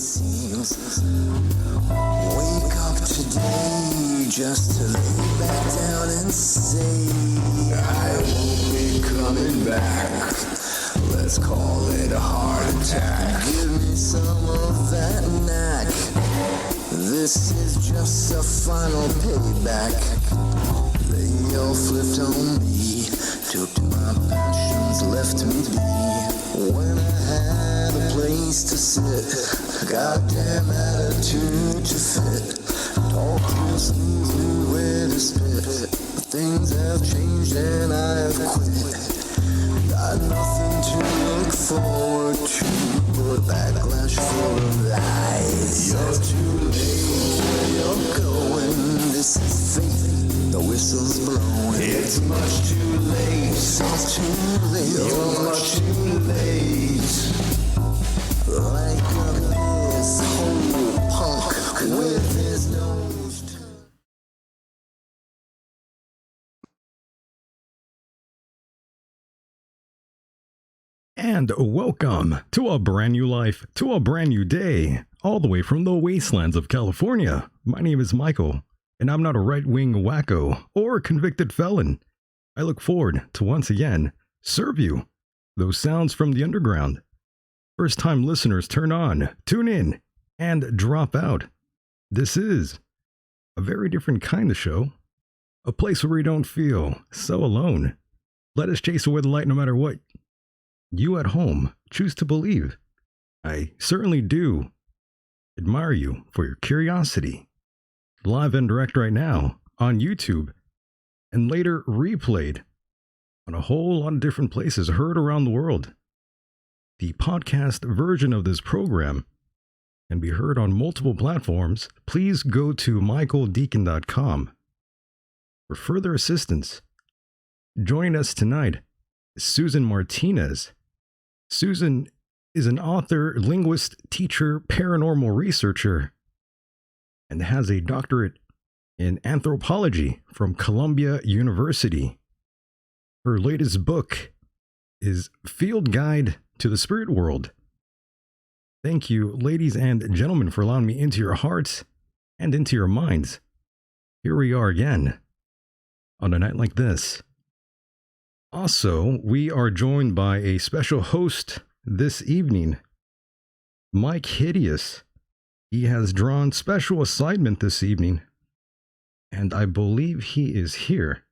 seems. Wake up today just to lay back down and say, I won't be coming back. Let's call it a heart attack. Give me some of that knack. This is just a final payback. They all flipped on me, took my passions, left me be. When I had a place to sit, goddamn attitude to fit. Talk just knew where to spit. But things have changed and I have quit. Got nothing to look forward to but backlash full of lies. You're too late where you're going. This is fate, the whistle's blowing. It's much too late. It's too late. You're much too late. Like a this whole punk with his nose turned. And welcome to a brand new life, to a brand new day, all the way from the wastelands of California. My name is Michael, and I'm not a right-wing wacko or convicted felon. I look forward to once again serve you those sounds from the underground. First-time listeners, turn on, tune in, and drop out. This is a very different kind of show, a place where we don't feel so alone. Let us chase away the light no matter what you at home choose to believe. I certainly do admire you for your curiosity. Live and direct right now on YouTube, and later replayed on a whole lot of different places, heard around the world. The podcast version of this program can be heard on multiple platforms. Please go to michaeldecon.com for further assistance. Joining us tonight is Susan Martinez. Susan is an author, linguist, teacher, paranormal researcher, and has a doctorate in anthropology from Columbia University. Her latest book is Field Guide to the Spirit World. Thank you, ladies and gentlemen, for allowing me into your hearts and into your minds. Here we are again on a night like this. Also, we are joined by a special host this evening, Myke Hideous. He has drawn special assignment this evening, and I believe he is here.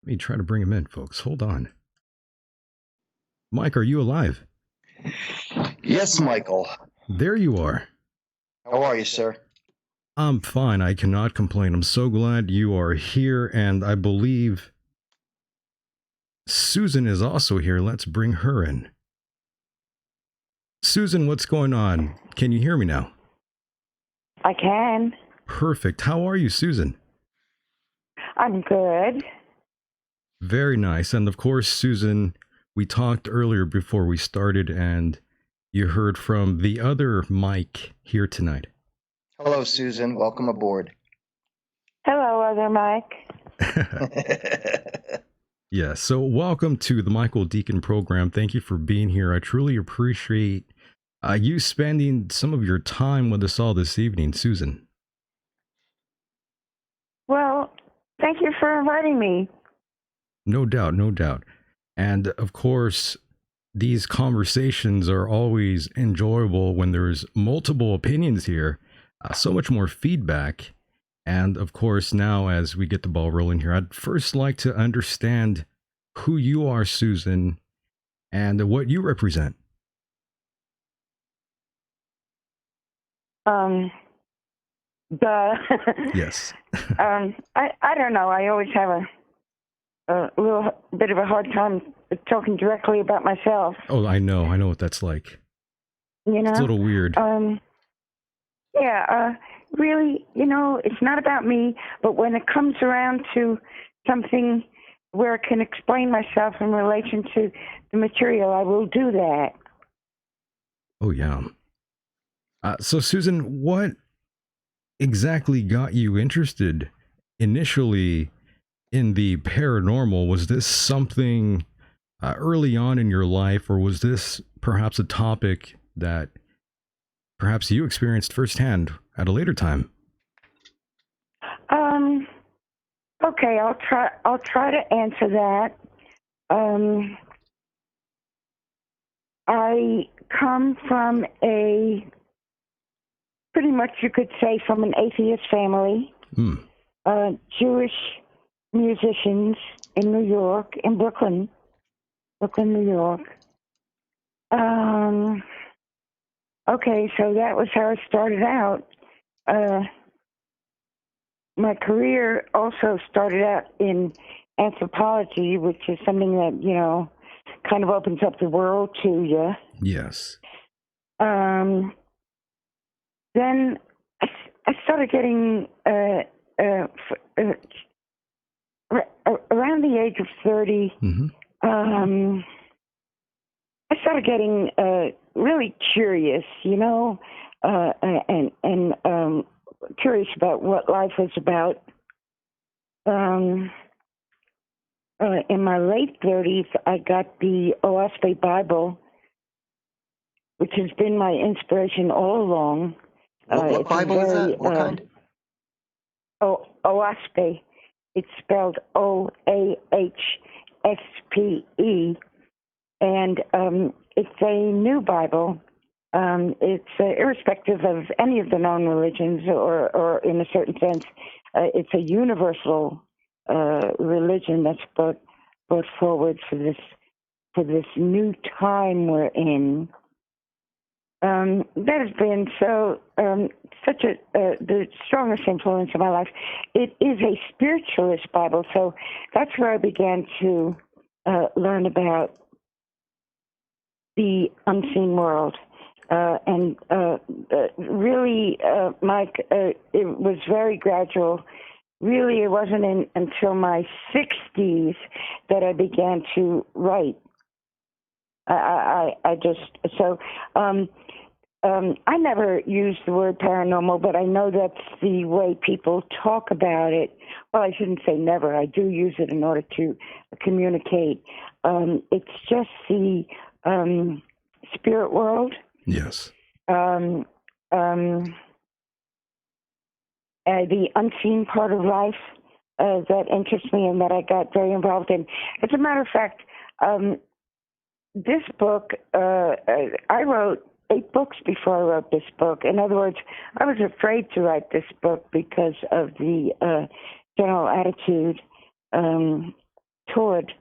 Let me try to bring him in, folks. Hold on. Myke, are you alive? Yes, Michael. There you are. How are you, sir? I'm fine. I cannot complain. I'm so glad you are here, and I believe Susan is also here. Let's bring her in. Susan, what's going on? Can you hear me now? I can. Perfect. How are you, Susan? I'm good. Very nice. And of course, Susan, we talked earlier before we started, and you heard from the other Myke here tonight. Hello, Susan. Welcome aboard. Hello, other Mike. Yeah, so welcome to the Michael Decon program. Thank you for being here. I truly appreciate you spending some of your time with us all this evening, Susan. Well, thank you for inviting me. No doubt, no doubt. And of course, these conversations are always enjoyable when there's multiple opinions here, so much more feedback. And of course, now as we get the ball rolling here, I'd first like to understand who you are, Susan, and what you represent. Yes. I don't know. I always have a little bit of a hard time talking directly about myself. Oh, I know what that's like. You know? It's a little weird. Really, it's not about me, but when it comes around to something where I can explain myself in relation to the material, I will do that. Oh, yeah. So, Susan, what exactly got you interested initially in the paranormal? Was this something early on in your life, or was this perhaps a topic that perhaps you experienced firsthand at a later time. Okay, I'll try to answer that. I come from pretty much you could say from an atheist family. Jewish musicians in New York, in Brooklyn, New York. Okay, so that was how I started out. My career also started out in anthropology, which is something that, kind of opens up the world to you. Yes. Then I started getting, around the age of 30, I started getting really curious, and curious about what life was about. In my late 30s, I got the OASPE Bible, which has been my inspiration all along. What Bible is that? What kind? OASPE. It's spelled OAHSPE, and it's a new Bible. It's irrespective of any of the known religions, or in a certain sense, it's a universal religion that's brought forward for this new time we're in. That has been such the strongest influence in my life. It is a spiritualist Bible, so that's where I began to learn about the unseen world. And really, Mike, it was very gradual. Really, it wasn't until my 60s that I began to write. I never used the word paranormal, but I know that's the way people talk about it. Well, I shouldn't say never. I do use it in order to communicate. It's just the spirit world. Yes. The unseen part of life that interests me and that I got very involved in. As a matter of fact, this book, I wrote 8 books before I wrote this book. In other words, I was afraid to write this book because of the general attitude toward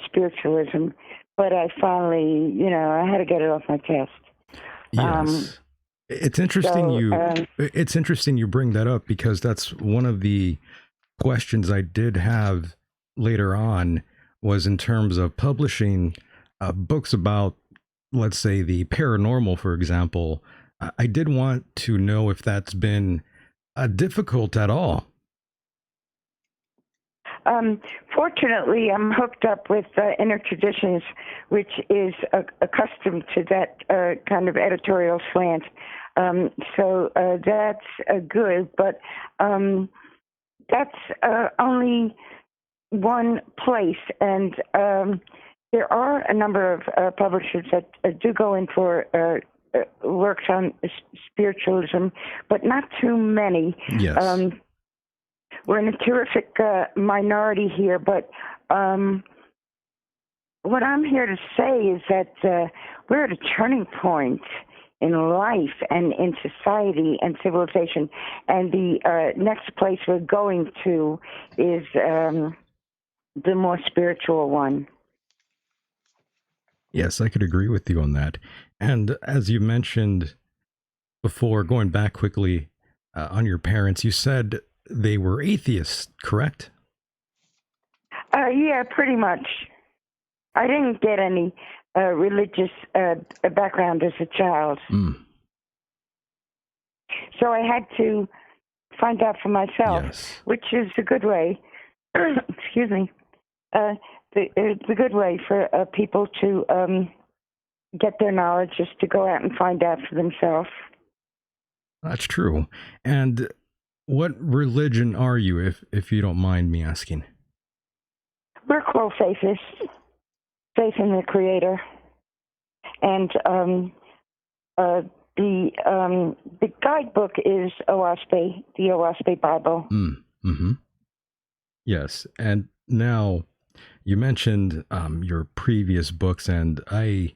spiritualism. But I finally, I had to get it off my chest. Yes. It's interesting it's interesting you bring that up, because that's one of the questions I did have later on, was in terms of publishing books about, let's say, the paranormal, for example. I did want to know if that's been difficult at all. Fortunately, I'm hooked up with Inner Traditions, which is accustomed to that kind of editorial slant. So that's good, but that's only one place. And there are a number of publishers that do go in for works on spiritualism, but not too many. Yes. We're in a terrific minority here, but what I'm here to say is that we're at a turning point in life and in society and civilization, and the next place we're going to is the more spiritual one. Yes, I could agree with you on that. And as you mentioned before, going back quickly on your parents, you said they were atheists, correct? Yeah, pretty much. I didn't get any religious background as a child. So I had to find out for myself, yes. Which is a good way. Excuse me. It's a good way for people to get their knowledge, is to go out and find out for themselves. That's true. And what religion are you, if you don't mind me asking? We're called faithists, faith in the Creator. And the guidebook is OWASP, the OWASP Bible. Mm-hmm. Yes, and now you mentioned your previous books, and I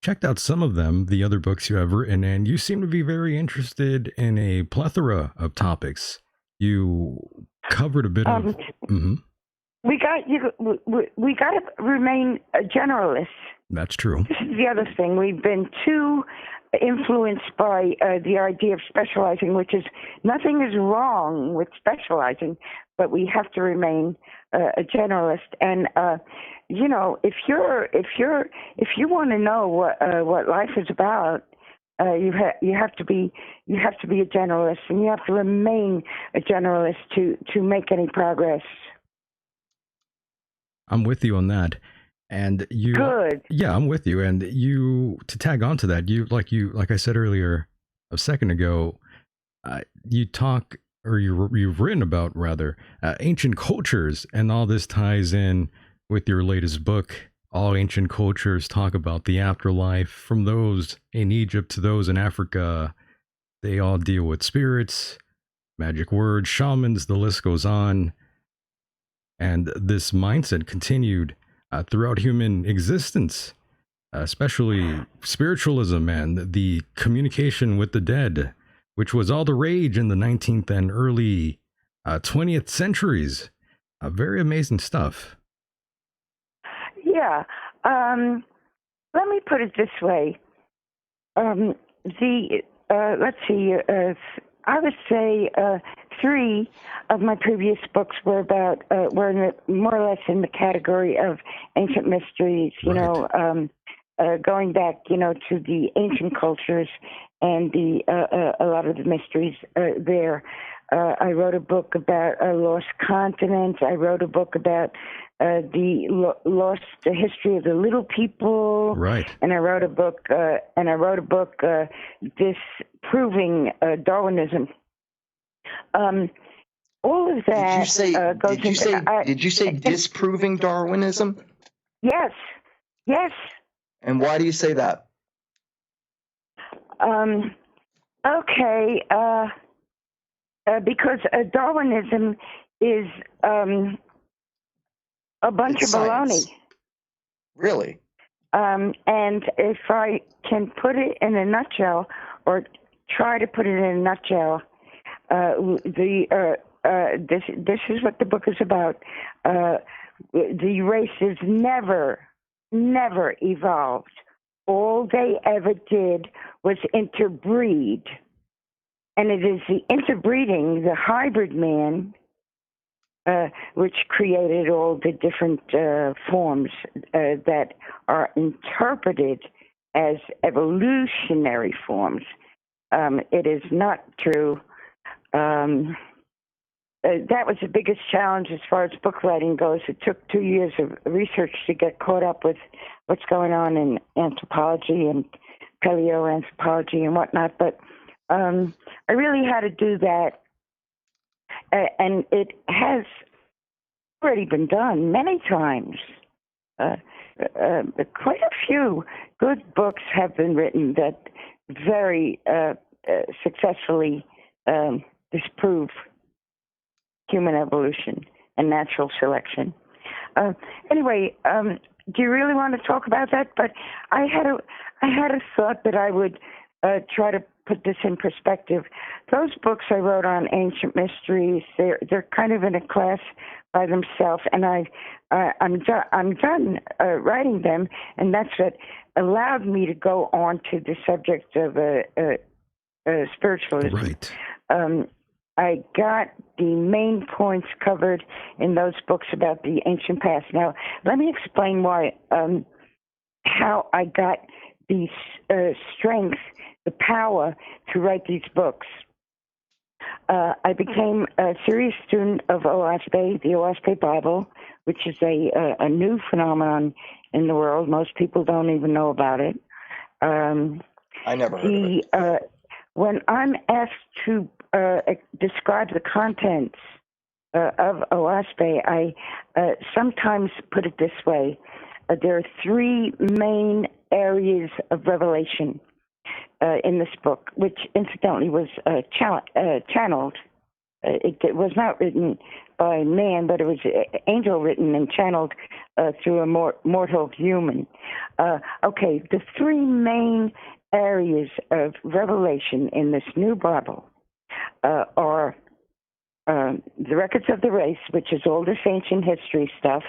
checked out some of them, the other books you have written, and you seem to be very interested in a plethora of topics. You covered a bit of. Mm-hmm. We got to remain a generalist. That's true. This is the other thing. We've been too influenced by the idea of specializing, which is nothing is wrong with specializing, but we have to remain a generalist. And if you want to know what life is about, you have to be a generalist, and you have to remain a generalist to make any progress. I'm with you on that. And you, good. Yeah, I'm with you. And you, to tag on to that, like I said earlier, a second ago, you talk, or you've written about rather, ancient cultures, and all this ties in with your latest book. All ancient cultures talk about the afterlife, from those in Egypt to those in Africa. They all deal with spirits, magic words, shamans, the list goes on. And this mindset continued throughout human existence, especially spiritualism and the communication with the dead, which was all the rage in the 19th and early 20th centuries. Very amazing stuff. Yeah. Let me put it this way. Let's see. I would say 3 of my previous books were more or less in the category of ancient mysteries. You know, going back, to the ancient cultures and a lot of the mysteries there. I wrote a book about lost continents. I wrote a book about the history of the little people. Right. And I wrote a book. Disproving Darwinism. All of that. Did you say disproving Darwinism? Yes. Yes. And why do you say that? Okay. Because Darwinism is a bunch of baloney. Really? And if I can put it in a nutshell, or try to put it in a nutshell, this is what the book is about. The races never evolved. All they ever did was interbreed. And it is the interbreeding, the hybrid man, which created all the different forms that are interpreted as evolutionary forms. It is not true. That was the biggest challenge as far as book writing goes. It took 2 years of research to get caught up with what's going on in anthropology and paleoanthropology and whatnot. But I really had to do that. And it has already been done many times. Quite a few good books have been written that very successfully disprove human evolution and natural selection. Anyway, do you really want to talk about that? But I had a thought that I would try to put this in perspective. Those books I wrote on ancient mysteries, they're kind of in a class by themselves, and I'm done writing them, and that's what allowed me to go on to the subject of spiritualism. Right. I got the main points covered in those books about the ancient past. Now, let me explain how I got the strength, the power to write these books. I became a serious student of OWASP, the OWASP Bible, which is a new phenomenon in the world. Most people don't even know about it. I never heard of it. When I'm asked to describe the contents of OWASP, I sometimes put it this way. There are 3 main areas of revelation. in this book, which incidentally was channeled. It was not written by man, but it was angel written and channeled through a mortal human. Okay, the three main areas of revelation in this new Bible are the records of the race, which is all this ancient history stuff,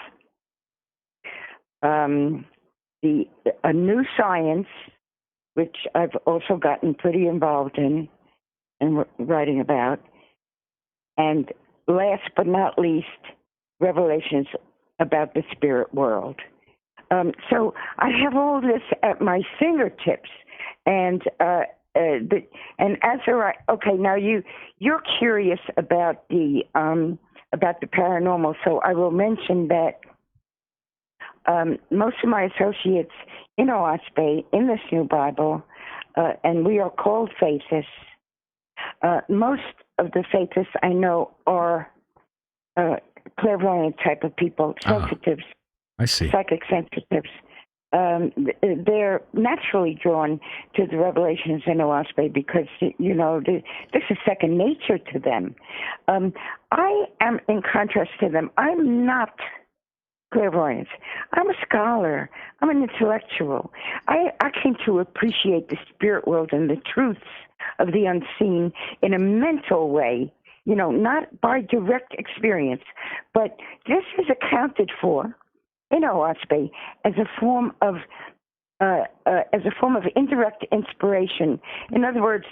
a new science, which I've also gotten pretty involved in and writing about, and last but not least, revelations about the spirit world. So I have all this at my fingertips, and as okay, now you're curious about the paranormal, so I will mention that most of my associates in OSPE, in this new Bible, and we are called faithists. Most of the faithists I know are clairvoyant type of people, sensitives. I see. Psychic sensitives. They're naturally drawn to the revelations in OSPE because, this is second nature to them. I am, in contrast to them, I'm not clairvoyant. I'm a scholar. I'm an intellectual. I came to appreciate the spirit world and the truths of the unseen in a mental way, not by direct experience, but this is accounted for in OSPE as a form of indirect inspiration. In other words,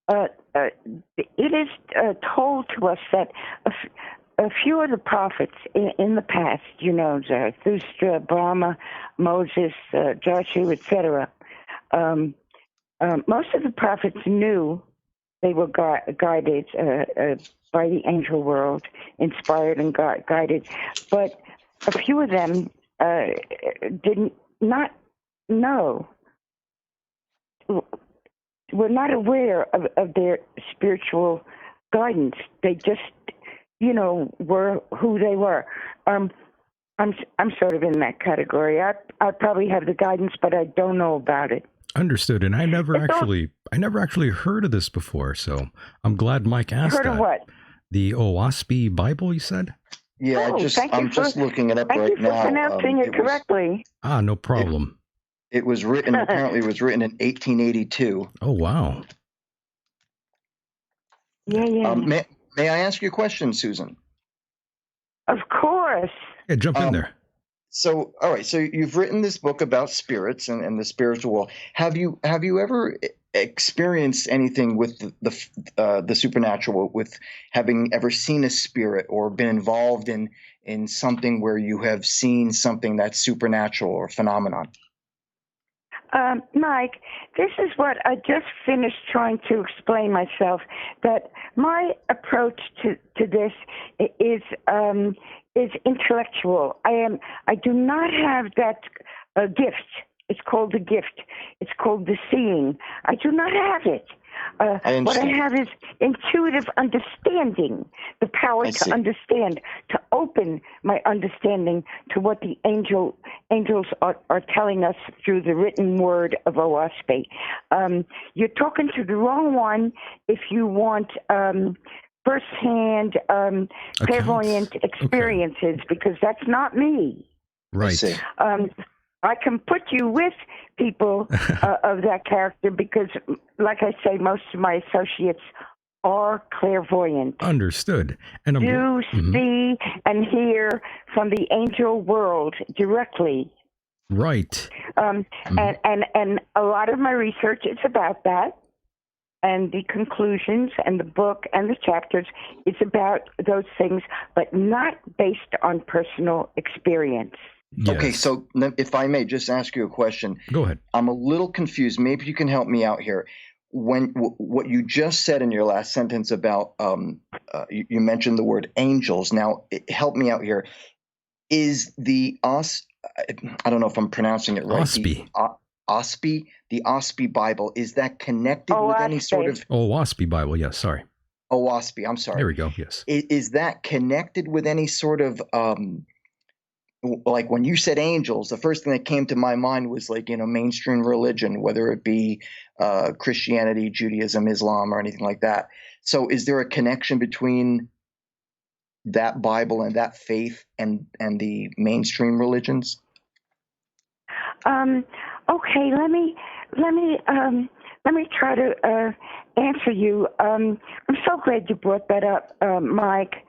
it is told to us that a few of the prophets in the past, Zarathustra, Brahma, Moses, Joshua, etc., most of the prophets knew they were guided by the angel world, inspired and guided, but a few of them did not know, were not aware of their spiritual guidance. They just, were who they were. I'm sort of in that category. I probably have the guidance, but I don't know about it. Understood. And I never actually heard of this before. So I'm glad Mike asked heard that. Of what? The OSPE Bible, you said? Yeah, I'm just looking it up right now. Thank you for pronouncing it correctly. No problem. It was written, apparently it was written in 1882. Oh, wow. Yeah. May I ask you a question, Susan? Of course. Yeah, jump in there. So, all right. So you've written this book about spirits and the spiritual world. Have you ever experienced anything with the supernatural, with having ever seen a spirit or been involved in something where you have seen something that's supernatural or phenomenon? Mike, this is what I just finished trying to explain myself, that my approach to this is intellectual. I do not have that gift. It's called the gift. It's called the seeing. I do not have it. What I have is intuitive understanding, the power to understand, to open my understanding to what the angels are telling us through the written word of OSPE. You're talking to the wrong one if you want firsthand clairvoyant experiences, because that's not me. Right. I can put you with people of that character because, like I say, most of my associates are clairvoyant. Understood. And do see and hear from the angel world directly. Right. And a lot of my research is about that. And the conclusions and the book and the chapters is about those things, but not based on personal experience. Yes. Okay, so if I may just ask you a question. Go ahead. I'm a little confused. Maybe you can help me out here. When what you just said in your last sentence about you mentioned the word angels. Now, help me out here. Is the I don't know if I'm pronouncing it right. The OSPE Bible, is that connected with any sort of OSPE Bible? Yes, sorry. OSPE, I'm sorry. There we go. Yes. Is that connected with any sort of like when you said angels, the first thing that came to my mind was like, mainstream religion, whether it be Christianity, Judaism, Islam, or anything like that. So is there a connection between that Bible and that faith and the mainstream religions? Okay, let me try to answer you. I'm so glad you brought that up, Mike,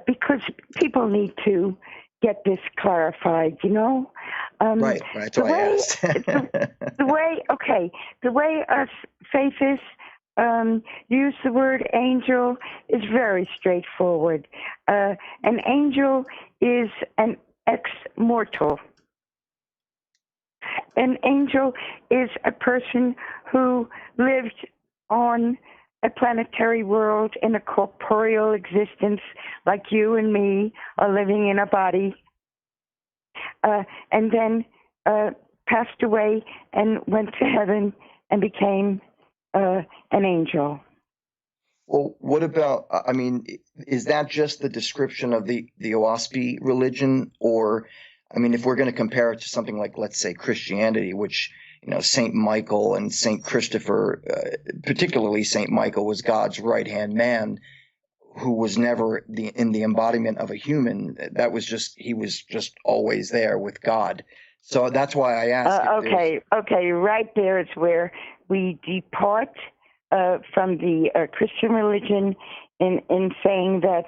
because people need to get this clarified. Right. That's why I asked. The way us faithists use the word angel is very straightforward. An angel is an ex-mortal. An angel is a person who lived on a planetary world in a corporeal existence like you and me are living in a body, and then passed away and went to heaven and became an angel. Well, what about, is that just the description of the OSPI religion? Or, if we're going to compare it to something like, let's say, Christianity, which, St. Michael and St. Christopher, particularly St. Michael, was God's right-hand man who was never in the embodiment of a human. That was he was just always there with God. So that's why I asked. Okay, right there is where we depart from the Christian religion in saying that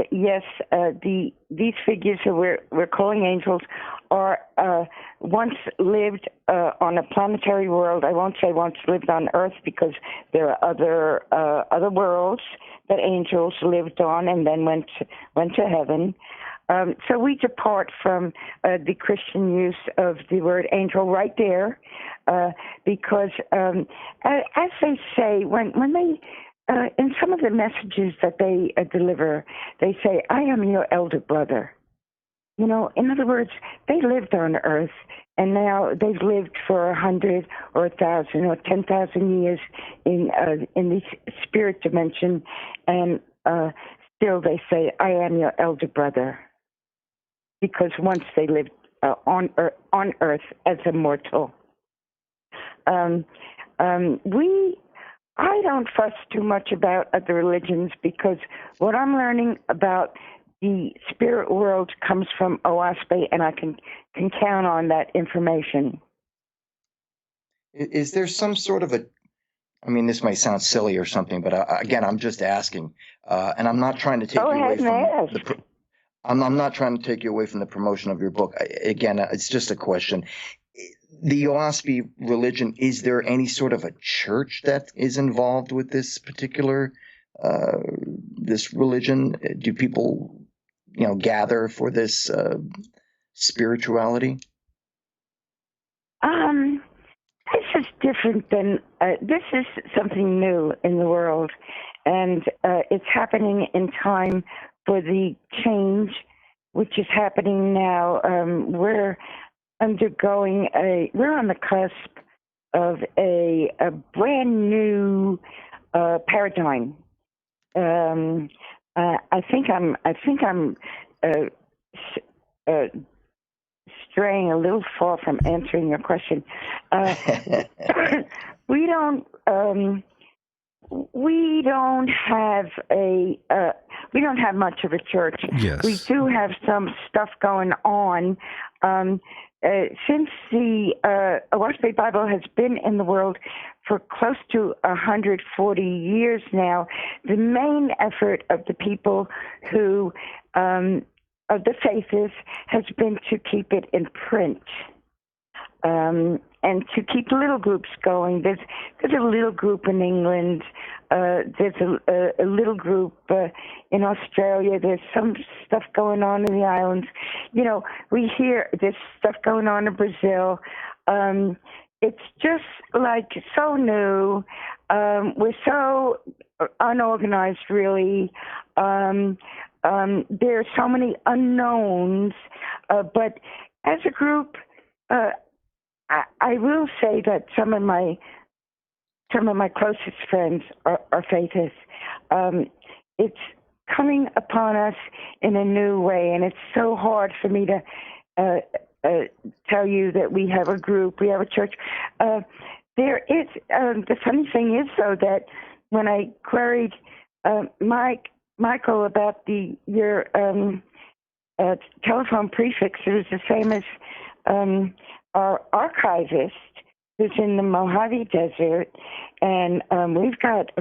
yes, these figures who we're calling angels are once lived on a planetary world. I won't say once lived on Earth because there are other worlds that angels lived on and then went to heaven. So we depart from the Christian use of the word angel right there, because as they say, when they in some of the messages that they deliver, they say, "I am your elder brother." In other words, they lived on Earth, and now they've lived for 100 or 1,000 or 10,000 years in the spirit dimension, and still they say, "I am your elder brother," because once they lived on Earth as a mortal. I don't fuss too much about other religions because what I'm learning about the spirit world comes from OSPI, and I can count on that information. Is there some sort of this might sound silly or something, but again, I'm just asking, and I'm not trying to take you away from I'm not trying to take you away from the promotion of your book. Again, it's just a question. The OSPI religion, is there any sort of a church that is involved with this particular this religion? Do people, gather for this spirituality? This is different than this is something new in the world, and it's happening in time for the change, which is happening now. We're on the cusp of a brand new paradigm. I think I'm straying a little far from answering your question. We don't have much of a church. Yes. We do have some stuff going on. Since the OSPI Bible has been in the world for close to 140 years now, the main effort of the people who of the faiths has been to keep it in print. And to keep little groups going. There's a little group in England. There's a little group in Australia. There's some stuff going on in the islands. We hear there's stuff going on in Brazil. It's just like so new. We're so unorganized, really. There's so many unknowns. But as a group, I will say that some of my closest friends are faithists. coming upon us in a new way, and it's so hard for me to tell you that we have a group, we have a church. There is, the funny thing is, though, that when I queried Michael about your telephone prefix, it was the same as our archivist, who's in the Mojave Desert, and we've got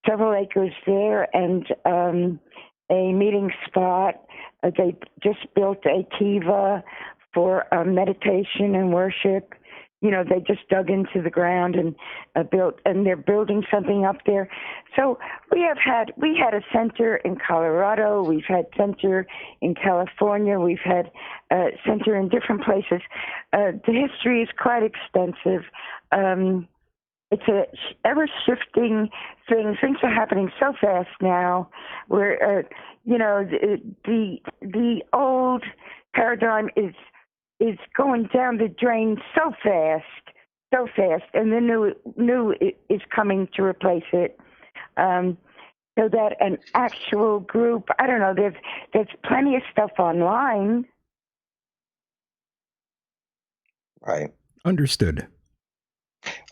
several acres there, and a meeting spot. They just built a kiva for meditation and worship. You know, they just dug into the ground and built, and they're building something up there. So we had a center in Colorado. We've had center in California. We've had center in different places. The history is quite extensive. It's a ever-shifting thing. Things are happening so fast now. Where the old paradigm is going down the drain so fast, and the new is coming to replace it. So that an actual group, I don't know. There's plenty of stuff online. Right. Understood.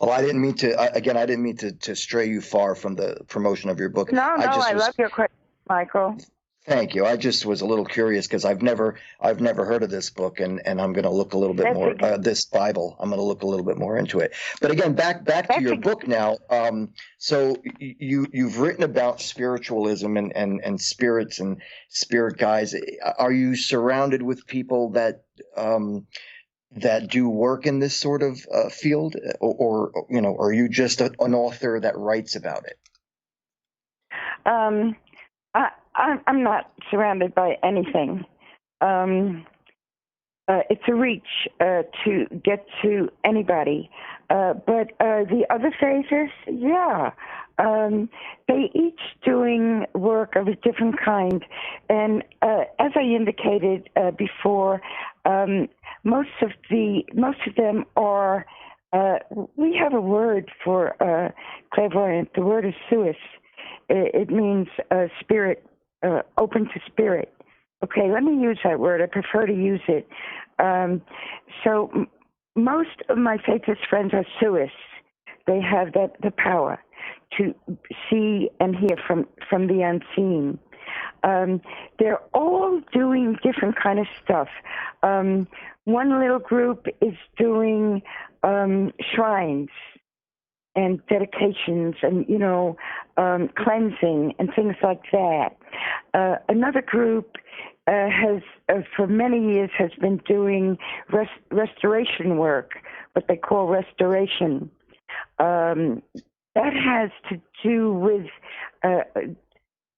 Well, I didn't mean to stray you far from the promotion of your book. No, I love your question, Michael. Thank you. I just was a little curious because I've never heard of this book, and I'm going to look a little bit more this Bible. I'm going to look a little bit more into it. But again, back to your book now. So you've written about spiritualism and spirits and spirit guides. Are you surrounded with people that do work in this sort of field, or are you just an author that writes about it? I'm not surrounded by anything. It's a reach to get to anybody. But the other phases, yeah. They each doing work of a different kind. And as I indicated before, most of them are, we have a word for clairvoyant. The word is suis. It means spirit, open to spirit. Okay, let me use that word. I prefer to use it. So most of my faithless friends are suis. They have the power to see and hear from the unseen. They're all doing different kind of stuff. One little group is doing shrines and dedications and, cleansing and things like that. Another group has, for many years, has been doing restoration work, what they call restoration. That has to do with,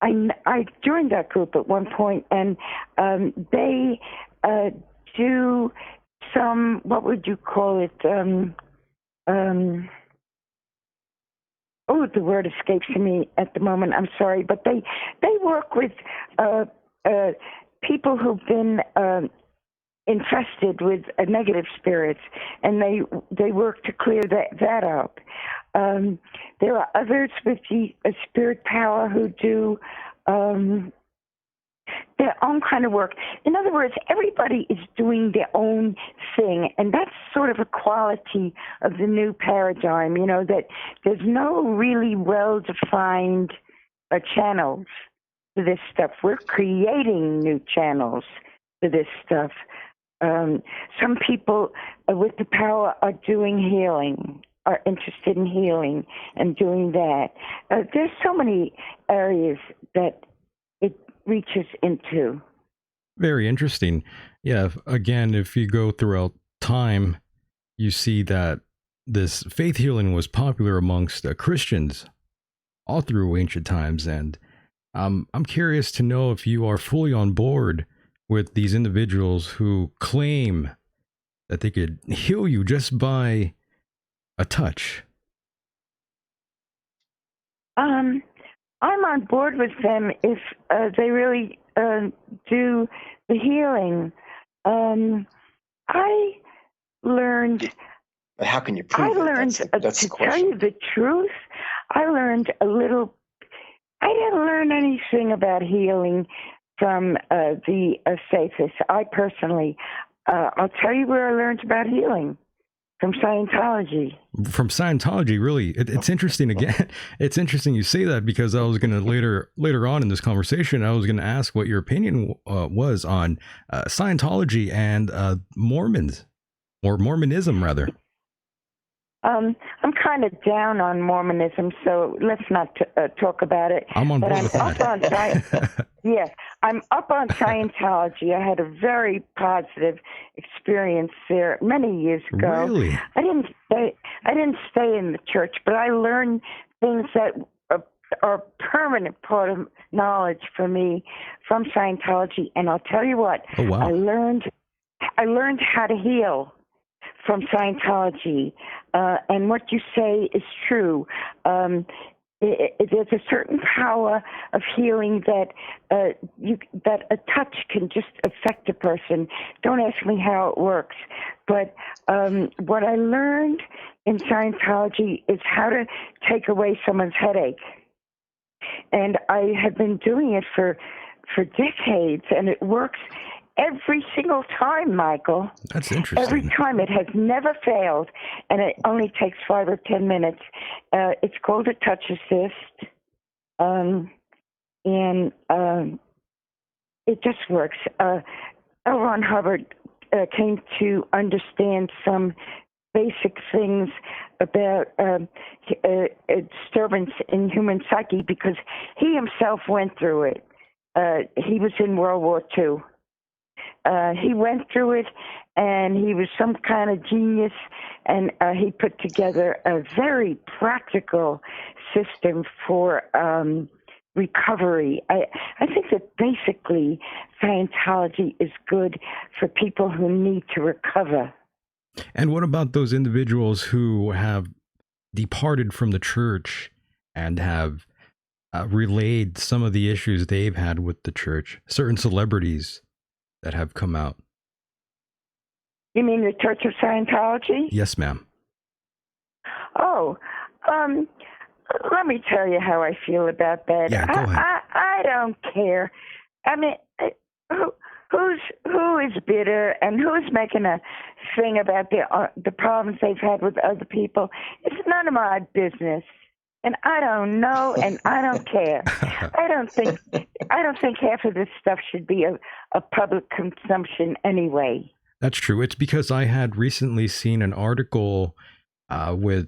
I joined that group at one point, and they do some, what would you call it, the word escapes me at the moment. I'm sorry, but they work with people who've been infested with negative spirits, and they work to clear that up. There are others with the spirit power who do their own kind of work. In other words, everybody is doing their own thing, and that's sort of a quality of the new paradigm, that there's no really well-defined channels to this stuff. We're creating new channels to this stuff. Some people with the power are doing healing, are interested in healing and doing that. There's so many areas that it reaches into. Very interesting. Yeah, again, if you go throughout time, you see that this faith healing was popular amongst Christians all through ancient times. And I'm curious to know if you are fully on board with these individuals who claim that they could heal you just by a touch. I'm on board with them if they really do the healing. I learned. But how can you prove it? That's to tell you the truth, I learned a little I didn't learn anything about healing from the safest. I personally, I'll tell you where I learned about healing. From Scientology. From Scientology, really. It's interesting. Again, it's interesting you say that, because I was going to later on in this conversation, I was going to ask what your opinion was on Scientology and Mormons, or Mormonism rather. I'm kind of down on Mormonism, so let's not talk about it. I'm on board with that. Yeah, I'm up on Scientology. I had a very positive experience there many years ago. Really? I didn't stay in the church, but I learned things that are a permanent part of knowledge for me from Scientology. And I'll tell you what, oh, wow. I learned how to heal from Scientology, and what you say is true. There's a certain power of healing that that a touch can just affect a person. Don't ask me how it works, but what I learned in Scientology is how to take away someone's headache, and I have been doing it for decades, and it works every single time, Michael. That's interesting. Every time. It has never failed, and it only takes 5 or 10 minutes. It's called a touch assist, and it just works. L. Ron Hubbard came to understand some basic things about a disturbance in human psyche because he himself went through it. He was in World War II. He went through it, and he was some kind of genius, and he put together a very practical system for recovery. I think that basically Scientology is good for people who need to recover. And what about those individuals who have departed from the church and have relayed some of the issues they've had with the church? Certain celebrities that have come out. You mean the Church of Scientology? Yes, ma'am. Oh, let me tell you how I feel about that. Yeah, go ahead. I don't care. I mean, who is bitter and who's making a thing about the problems they've had with other people? It's none of my business. And I don't know, and I don't care. I don't think half of this stuff should be a public consumption anyway. That's true. It's because I had recently seen an article with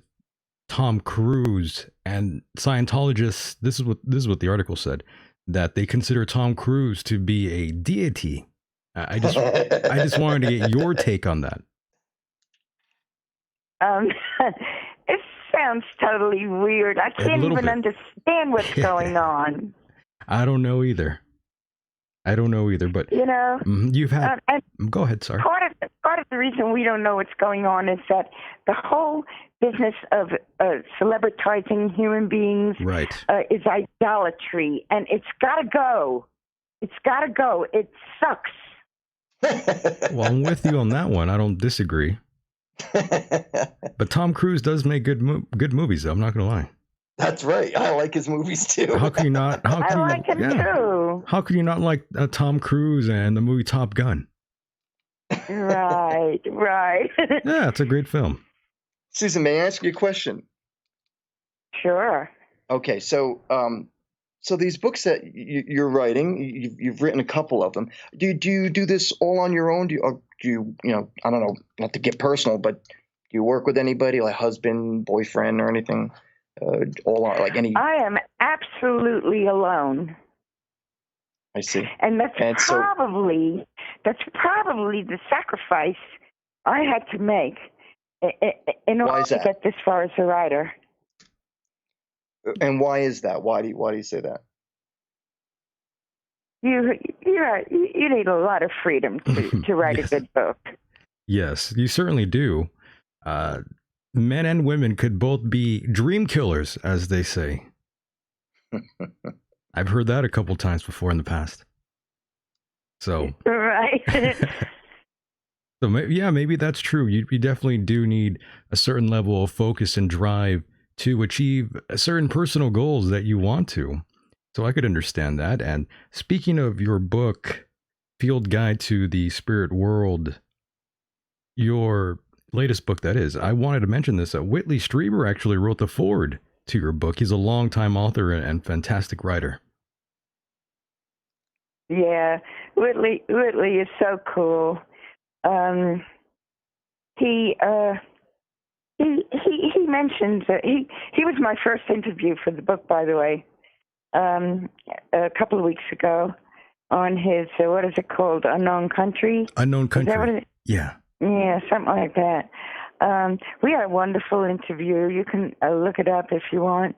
Tom Cruise and Scientologists. This is what the article said, that they consider Tom Cruise to be a deity. I just wanted to get your take on that. It sounds totally weird. I can't even understand what's going on. I don't know either, but you know, you've had. Go ahead, sorry. Part of the reason we don't know what's going on is that the whole business of celebritizing human beings, right, is idolatry, and it's got to go. It's got to go. It sucks. Well, I'm with you on that one. I don't disagree. But Tom Cruise does make good movies, though. I'm not going to lie. That's right. I like his movies too. How can you not? I like him too. How could you not like Tom Cruise and the movie Top Gun? Right. Yeah, it's a great film. Susan, may I ask you a question? Sure. Okay, so these books that you're writing, you've written a couple of them. Do you do this all on your own? Do you I don't know, not to get personal, but do you work with anybody, like husband, boyfriend, or anything? I am absolutely alone. I see. And that's probably the sacrifice I had to make in order to get this far as a writer. And why is that? Why do you say that? You need a lot of freedom to write yes. a good book. Yes, you certainly do. Men and women could both be dream killers, as they say. I've heard that a couple times before in the past. So right. So maybe that's true. You definitely do need a certain level of focus and drive to achieve certain personal goals that you want to. So I could understand that. And speaking of your book, Field Guide to the Spirit World, your latest book, that is, I wanted to mention this. Whitley Strieber actually wrote the foreword to your book. He's a longtime author and fantastic writer. Yeah, Whitley is so cool. He mentions that he was my first interview for the book, by the way, a couple of weeks ago on his what is it called, Unknown Country? Unknown Country. Is that what it is? Yeah. Yeah, something like that. We had a wonderful interview. You can look it up if you want.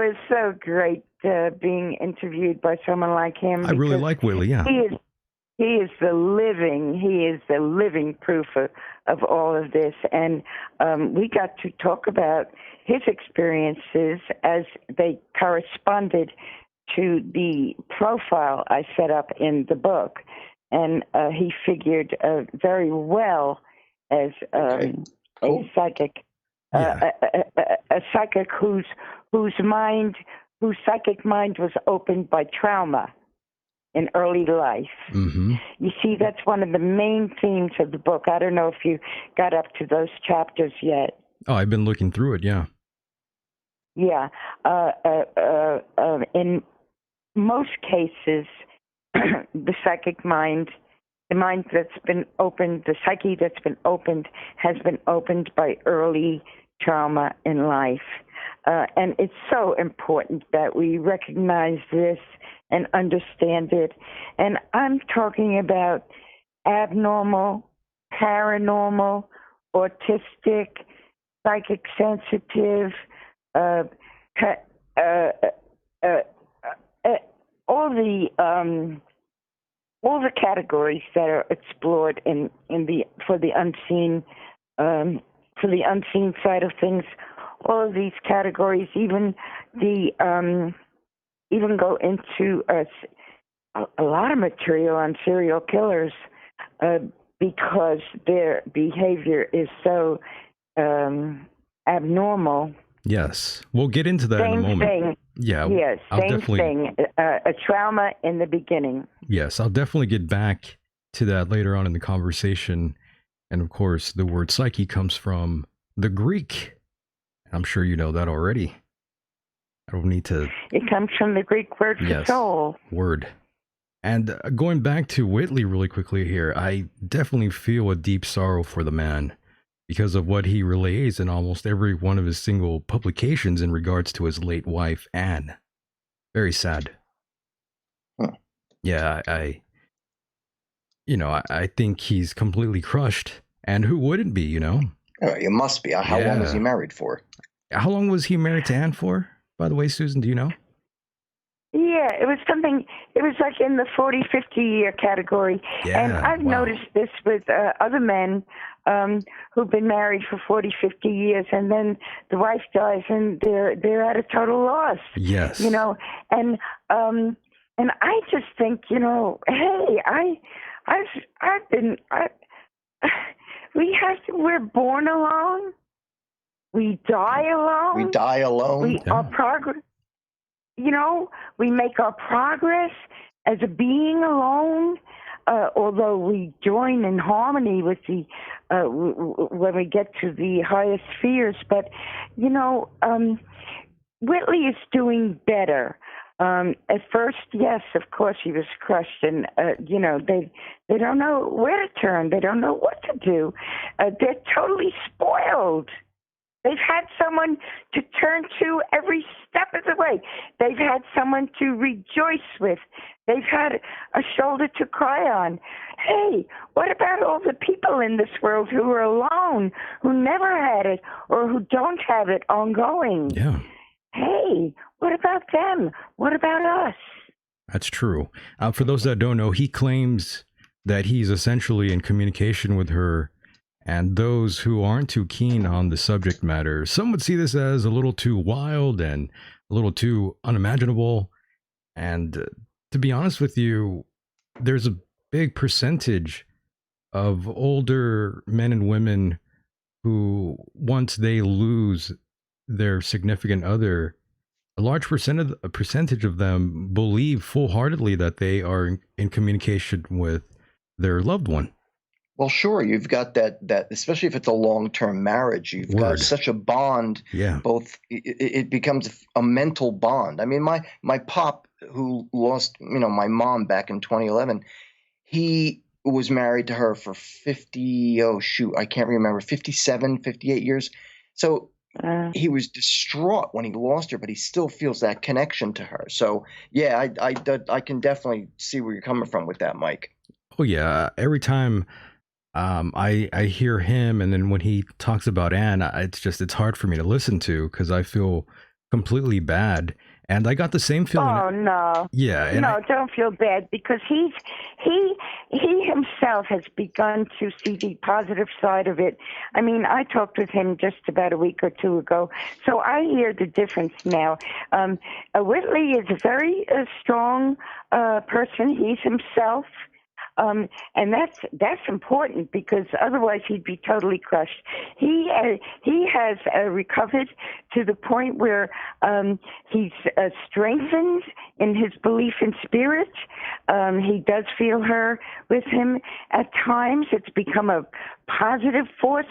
It's so great being interviewed by someone like him. I really like Whitley, yeah. He is the living proof of all of this. And we got to talk about his experiences as they corresponded to the profile I set up in the book. And he figured very well as Cool. a psychic, Yeah. a psychic whose psychic mind was opened by trauma in early life. Mm-hmm. You see, that's one of the main themes of the book. I don't know if you got up to those chapters yet. Oh, I've been looking through it, yeah. Yeah. In most cases, the psychic mind, the mind that's been opened, the psyche that's been opened, has been opened by early trauma in life. And it's so important that we recognize this and understand it. And I'm talking about abnormal, paranormal, autistic, psychic sensitive, all the categories that are explored for the unseen side of things. All of these categories, even go into a lot of material on serial killers because their behavior is so abnormal. Yes. We'll get into that in a moment. Thing. Yeah. Yes, same thing. A trauma in the beginning. Yes, I'll definitely get back to that later on in the conversation. And of course, the word psyche comes from the Greek. I'm sure you know that already. I don't need to. It comes from the Greek word for soul. Word. And going back to Whitley really quickly here, I definitely feel a deep sorrow for the man because of what he relays in almost every one of his single publications in regards to his late wife, Anne. Very sad. Huh. Yeah, I think he's completely crushed. And who wouldn't be, you know? Oh, you must be. How long was he married for? How long was he married to Anne for, by the way, Susan? Do you know? Yeah, it was like in the 40, 50-year category. Yeah, and I've noticed this with other men who've been married for 40, 50 years, and then the wife dies and they're at a total loss. Yes. You know, and I just think, you know, hey, we're born alone. We die alone. Our progress. You know, we make our progress as a being alone, although we join in harmony with the when we get to the highest spheres. But, you know, Whitley is doing better. At first, yes, of course, he was crushed, and you know, they don't know where to turn. They don't know what to do. They're totally spoiled. They've had someone to turn to every step of the way. They've had someone to rejoice with. They've had a shoulder to cry on. Hey, what about all the people in this world who are alone, who never had it, or who don't have it ongoing? Yeah. Hey, what about them? What about us? That's true. For those that don't know, he claims that he's essentially in communication with her. And those who aren't too keen on the subject matter, some would see this as a little too wild and a little too unimaginable. And to be honest with you, there's a big percentage of older men and women who, once they lose their significant other, a large percentage of them believe full-heartedly that they are in communication with their loved one. Well, sure, you've got that especially if it's a long-term marriage, you've got Word. such a bond. Yeah. Both it becomes a mental bond. I mean, my pop, who lost my mom back in 2011, he was married to her for 50, oh shoot, I can't remember, 57, 58 years. So he was distraught when he lost her, but he still feels that connection to her. So yeah, I can definitely see where you're coming from with that, Myke. Oh yeah. Every time I hear him, and then when he talks about Anne, it's hard for me to listen to because I feel completely bad, and I got the same feeling. Oh no! Yeah, and no, don't feel bad because he himself has begun to see the positive side of it. I mean, I talked with him just about a week or two ago, so I hear the difference now. Whitley is a very strong person. He's himself. And that's important because otherwise he'd be totally crushed. He has recovered to the point where he's strengthened in his belief in spirit. He does feel her with him at times. It's become a positive force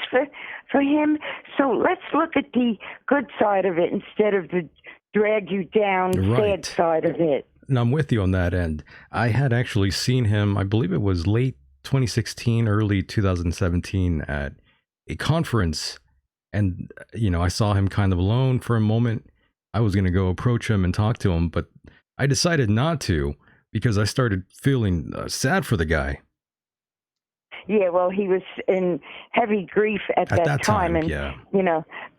for him. So let's look at the good side of it instead of the drag you down sad side of it. And I'm with you on that end. I had actually seen him, I believe it was late 2016, early 2017 at a conference. And, I saw him kind of alone for a moment. I was going to go approach him and talk to him, but I decided not to because I started feeling sad for the guy. Yeah, well, he was in heavy grief at that time. And, yeah.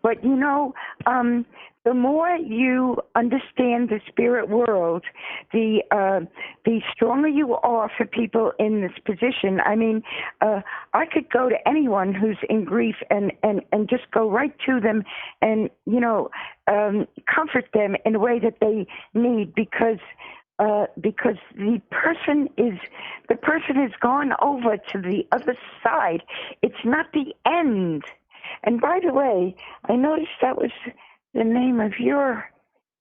But, the more you understand the spirit world, the stronger you are for people in this position. I mean, I could go to anyone who's in grief and just go right to them and, comfort them in a way that they need because the person has gone over to the other side. It's not the end. And by the way, I noticed that was the name of your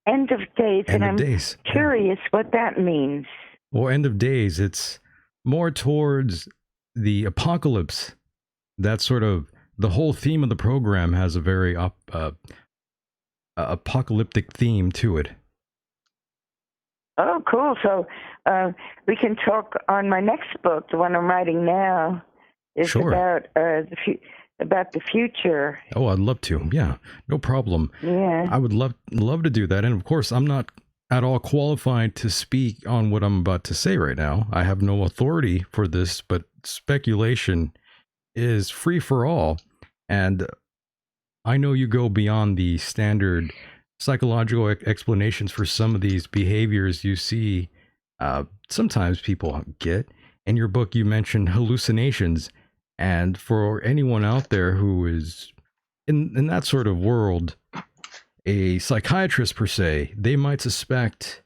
End of Days, and I'm curious what that means. Well, End of Days, it's more towards the apocalypse. That's sort of the whole theme of the program has a very apocalyptic theme to it. Oh, cool. So we can talk on my next book, the one I'm writing now, is about the future. Oh, I'd love to. Yeah, no problem. Yeah. I would love to do that. And of course, I'm not at all qualified to speak on what I'm about to say right now. I have no authority for this, but speculation is free for all. And I know you go beyond the standard psychological explanations for some of these behaviors you see sometimes people get. In your book, you mentioned hallucinations. And for anyone out there who is in that sort of world, a psychiatrist per se, they might suspect,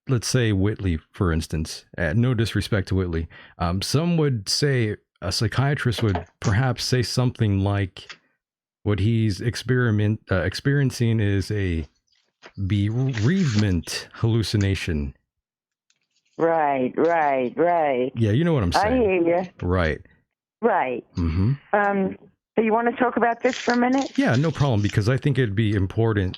let's say Whitley, for instance, no disrespect to Whitley. Some would say a psychiatrist would perhaps say something like what he's experiencing is a bereavement hallucination. Right. Yeah, you know what I'm saying. I hear you. Right. Mm-hmm. So you want to talk about this for a minute? Yeah, no problem, because I think it'd be important,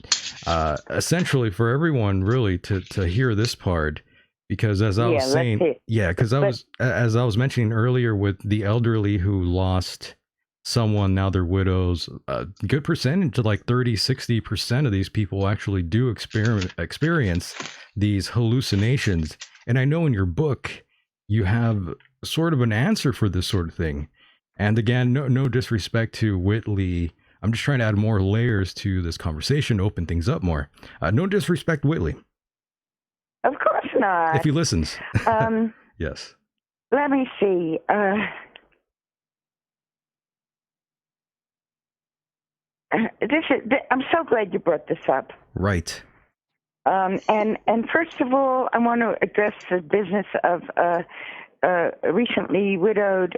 essentially for everyone really to hear this part, because as I was saying, because as I was mentioning earlier with the elderly who lost someone, now they're widows, a good percentage, like 30-60% of these people actually do experience these hallucinations. And I know in your book, you have sort of an answer for this sort of thing. And again, no disrespect to Whitley. I'm just trying to add more layers to this conversation, open things up more. No disrespect, Whitley. Of course not. If he listens. Yes. Let me see. I'm so glad you brought this up. Right. And first of all, I want to address the business of recently widowed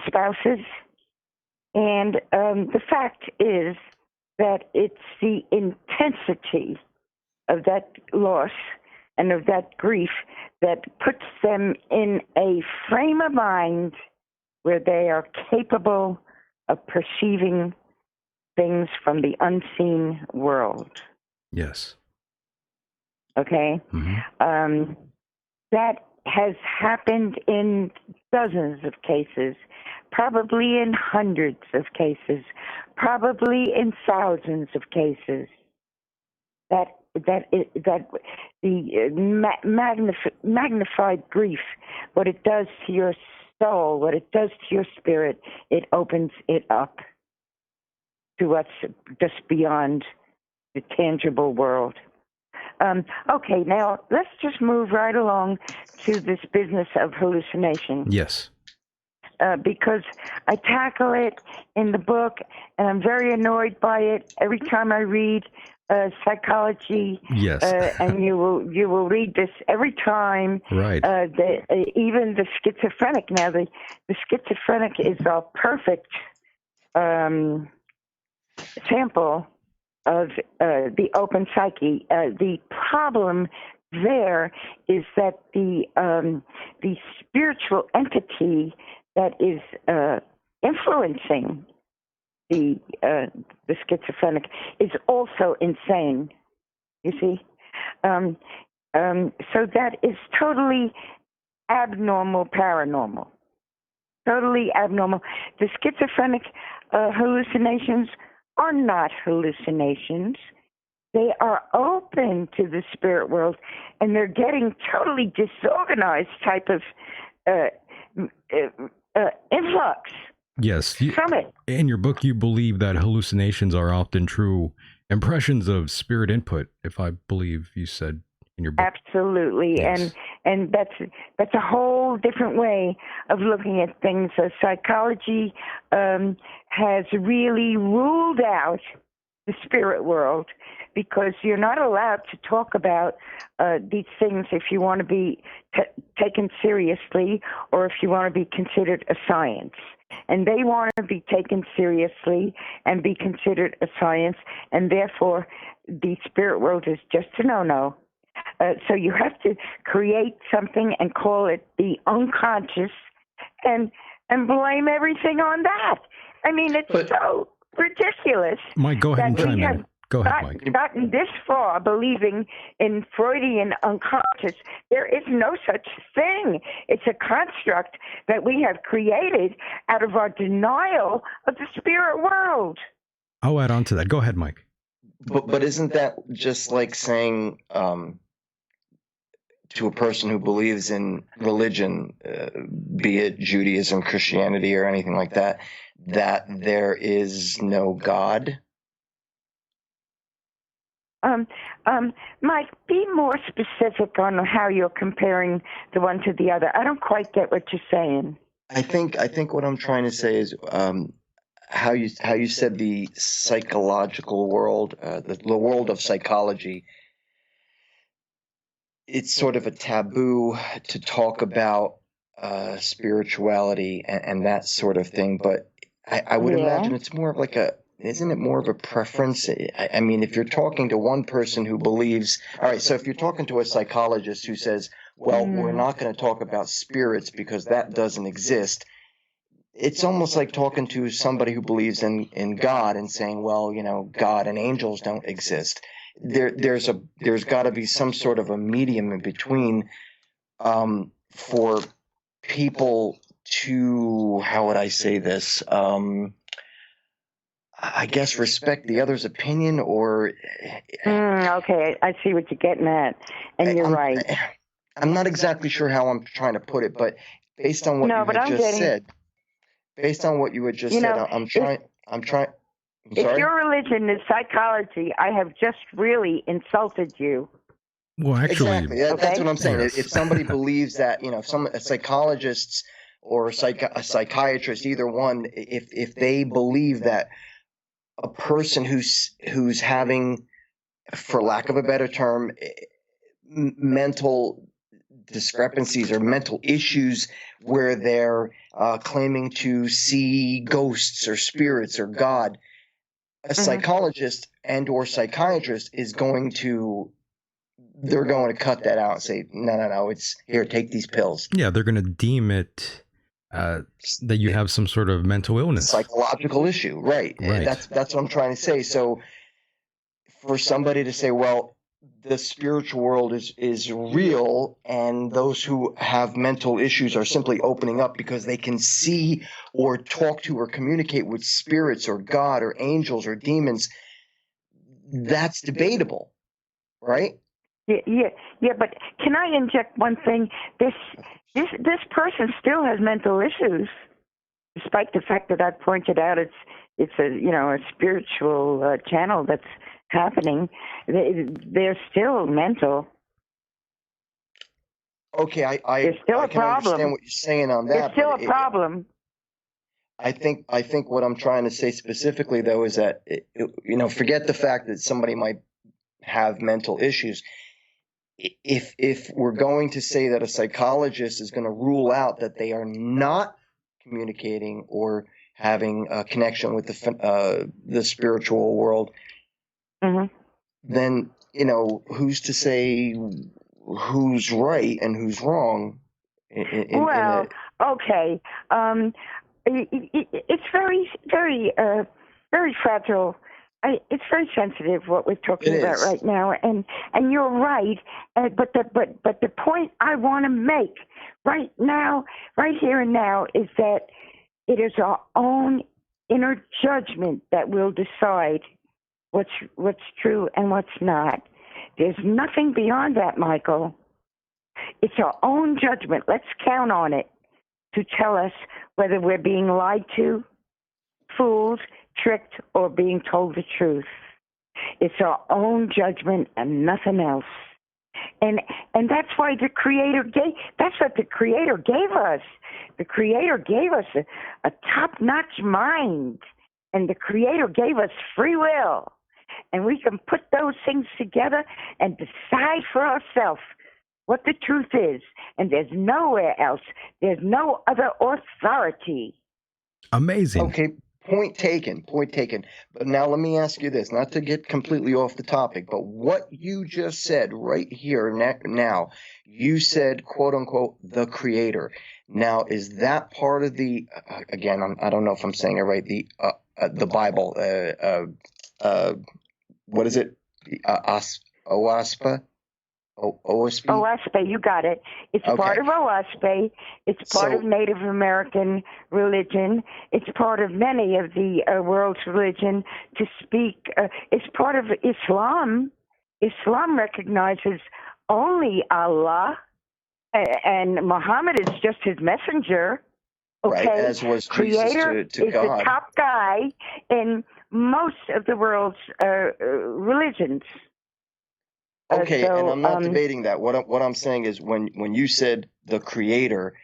spouses. And the fact is that it's the intensity of that loss and of that grief that puts them in a frame of mind where they are capable of perceiving things from the unseen world. Yes. Okay? Mm-hmm. That has happened in dozens of cases, probably in hundreds of cases, probably in thousands of cases. That the magnified grief, what it does to your soul, what it does to your spirit, it opens it up to what's just beyond the tangible world. Okay, now let's just move right along to this business of hallucination. Yes. Because I tackle it in the book, and I'm very annoyed by it every time I read psychology. Yes. And you will read this every time. Right. Even the schizophrenic. Now, the schizophrenic is a perfect sample of the open psyche. The problem there is that the spiritual entity that is influencing the schizophrenic is also insane. You see, so that is totally abnormal, paranormal. Totally abnormal. The schizophrenic hallucinations are not hallucinations. They are open to the spirit world, and they're getting totally disorganized type of influx. Yes. From it. In your book, you believe that hallucinations are often true impressions of spirit input, if I believe you said in your book. Absolutely. Yes. And that's a whole different way of looking at things. Psychology has really ruled out the spirit world because you're not allowed to talk about these things if you want to be taken seriously or if you want to be considered a science. And they want to be taken seriously and be considered a science, and therefore the spirit world is just a no-no. So you have to create something and call it the unconscious and blame everything on that. I mean, it's so ridiculous. Mike, go ahead and chime in. Go ahead, Mike. Gotten this far believing in Freudian unconscious. There is no such thing. It's a construct that we have created out of our denial of the spirit world. I'll add on to that. Go ahead, Mike. But isn't that just like saying to a person who believes in religion, be it Judaism, Christianity, or anything like that, that there is no God? Mike, be more specific on how you're comparing the one to the other. I don't quite get what you're saying. I think what I'm trying to say is how you said the psychological world, the world of psychology. It's sort of a taboo to talk about spirituality and that sort of thing, but I would imagine it's more of like isn't it more of a preference? I mean, if you're talking to one person who believes, all right, so if you're talking to a psychologist who says, well, we're not going to talk about spirits because that doesn't exist, it's almost like talking to somebody who believes in God and saying, well, you know, God and angels don't exist. There's got to be some sort of a medium in between for people to, how would I say this? I guess respect the other's opinion, or okay, I see what you're getting at, and you're right. I'm not exactly sure how I'm trying to put it, but based on what you had just said, I'm trying. I'm sorry? If your religion is psychology, I have just really insulted you. Well, actually, exactly. That's what I'm saying. Yes. If somebody believes that, you know, a psychologist or a psychiatrist, either one, if they believe that a person who's having, for lack of a better term, mental discrepancies or mental issues where they're claiming to see ghosts or spirits or God, a psychologist and or psychiatrist is going to, they're going to cut that out and say, no, it's here, take these pills. Yeah, they're going to deem it that you have some sort of mental illness. Psychological issue, right. That's what I'm trying to say. So for somebody to say, well, the spiritual world is real, and those who have mental issues are simply opening up because they can see or talk to or communicate with spirits or God or angels or demons, that's debatable, right? Yeah. But can I inject one thing? This person still has mental issues, despite the fact that I pointed out it's a spiritual channel that's happening. They're still mental. Okay, I still I can understand what you're saying on that. There's still a problem. I think what I'm trying to say specifically, though, is that forget the fact that somebody might have mental issues. If we're going to say that a psychologist is going to rule out that they are not communicating or having a connection with the spiritual world, then who's to say who's right and who's wrong? Okay. It's very, very, very fragile. It's very sensitive what we're talking about right now, and you're right. But the point I want to make right now, right here and now, is that it is our own inner judgment that will decide what's true and what's not. There's nothing beyond that, Michael. It's our own judgment. Let's count on it to tell us whether we're being lied to, fooled, tricked, or being told the truth. It's our own judgment and nothing else. And that's why that's what the Creator gave us. The Creator gave us a top-notch mind, and the Creator gave us free will. And we can put those things together and decide for ourselves what the truth is. And there's nowhere else. There's no other authority. Amazing. Okay, point taken. But now let me ask you this, not to get completely off the topic, but what you just said right here now, you said, quote unquote, the Creator. Now, is that part of the, again, I don't know if I'm saying it right, the Bible, what is it? OASPA? OSP? OASPE, you got it. It's part of OASPE. It's part of Native American religion. It's part of many of the world's religion to speak. It's part of Islam. Islam recognizes only Allah, and Muhammad is just his messenger. Okay? Right, as was Creator Jesus to is God. The top guy in most of the world's religions. Okay, and I'm not debating that. What I'm saying is when you said the Creator,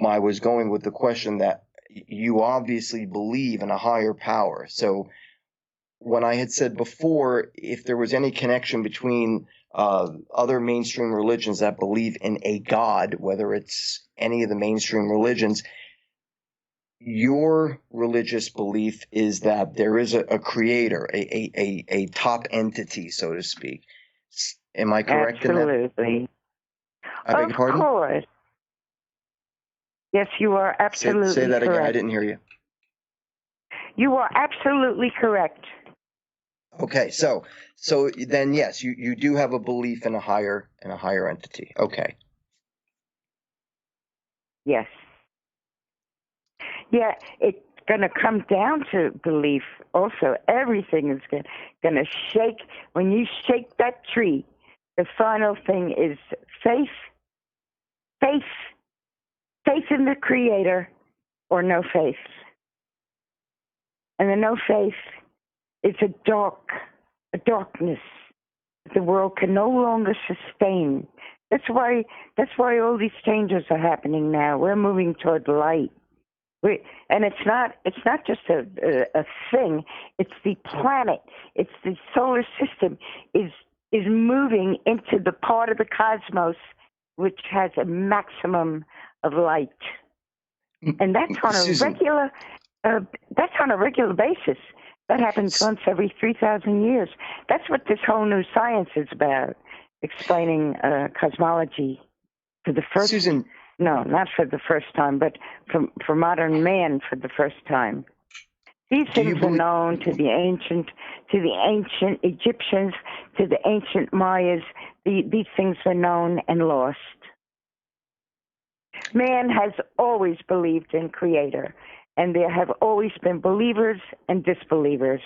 I was going with the question that you obviously believe in a higher power. So when I had said before, if there was any connection between other mainstream religions that believe in a God, whether it's any of the mainstream religions, your religious belief is that there is a Creator, a top entity, so to speak. Am I correct in that? Absolutely. I beg your pardon? Of course. Yes, you are absolutely Say that correct. again. I didn't hear you. You are absolutely correct. Okay, so then yes, you do have a belief in a higher entity. Okay. Yes. Yeah, it's going to come down to belief. Also, everything is going to shake. When you shake that tree, the final thing is faith in the Creator, or no faith. And the no faith, it's a darkness the world can no longer sustain. That's why all these changes are happening now. We're moving toward light. And it's not just a thing. It's the planet. It's the solar system is moving into the part of the cosmos which has a maximum of light, and that's on a regular basis. That happens once every 3,000 years. That's what this whole new science is about, explaining cosmology for the first. Susan, no, not for the first time, but for modern man for the first time. These things are known to the ancient Egyptians, to the ancient Mayas. These things were known and lost. Man has always believed in Creator, and there have always been believers and disbelievers.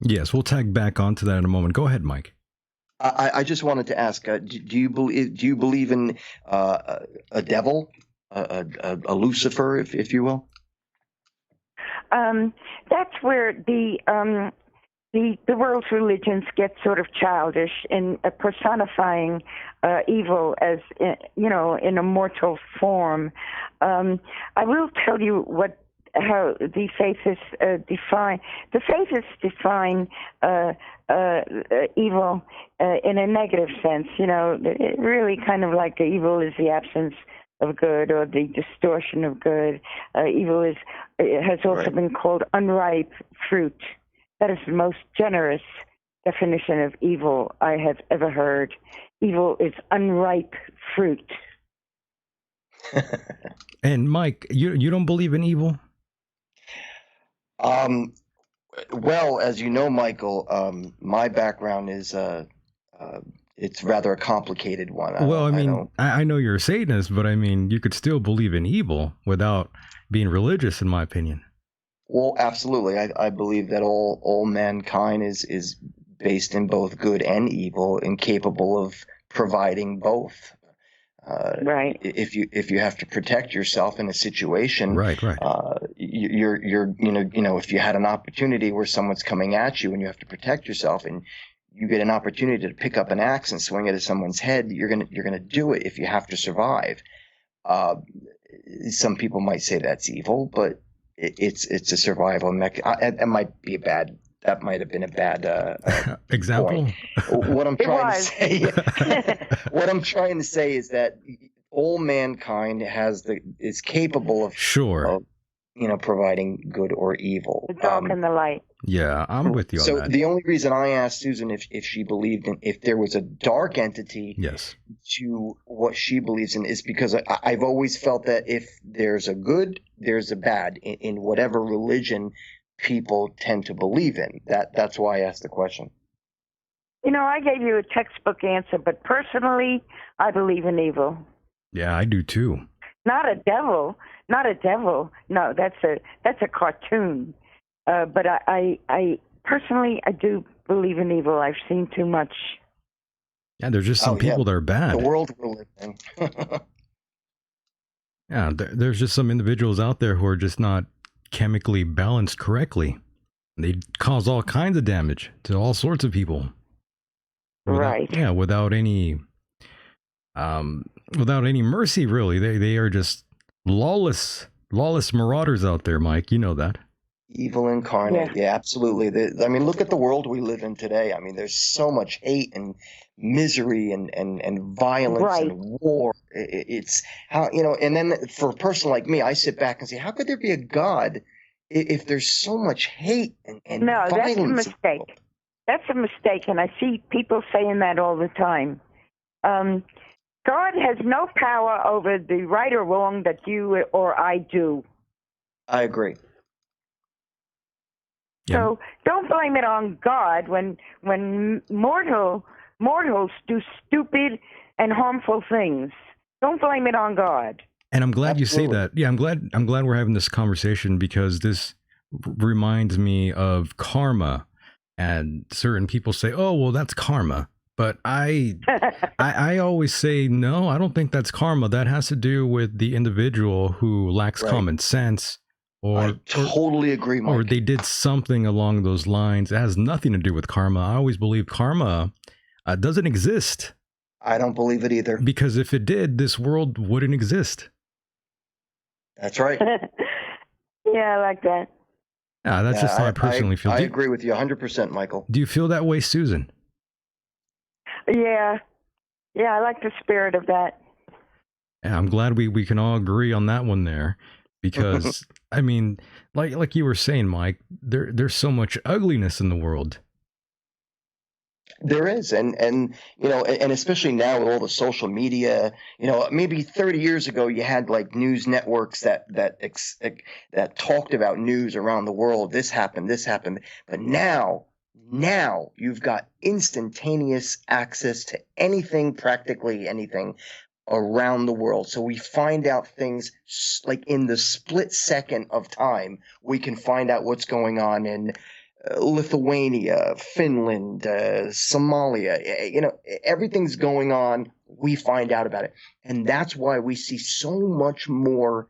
Yes, we'll tag back onto that in a moment. Go ahead, Myke. I just wanted to ask: do you believe in a devil, a Lucifer, if you will? That's where the world's religions get sort of childish in personifying evil as in a mortal form. I will tell you how the faithists define. The faithists define evil in a negative sense. Really kind of like evil is the absence of good or the distortion of good. Evil has also been called unripe fruit. That is the most generous definition of evil I have ever heard. Evil is unripe fruit. And Myke, you don't believe in evil? Well, as you know, Michael, my background is it's rather a complicated one. I know you're a Satanist, but I mean, you could still believe in evil without being religious, in my opinion. Well, absolutely. I believe that all mankind is based in both good and evil and capable of providing both. Right. If you have to protect yourself in a situation, right. You're if you had an opportunity where someone's coming at you and you have to protect yourself and you get an opportunity to pick up an axe and swing it at someone's head, you're gonna do it if you have to survive. Some people might say that's evil, but it's a survival mechanism. That might have been a bad example. Point. What I'm trying to say is that all mankind is capable of providing good or evil. The dark and the light. Yeah, I'm with you on that. So the only reason I asked Susan if she believed if there was a dark entity to what she believes in is because I've always felt that if there's a good, there's a bad in whatever religion people tend to believe in. That's why I asked the question. I gave you a textbook answer, but personally, I believe in evil. Yeah, I do too. Not a devil. No, that's a cartoon. But I personally, I do believe in evil. I've seen too much. Yeah, there's just some people that are bad. The world we're living in. Yeah, there's just some individuals out there who are just not chemically balanced correctly. They cause all kinds of damage to all sorts of people. Without any mercy, really. They are just lawless marauders out there, Myke. You know that. Evil incarnate. Yeah, absolutely. Look at the world we live in today. I mean, there's so much hate and misery and violence and war. It's how, and then for a person like me, I sit back and say, how could there be a God if there's so much hate and violence? No, that's a mistake. That's a mistake, and I see people saying that all the time. God has no power over the right or wrong that you or I do. I agree. So don't blame it on God when mortals do stupid and harmful things. Don't blame it on God. And I'm glad you say that. Yeah, I'm glad we're having this conversation because this reminds me of karma. And certain people say, "Oh, well, that's karma." But I always say, no, I don't think that's karma. That has to do with the individual who lacks common sense. I totally agree, Myke. Or they did something along those lines. It has nothing to do with karma. I always believe karma doesn't exist. I don't believe it either. Because if it did, this world wouldn't exist. That's right. Yeah, I like that. Yeah, that's just how I personally feel. I agree with you 100%, Michael. Do you feel that way, Susan? Yeah, I like the spirit of that. Yeah, I'm glad we can all agree on that one there. because I mean, like you were saying, Mike, there's so much ugliness in the world. There is, and and especially now with all the social media, maybe 30 years ago you had like news networks that talked about news around the world. This happened, but now you've got instantaneous access to anything, practically anything around the world. So we find out things like in the split second of time. We can find out what's going on in Lithuania, Finland, Somalia. Everything's going on. We find out about it, and that's why we see so much more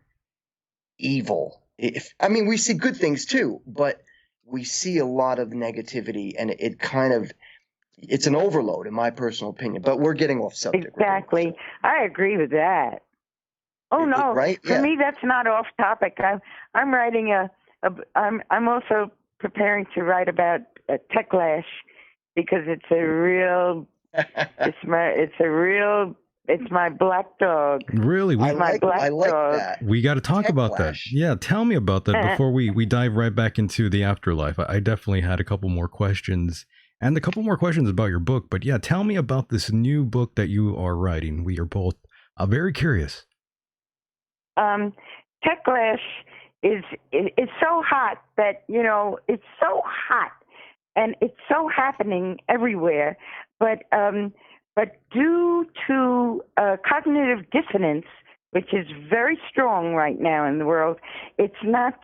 evil. We see good things too, but we see a lot of negativity, and it's an overload, in my personal opinion. But we're getting off subject. Exactly, I agree with that. Oh no, right? For me, that's not off topic. I'm writing I'm also preparing to write about Techlash, because it's my black dog. Really? I like that. We got to talk about that. Yeah, tell me about that before we dive right back into the afterlife. I definitely had a couple more questions, and a couple more questions about your book. But yeah, tell me about this new book that you are writing. We are both very curious. Techlash is so hot that, it's so hot and it's so happening everywhere. But due to cognitive dissonance, which is very strong right now in the world, it's not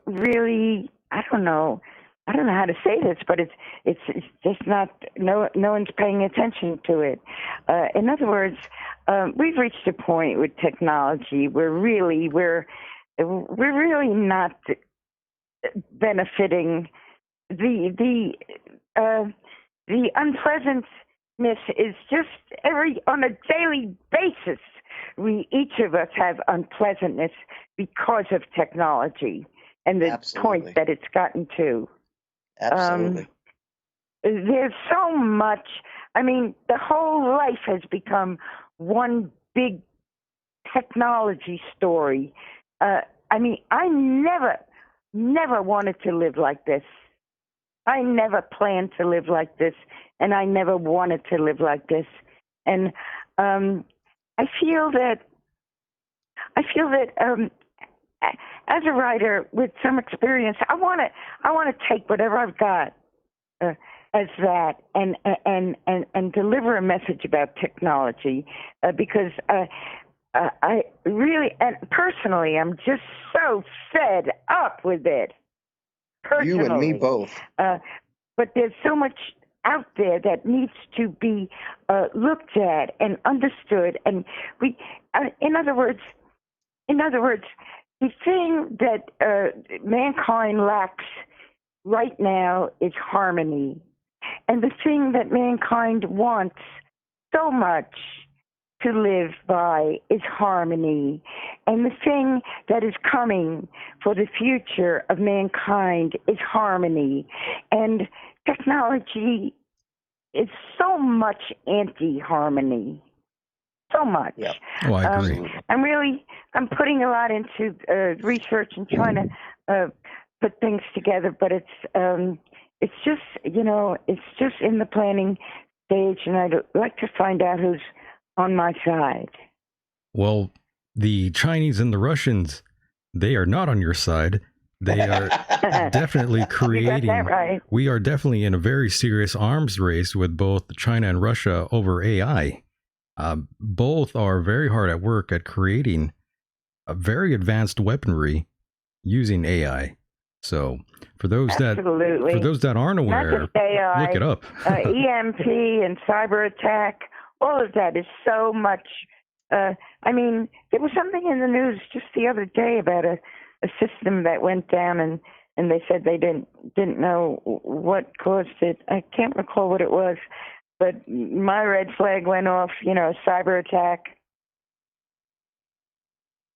really, I don't know how to say this, but it's just not, no one's paying attention to it. In other words, we've reached a point with technology where we're really not benefiting. The unpleasantness is just on a daily basis. Each of us have unpleasantness because of technology and the point that it's gotten to. Absolutely. There's so much. The whole life has become one big technology story. I never wanted to live like this. I never planned to live like this, and I never wanted to live like this. And I feel that as a writer with some experience, I want to take whatever I've got as that and deliver a message about technology, because I really, and personally, I'm just so fed up with it. Personally. You and me both. But there's so much out there that needs to be looked at and understood. And in other words, the thing that mankind lacks right now is harmony. And the thing that mankind wants so much to live by is harmony. And the thing that is coming for the future of mankind is harmony. And technology is so much anti-harmony. So much. Yep. Oh, I agree. I'm putting a lot into research and trying to put things together, but it's just, it's just in the planning stage, and I'd like to find out who's on my side. Well, the Chinese and the Russians, they are not on your side. They are definitely creating. You got that right. We are definitely in a very serious arms race with both China and Russia over AI. Both are very hard at work at creating a very advanced weaponry using AI. So for those that aren't aware, not just AI, look it up. EMP and cyber attack, all of that is so much. There was something in the news just the other day about a system that went down, and they said they didn't know what caused it. I can't recall what it was, but my red flag went off. Cyber attack.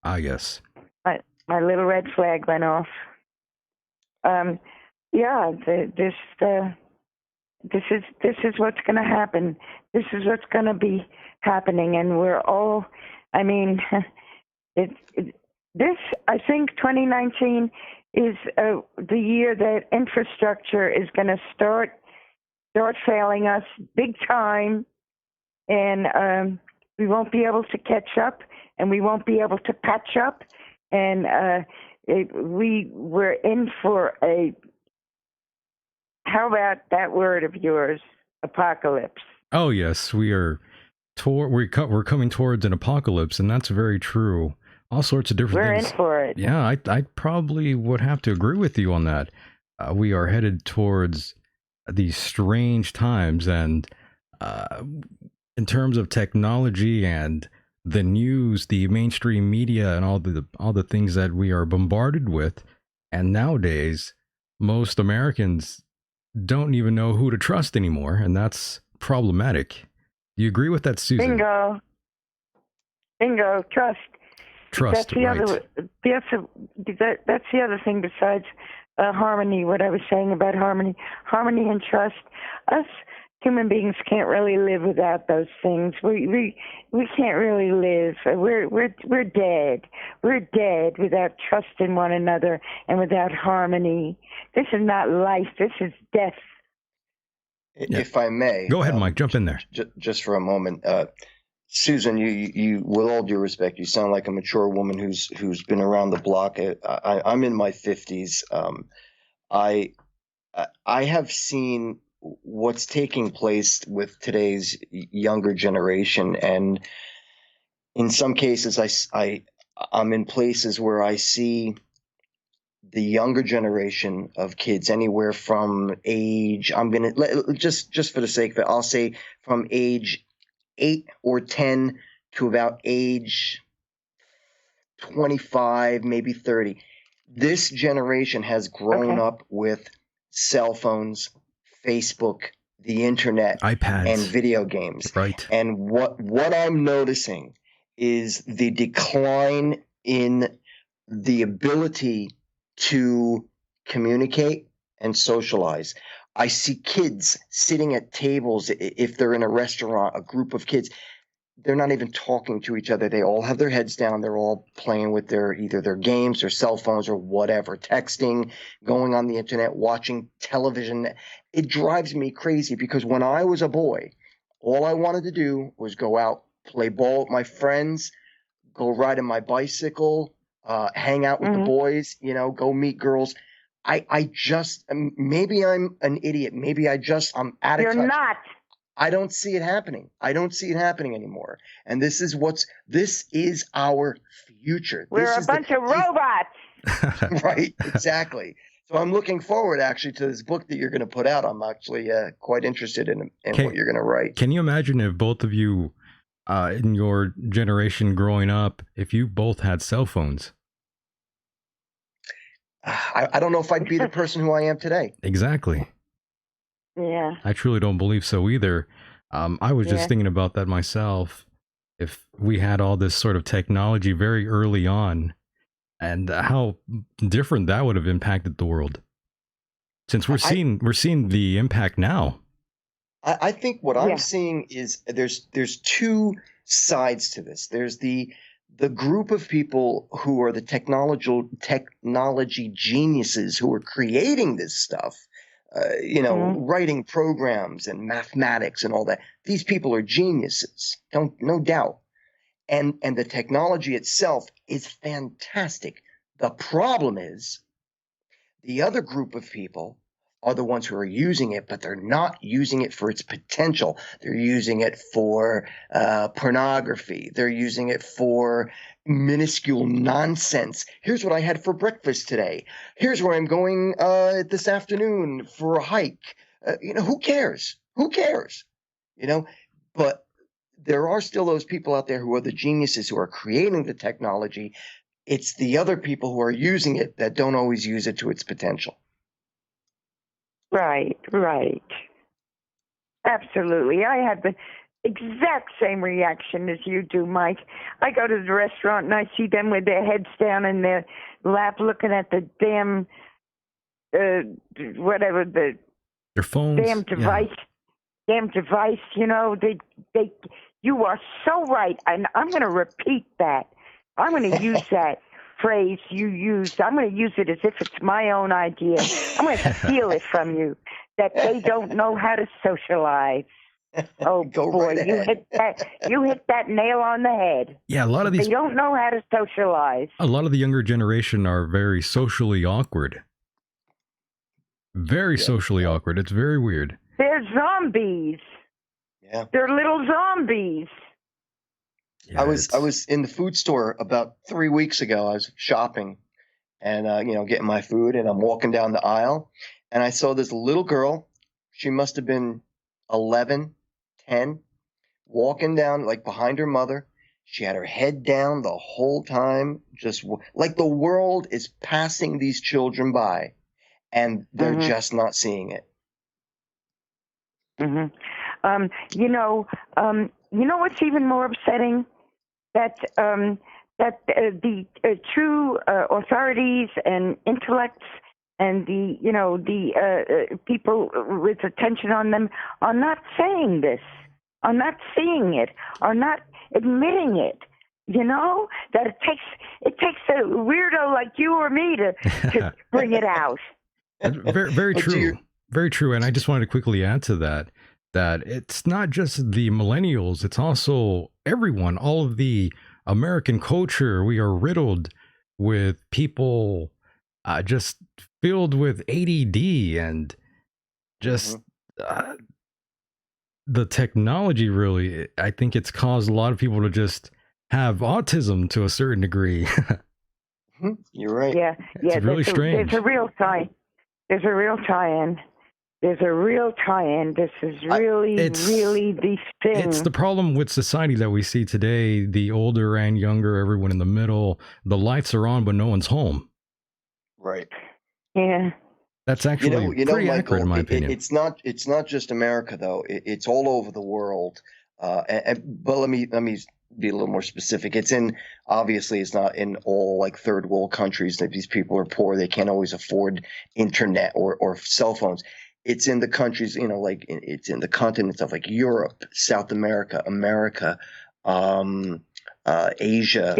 Ah, yes. My little red flag went off. This is what's going to happen. This is what's going to be happening, and we're all. this, I think 2019 is the year that infrastructure is going to start failing us big time, and we won't be able to catch up, and we won't be able to patch up, and we're in for a, how about that word of yours, apocalypse? Oh yes, we're coming towards an apocalypse, and that's very true. All sorts of different We're things. in for it. Yeah, I probably would have to agree with you on that. We are headed towards these strange times, and in terms of technology and the news, the mainstream media, and all the things that we are bombarded with, and nowadays most Americans don't even know who to trust anymore, and that's problematic. Do you agree with that, Susan? Bingo. Trust. Trust, That's the right. That's the other thing besides harmony. What I was saying about harmony and trust. Us human beings can't really live without those things. We can't really live. We're dead. We're dead without trust in one another and without harmony. This is not life. This is death. If I may, go ahead, Mike. Jump in there. Just for a moment. Susan, you, with all due respect, you sound like a mature woman who's been around the block. I'm in my 50s. I have seen what's taking place with today's younger generation, and in some cases, I'm in places where I see the younger generation of kids, anywhere from age, I'm gonna just for the sake of it, I'll say from age 8 or 10 to about age 25, maybe 30. This generation has grown up with cell phones, Facebook, the internet, iPads, and video games. Right. And what I'm noticing is the decline in the ability to communicate and socialize. I see kids sitting at tables, if they're in a restaurant, a group of kids, they're not even talking to each other. They all have their heads down. They're all playing with either their games or cell phones or whatever, texting, going on the internet, watching television. It drives me crazy because when I was a boy, all I wanted to do was go out, play ball with my friends, go ride on my bicycle, hang out with the boys, go meet girls. I just, maybe I'm an idiot. Maybe I'm out of touch. You're not. I don't see it happening. I don't see it happening anymore. And this is our future. We're a bunch of robots. Right, exactly. So I'm looking forward actually to this book that you're going to put out. I'm actually quite interested in what you're going to write. Can you imagine if both of you in your generation growing up, if you both had cell phones? I don't know if I'd be the person who I am today. Exactly. Yeah. I truly don't believe so either. I was just thinking about that myself. If we had all this sort of technology very early on, and how different that would have impacted the world. Since we're seeing the impact now. I think what I'm seeing is there's two sides to this. There's the group of people who are the technology geniuses who are creating this stuff, writing programs and mathematics and all that. These people are geniuses, no doubt. And the technology itself is fantastic. The problem is the other group of people are the ones who are using it, but they're not using it for its potential. They're using it for pornography. They're using it for minuscule nonsense. Here's what I had for breakfast today. Here's where I'm going this afternoon for a hike. Who cares? Who cares? But there are still those people out there who are the geniuses who are creating the technology. It's the other people who are using it that don't always use it to its potential. Right. Absolutely. I had the exact same reaction as you do, Mike. I go to the restaurant and I see them with their heads down in their lap looking at the damn, their phones. Damn device. Yeah. Damn device. You are so right. And I'm going to repeat that. I'm going to use that phrase you used. I'm going to use it as if it's my own idea. I'm going to steal it from you. That they don't know how to socialize. Oh Go boy, right you ahead. hit that nail on the head. Yeah, a lot of They these, don't know how to socialize. a lot of the younger generation are very socially awkward. Very socially awkward. It's very weird. They're zombies. Yeah. They're little zombies. Yeah, I was in the food store about 3 weeks ago. I was shopping and getting my food, and I'm walking down the aisle, and I saw this little girl. She must have been 11, 10, walking down like behind her mother. She had her head down the whole time, just like the world is passing these children by, and they're just not seeing it. Mm-hmm. You know what's even more upsetting? That the true authorities and intellects and the people with attention on them are not saying this, are not seeing it, are not admitting it. You know that it takes a weirdo like you or me to bring it out. Very, very true. Very true. And I just wanted to quickly add to that it's not just the millennials, it's also everyone, all of the American culture. We are riddled with people just filled with ADD and just the technology really, I think it's caused a lot of people to just have autism to a certain degree. You're right. Yeah. It's really strange. There's a real tie. There's a real tie-in. There's a real tie-in. This is really the thing. It's the problem with society that we see today. The older and younger, everyone in the middle, the lights are on, but no one's home. Right. Yeah. That's actually pretty Michael, accurate in my opinion. It's not just America though. It's all over the world. But let me be a little more specific. Obviously it's not in all like third world countries that these people are poor. They can't always afford internet or cell phones. It's in the countries, it's in the continents of like Europe, South America, Asia.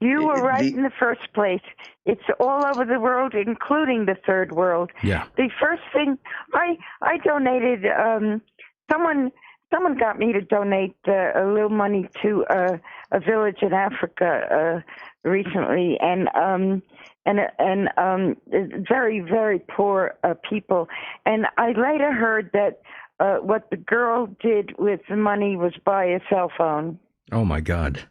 You were right in the first place. It's all over the world, including the third world. Yeah. The first thing I donated, someone got me to donate a little money to a village in Africa recently, and very, very poor people. And I later heard that what the girl did with the money was buy a cell phone. Oh my God.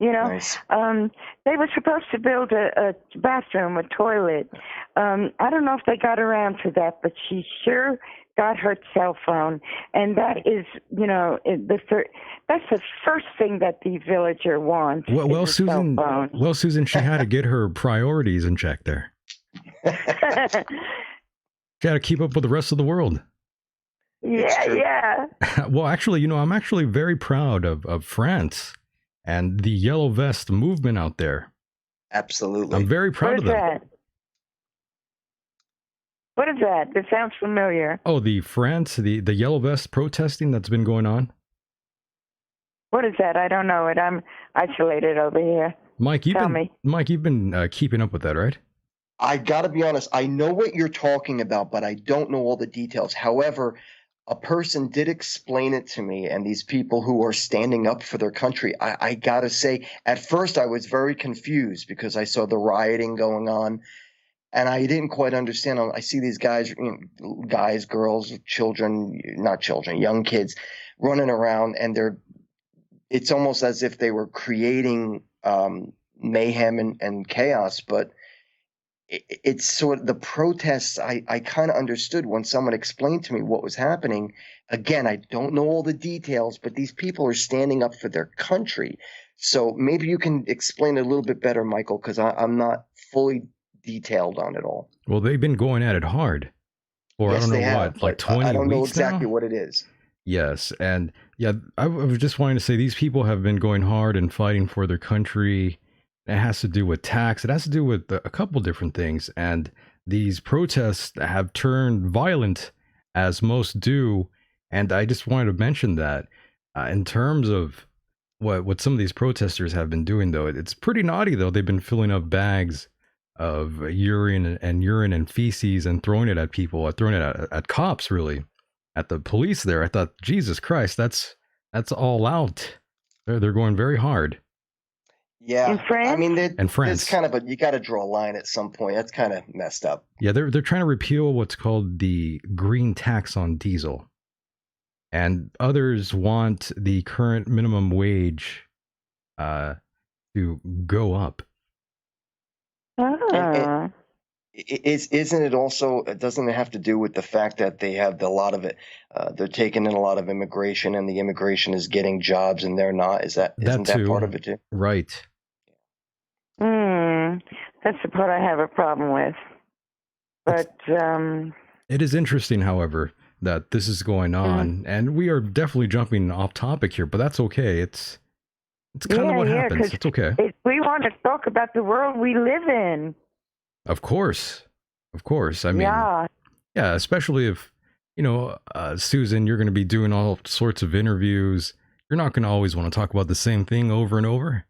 Nice. They were supposed to build a bathroom, a toilet. I don't know if they got around to that, but she sure got her cell phone. And that is, that's the first thing that the villager wants. Well, Susan, she had to get her priorities in check there. She had to keep up with the rest of the world. Yeah. Well, actually, I'm actually very proud of France and the Yellow Vest movement out there. Absolutely. I'm very proud of them. What is that? That sounds familiar. Oh, the Yellow Vest protesting that's been going on. What is that? I don't know it. I'm isolated over here. Mike, you've been keeping up with that, right? I got to be honest. I know what you're talking about, but I don't know all the details. However, a person did explain it to me, and these people who are standing up for their country, I got to say, at first I was very confused because I saw the rioting going on, and I didn't quite understand. I see these guys, guys, girls, children, not children, young kids running around, and it's almost as if they were creating mayhem and chaos, but it's sort of the protests. I kind of understood when someone explained to me what was happening. Again, I don't know all the details, but these people are standing up for their country. So maybe you can explain it a little bit better, Michael, because I'm not fully detailed on it all. Well, they've been going at it hard for yes, I don't know have, what, like 20 weeks now? I don't know exactly what it is. Yes, and yeah, I was just wanting to say these people have been going hard and fighting for their country. It has to do with tax. It has to do with a couple different things. And these protests have turned violent, as most do. And I just wanted to mention that in terms of what some of these protesters have been doing, though. It's pretty naughty, though. They've been filling up bags of urine and feces and throwing it at people, throwing it at cops, really, at the police there. I thought, Jesus Christ, that's all out. They're going very hard. Yeah, In France? I mean, In France. it's kind of you got to draw a line at some point. That's kind of messed up. Yeah, they're trying to repeal what's called the green tax on diesel, and others want the current minimum wage to go up. Ah. Isn't it also? Doesn't it have to do with the fact that they have a lot of it? They're taking in a lot of immigration, and the immigration is getting jobs, and they're not. Isn't that part of it too? Right. That's the part I have a problem with. But it is interesting, however, that this is going on, and we are definitely jumping off topic here, but that's okay. It's kind of what happens. It's okay. We want to talk about the world we live in. Of course. I mean, yeah, especially if, Susan, you're going to be doing all sorts of interviews. You're not going to always want to talk about the same thing over and over.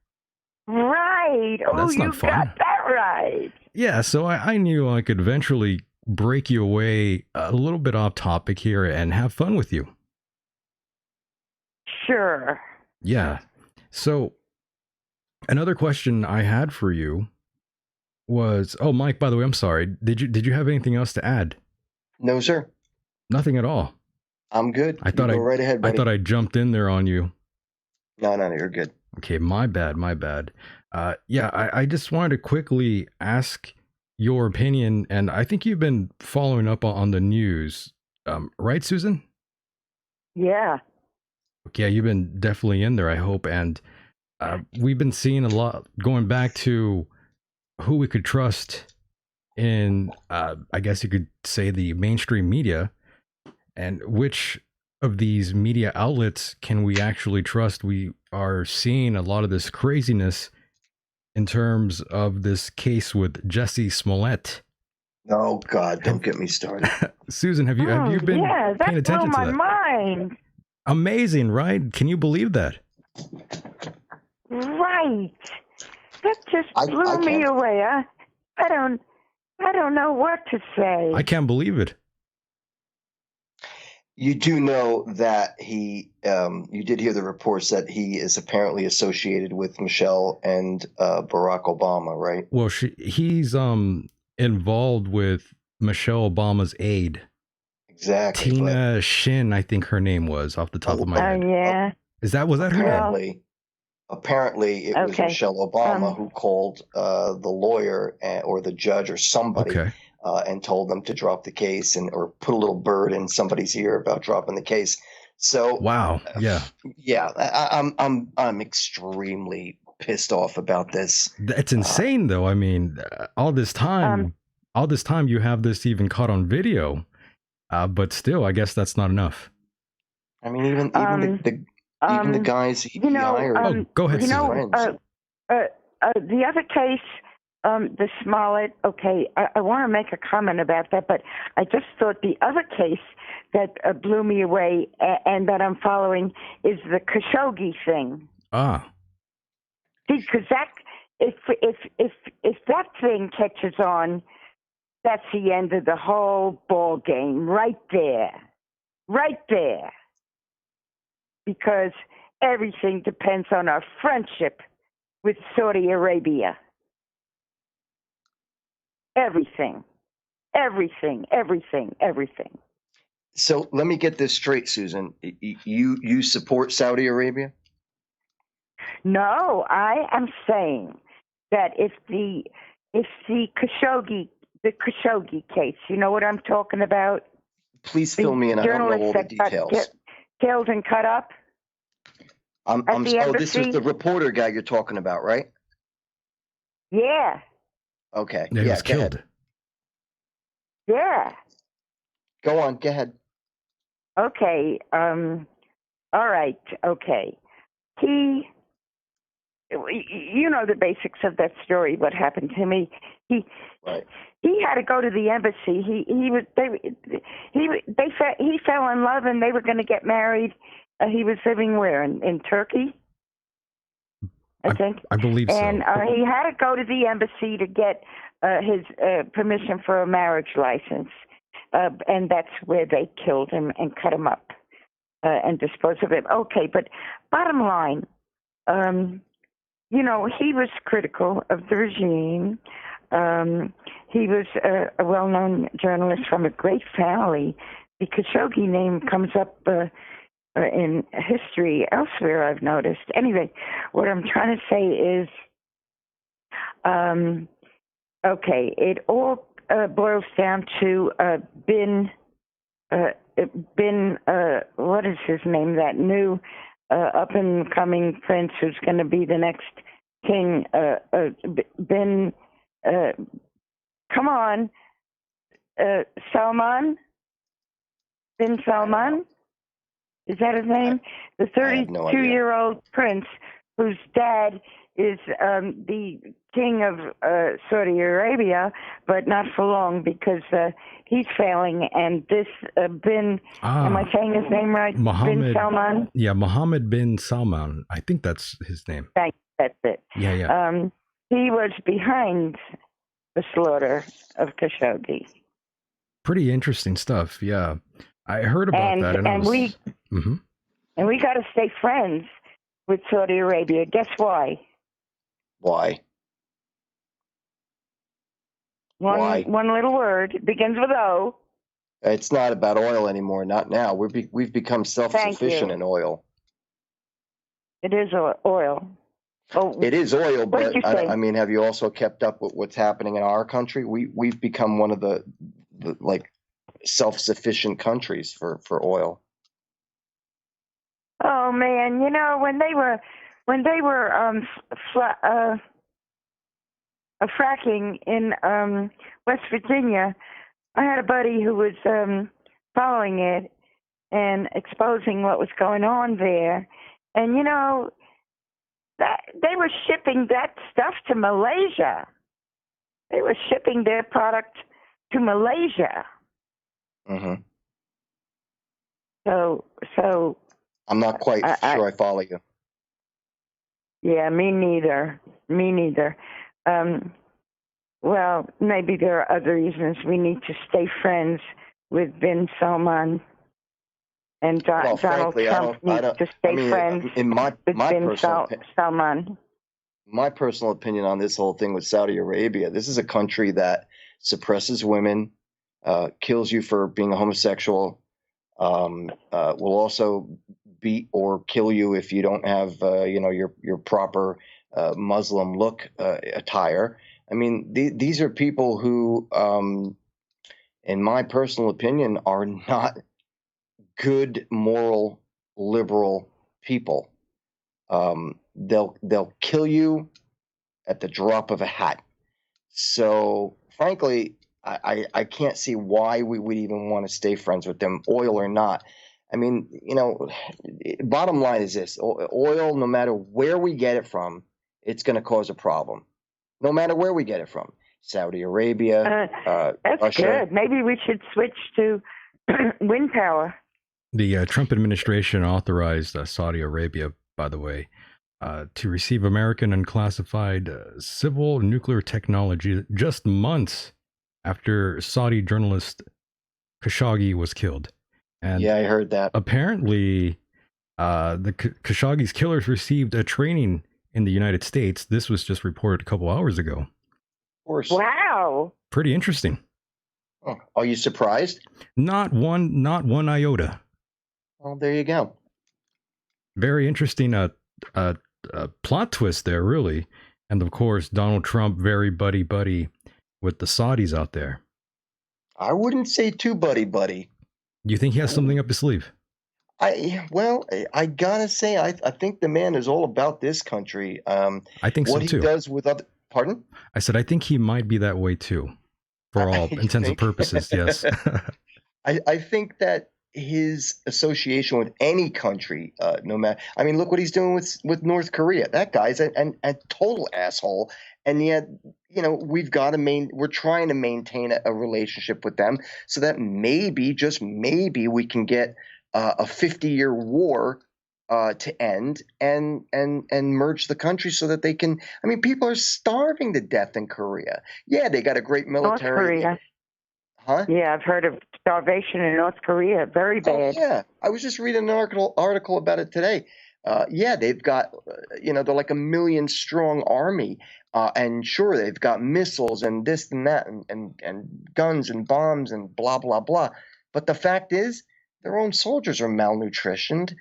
Right. That's not fun. Got that right. Yeah, so I knew I could eventually break you away a little bit off topic here and have fun with you. Sure. Yeah. So another question I had for you was, Mike, by the way, I'm sorry. Did you have anything else to add? No, sir. Nothing at all. I'm good. Go right ahead, buddy. I thought I jumped in there on you. No, you're good. Okay, my bad. I just wanted to quickly ask your opinion, and I think you've been following up on the news, right, Susan? Yeah. Okay, you've been definitely in there, I hope, and we've been seeing a lot going back to who we could trust in, I guess you could say, the mainstream media, and which of these media outlets can we actually trust. We are seeing a lot of this craziness in terms of this case with Jussie Smollett. Oh God, don't get me started. Susan, have you been paying attention to that? Blew my mind. Amazing, right? Can you believe that? Right. That just blew me away. I don't know what to say. I can't believe it. You do know that you did hear the reports that he is apparently associated with Michelle and Barack Obama, right? Well, he's involved with Michelle Obama's aide. Exactly. Tina Shin, I think her name was, off the top of my head. Yeah. Was that her name? Apparently, it was Michelle Obama who called the lawyer or the judge or somebody and told them to drop the case or put a little bird in somebody's ear about dropping the case. So wow, I'm extremely pissed off about this. It's insane, though. I mean, all this time you have this even caught on video, but still, I guess that's not enough. I mean, even the guys he hired. Go ahead, Susan. The other case, the Smollett. Okay, I want to make a comment about that, but I just thought the other case that blew me away and that I'm following is the Khashoggi thing. Because that if that thing catches on, that's the end of the whole ball game right there. Because everything depends on our friendship with Saudi Arabia. Everything. So let me get this straight, Susan. You support Saudi Arabia? No, I am saying that if the Khashoggi case, you know what I'm talking about? Please fill me in. I don't know all the details. Killed and cut up. This is the reporter guy you're talking about, right? Yeah. Okay. Yeah, he was killed. Yeah. Go on. Go ahead. Okay. All right. Okay. You know the basics of that story. What happened to me? He had to go to the embassy. He fell in love and they were going to get married. He was living where in Turkey? I think. I believe so. And he had to go to the embassy to get his permission for a marriage license. And that's where they killed him and cut him up and disposed of him. Okay, but bottom line, he was critical of the regime. He was a well-known journalist from a great family. The Khashoggi name comes up in history elsewhere, I've noticed. Anyway, what I'm trying to say is, it all boils down to Bin, what is his name, that new up-and-coming prince who's going to be the next king, Bin, come on, Salman? Bin Salman? Is that his name? The 32-year-old prince whose dad is the king of Saudi Arabia, but not for long because he's failing. And this am I saying his name right? Bin Salman? Yeah, Mohammed bin Salman. I think that's his name. Thanks, that's it. Yeah. He was behind the slaughter of Khashoggi. Pretty interesting stuff, yeah. I heard about that, and we got to stay friends with Saudi Arabia. Guess why? Why? One little word. It begins with O. It's not about oil anymore. Not now. We've become self-sufficient in oil. It is oil. Oh, it is oil, but I mean, have you also kept up with what's happening in our country? We've become one of the self-sufficient countries for oil. Oh man, when they were fracking in West Virginia, I had a buddy who was following it and exposing what was going on there, and that they were shipping that stuff to Malaysia. They were shipping their product to Malaysia. Mm-hmm. So I'm not quite sure I follow you. Yeah, me neither. Well, maybe there are other reasons we need to stay friends with Bin Salman and Donald Trump needs to stay friends with Bin Salman. My personal opinion on this whole thing with Saudi Arabia, this is a country that suppresses women, kills you for being a homosexual, will also beat or kill you if you don't have, your proper Muslim look attire. I mean, these are people who, in my personal opinion, are not good, moral, liberal people. They'll kill you at the drop of a hat. So, frankly, I can't see why we would even want to stay friends with them, oil or not. I mean, bottom line is this: oil, no matter where we get it from, it's going to cause a problem. No matter where we get it from, Saudi Arabia, that's Russia. Good. Maybe we should switch to wind power. The Trump administration authorized Saudi Arabia, by the way, to receive American unclassified civil nuclear technology just months after Saudi journalist Khashoggi was killed. And yeah, I heard that. Apparently, the Khashoggi's killers received a training in the United States. This was just reported a couple hours ago. Of course. Wow. Pretty interesting. Oh, are you surprised? Not one iota. Well, there you go. Very interesting plot twist there, really. And of course, Donald Trump very buddy with the Saudis out there. I wouldn't say too buddy. You think he has something up his sleeve? I gotta say, I think the man is all about this country. I think so too. What he does with other, pardon? I said I think he might be that way too, for all intents and purposes. Yes. I think that his association with any country, no matter, I mean, look what he's doing with North Korea. That guy's a total asshole, and yet, we're trying to maintain a relationship with them so that maybe, just maybe, we can get a 50-year war to end and merge the country so that they can. I mean, people are starving to death in Korea. Yeah, they got a great North military. Korea. Huh? Yeah, I've heard of starvation in North Korea. Very bad. Oh, yeah. I was just reading an article about it today. Yeah, they've got, they're like a million strong army. And sure, they've got missiles and this and that and guns and bombs and blah, blah, blah. But the fact is, their own soldiers are malnutritioned.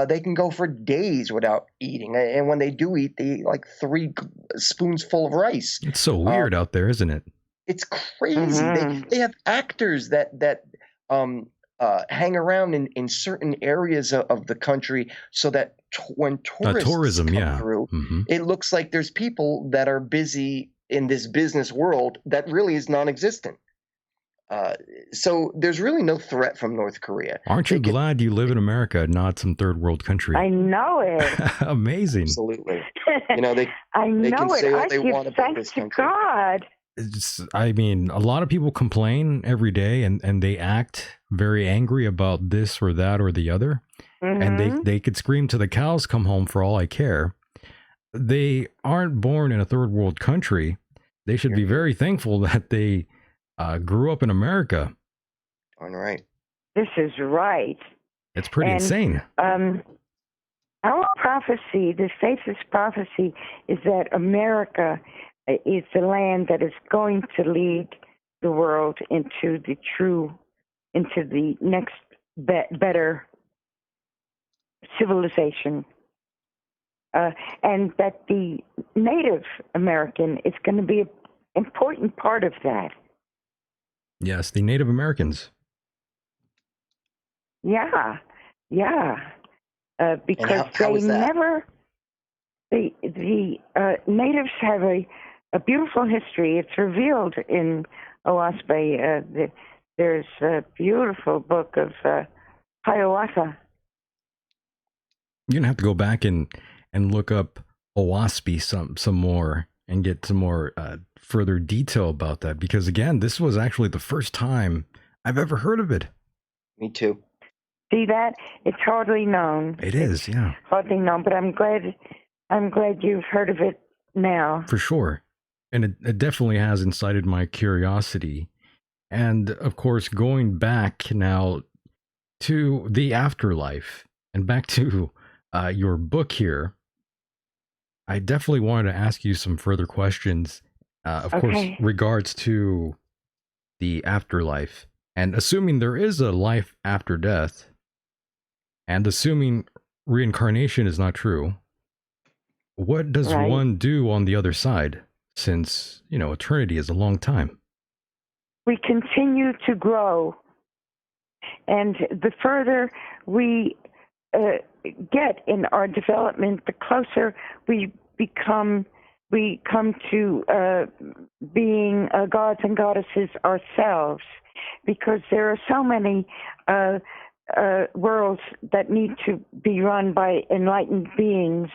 They can go for days without eating. And when they do eat, they eat like 3 spoons full of rice. It's so weird out there, isn't it? It's crazy. Mm-hmm. They have actors that hang around in certain areas of the country so that when tourists tourism, come through, it looks like there's people that are busy in this business world that really is non-existent. So there's really no threat from North Korea. Aren't you glad you live in America, not some third world country? I know it. Amazing. Absolutely. I They know can it. say what I they give want about thanks this to country. God. I mean, a lot of people complain every day and they act very angry about this or that or the other. And they could scream till the cows come home for all I care. They aren't born in a third world country. They should be very thankful that they grew up in America. All right. This is right. It's pretty insane. Our prophecy, the faith's prophecy, is that America is the land that is going to lead the world into the next better civilization. And that the Native American is going to be an important part of that. Yes, the Native Americans. Yeah. Because how is that? the natives have a beautiful history. It's revealed in Owaspe. There's a beautiful book of Hiawatha. You're gonna have to go back and look up Owaspe some more and get some more further detail about that, because again, this was actually the first time I've ever heard of it. Me too. See that? It's hardly known. It is, yeah. Hardly known, but I'm glad you've heard of it now. For sure. And it definitely has incited my curiosity. And of course, going back now to the afterlife and back to your book here, I definitely wanted to ask you some further questions, of course, regards to the afterlife. And assuming there is a life after death, and assuming reincarnation is not true, what does one do on the other side? Since, eternity is a long time. We continue to grow. And the further we get in our development, the closer we come to being gods and goddesses ourselves. Because there are so many worlds that need to be run by enlightened beings.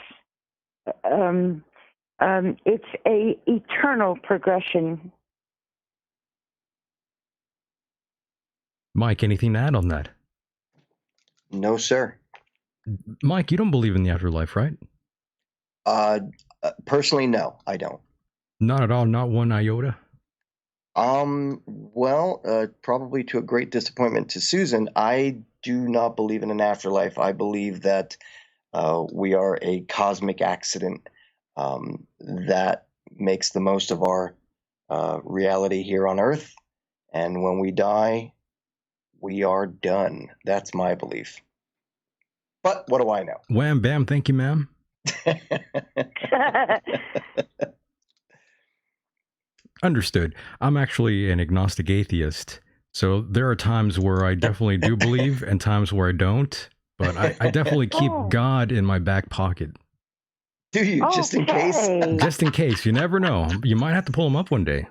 It's a eternal progression. Myke, anything to add on that? No, sir. Myke, you don't believe in the afterlife, right? Personally, no, I don't. Not at all, not one iota? Well, probably to a great disappointment to Susan, I do not believe in an afterlife. I believe that we are a cosmic accident that makes the most of our reality here on Earth. And when we die, we are done. That's my belief. But what do I know? Wham, bam, thank you, ma'am. Understood. I'm actually an agnostic atheist. So there are times where I definitely do believe and times where I don't. But I definitely keep God in my back pocket. Do you? Just in case? Just in case. You never know. You might have to pull him up one day.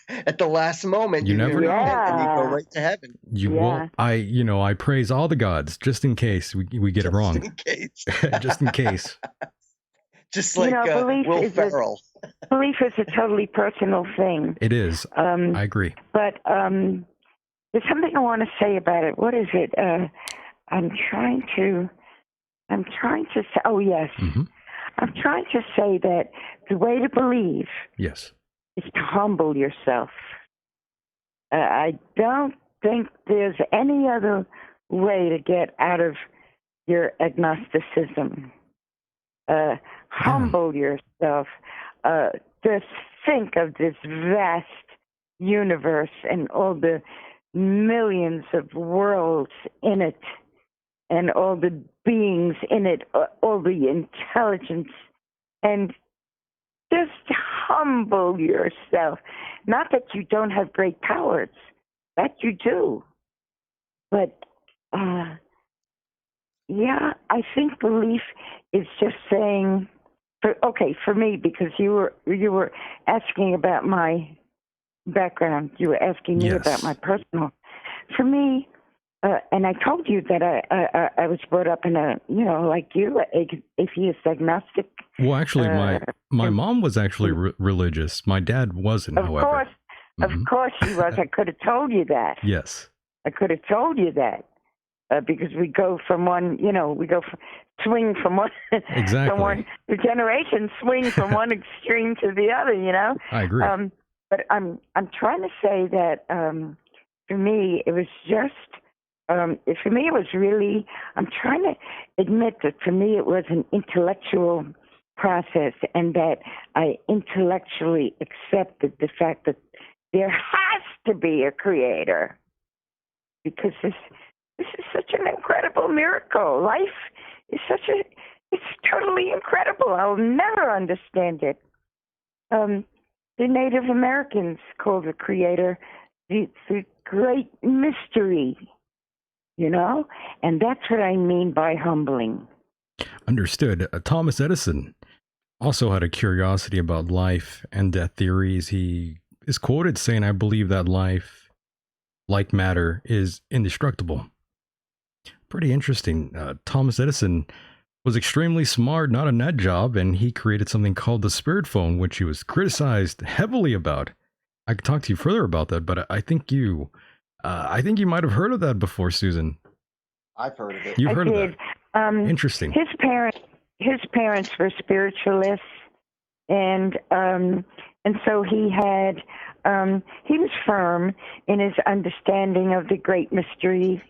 At the last moment, you never know. And you go right to heaven. You will. I praise all the gods just in case we get it wrong. Just in case. Just in case. Just like Will Ferrell. Belief is a totally personal thing. It is. I agree. But there's something I want to say about it. What is it? I'm trying to I'm trying to say, oh, yes. Mm-hmm. I'm trying to say that the way to believe Yes. is to humble yourself. I don't think there's any other way to get out of your agnosticism. Humble yourself. Just think of this vast universe and all the millions of worlds in it and all the beings in it, all the intelligence, and just humble yourself. Not that you don't have great powers, that you do. But, yeah, I think belief is just saying, for me, because you were asking about my background, you were asking me about my personal. For me, and I told you that I was brought up in a, like you, atheist, agnostic. Well, actually, my mom was actually religious. My dad wasn't, however. Of course she was. I could have told you that. Yes. I could have told you that. Because we go from one, swing from one, exactly. from one generation, swing from one extreme to the other, I agree. But I'm trying to say that for me, it was just, for me, it was really, I'm trying to admit that for me, it was an intellectual process, and that I intellectually accepted the fact that there has to be a creator, because this is such an incredible miracle. Life is it's totally incredible. I'll never understand it. The Native Americans call the creator the great mystery, and that's what I mean by humbling. Understood. Thomas Edison also had a curiosity about life and death theories. He is quoted saying, "I believe that life, like matter, is indestructible." Pretty interesting. Thomas Edison was extremely smart, not a nut job, and he created something called the spirit phone, which he was criticized heavily about. I could talk to you further about that, but I think you might have heard of that before, Susan. I've heard of it. You've heard of that. Interesting. His parents were spiritualists, and so he was firm in his understanding of the great mystery.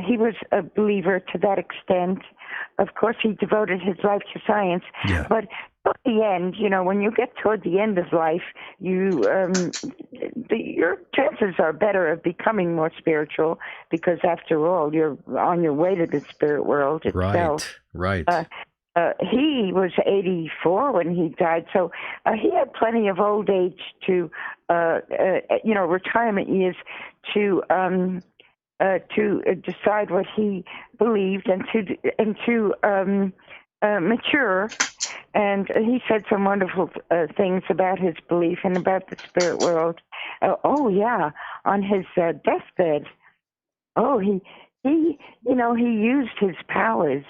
He was a believer to that extent. Of course, he devoted his life to science. Yeah. But at the end, when you get toward the end of life, your chances are better of becoming more spiritual, because after all, you're on your way to the spirit world itself. Right. He was 84 when he died, so he had plenty of old age to, retirement years to decide what he believed and to mature. And he said some wonderful things about his belief and about the spirit world. On his deathbed. He used his powers.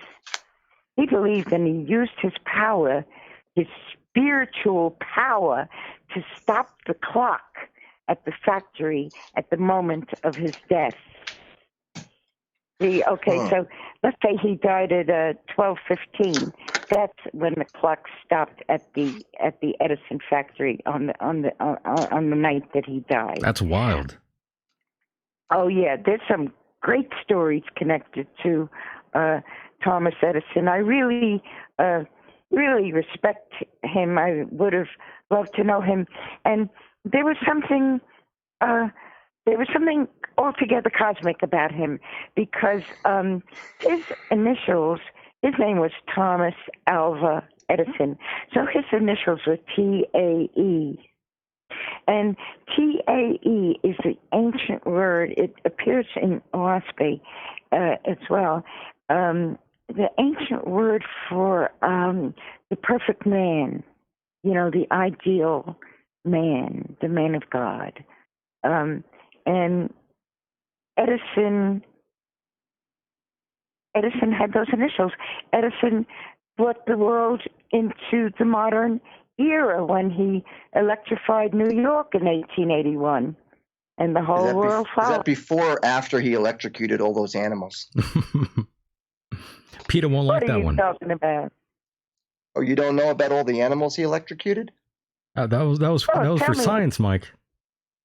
He believed, and he used his power, his spiritual power, to stop the clock at the factory at the moment of his death. So let's say he died at 12:15. That's when the clock stopped at the Edison factory on the night that he died. That's wild. Oh yeah, there's some great stories connected to Thomas Edison. I really respect him. I would have loved to know him, and there was something altogether cosmic about him, because his initials, his name was Thomas Alva Edison, so his initials were TAE. And TAE is the ancient word. It appears in OSPE as well. The ancient word for the perfect man, the ideal man, the man of God. And Edison had those initials. Edison brought the world into the modern era when he electrified New York in 1881, and the whole world followed. Is that before or after he electrocuted all those animals? PETA won't like What are that you one. talking about? Oh, you don't know about all the animals he electrocuted? That was Oh, for tell me. science, Mike.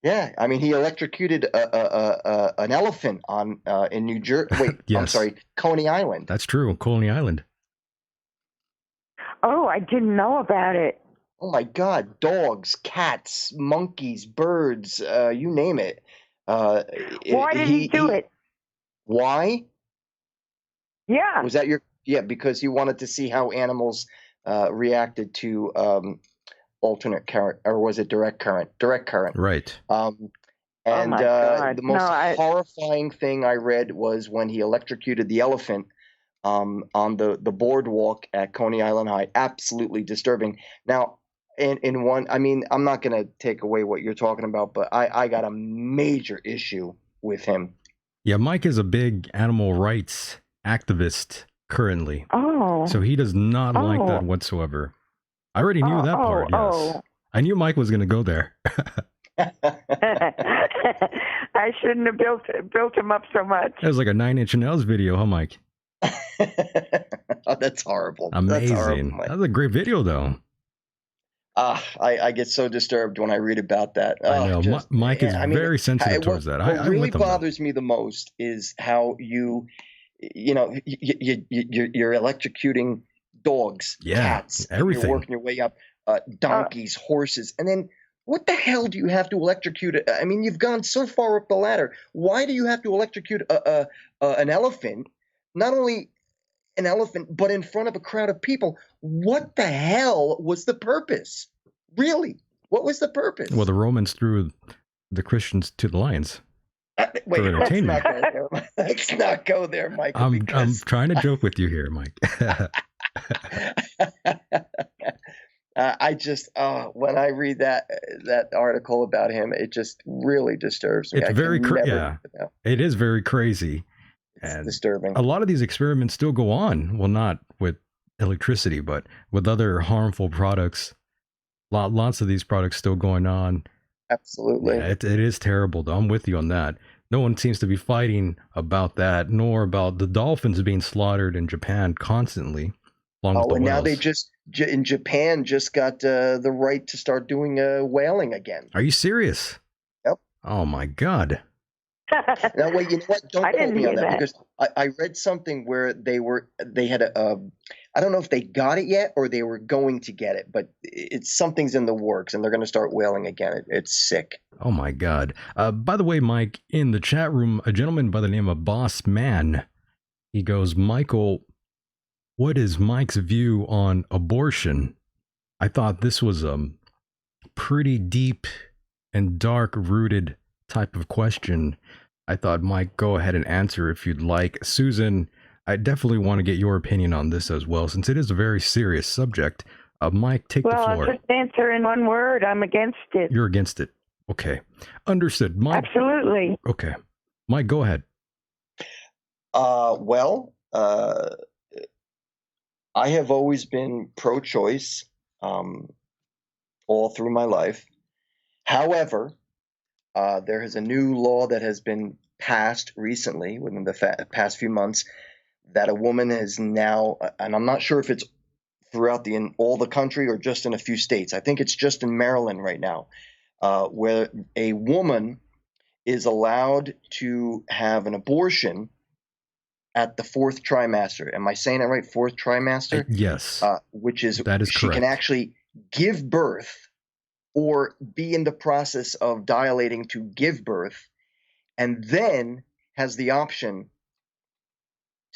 Yeah, I mean, he electrocuted an elephant on in New Jersey. Wait, I'm Yes. sorry, Coney Island. That's true. Coney Island. Oh, I didn't know about it. Oh my God, dogs, cats, monkeys, birds, you name it. Why did he do it? Why? Yeah. Was that your? Yeah, because he wanted to see how animals reacted to alternate current, or was it direct current? Direct current. Right. And my God. the most No, horrifying thing I read was when he electrocuted the elephant on the boardwalk at Coney Island High. Absolutely disturbing. Now, in one, I mean, I'm not going to take away what you're talking about, but I got a major issue with him. Yeah, Mike is a big animal rights activist currently. Oh. So he does not like that whatsoever. I already knew that part, yes. I knew Mike was going to go there. I shouldn't have built him up so much. That was like a 9 Inch Nails video, huh, Mike? Oh, that's horrible. Amazing. That's horrible, that was a great video, though. I get so disturbed when I read about that. I know. Mike is very sensitive towards that. What really bothers me the most is how you're electrocuting dogs, cats, everything. You're working your way up, donkeys, horses, and then what the hell do you have to electrocute? I mean, you've gone so far up the ladder. Why do you have to electrocute an elephant? Not only an elephant, but in front of a crowd of people. What the hell was the purpose? Really? What was the purpose? Well, the Romans threw the Christians to the lions. Wait, for entertainment. Let's not go there, Michael. I'm trying to joke with you here, Mike. I just when I read that article about him, it just really disturbs me. It's very it is very crazy. It's disturbing. A lot of these experiments still go on. Well, not with electricity, but with other harmful products. Lots of these products still going on. Absolutely. Yeah, it is terrible, though. I'm with you on that. No one seems to be fighting about that, nor about the dolphins being slaughtered in Japan constantly. And now they in Japan just got the right to start doing whaling again. Are you serious? Yep. Oh my God. Now wait, you know what? Don't quote me on that because I read something where they had I don't know if they got it yet or they were going to get it, but something's in the works and they're going to start whaling again. It's sick. Oh my God. By the way, Mike, in the chat room, a gentleman by the name of Boss Man, he goes, Michael, what is Mike's view on abortion? I thought this was a pretty deep and dark rooted type of question. I thought, Mike, go ahead and answer if you'd like. Susan, I definitely want to get your opinion on this as well, since it is a very serious subject. Mike, take the floor. Well, I'll just answer in one word. I'm against it. You're against it. Okay. Understood. Mike. Absolutely. Okay. Mike, go ahead. I have always been pro-choice all through my life. However, there is a new law that has been passed recently within the past few months that a woman is now, and I'm not sure if it's throughout all the country or just in a few states. I think it's just in Maryland right now, where a woman is allowed to have an abortion at the fourth trimester. Am I saying that right? Fourth trimester? Yes. Which is that is she correct. Can actually give birth or be in the process of dilating to give birth, and then has the option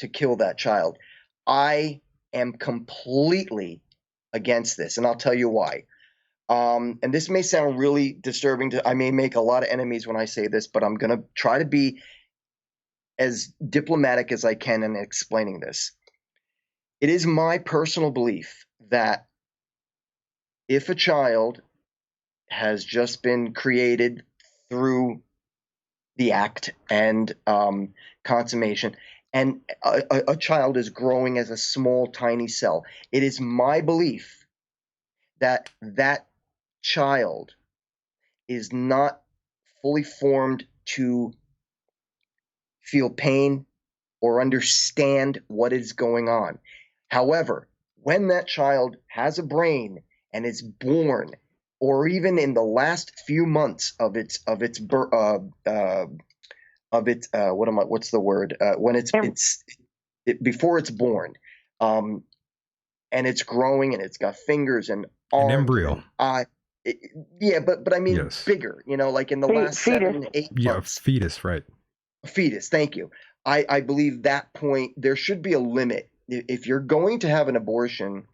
to kill that child. I am completely against this, and I'll tell you why. And this may sound really disturbing. I may make a lot of enemies when I say this, but I'm going to try to be as diplomatic as I can in explaining this. It is my personal belief that if a child has just been created through the act and consummation, and a child is growing as a small, tiny cell, it is my belief that that child is not fully formed to feel pain, or understand what is going on. However, when that child has a brain and is born, or even in the last few months of its before it's born, and it's growing and it's got fingers and An arms embryo. and eye. Yeah, but I mean Yes. bigger, like in the last Fetus. 7-8 Yeah, months. fetus, right. Fetus, thank you. I believe that point, there should be a limit. If you're going to have an abortion,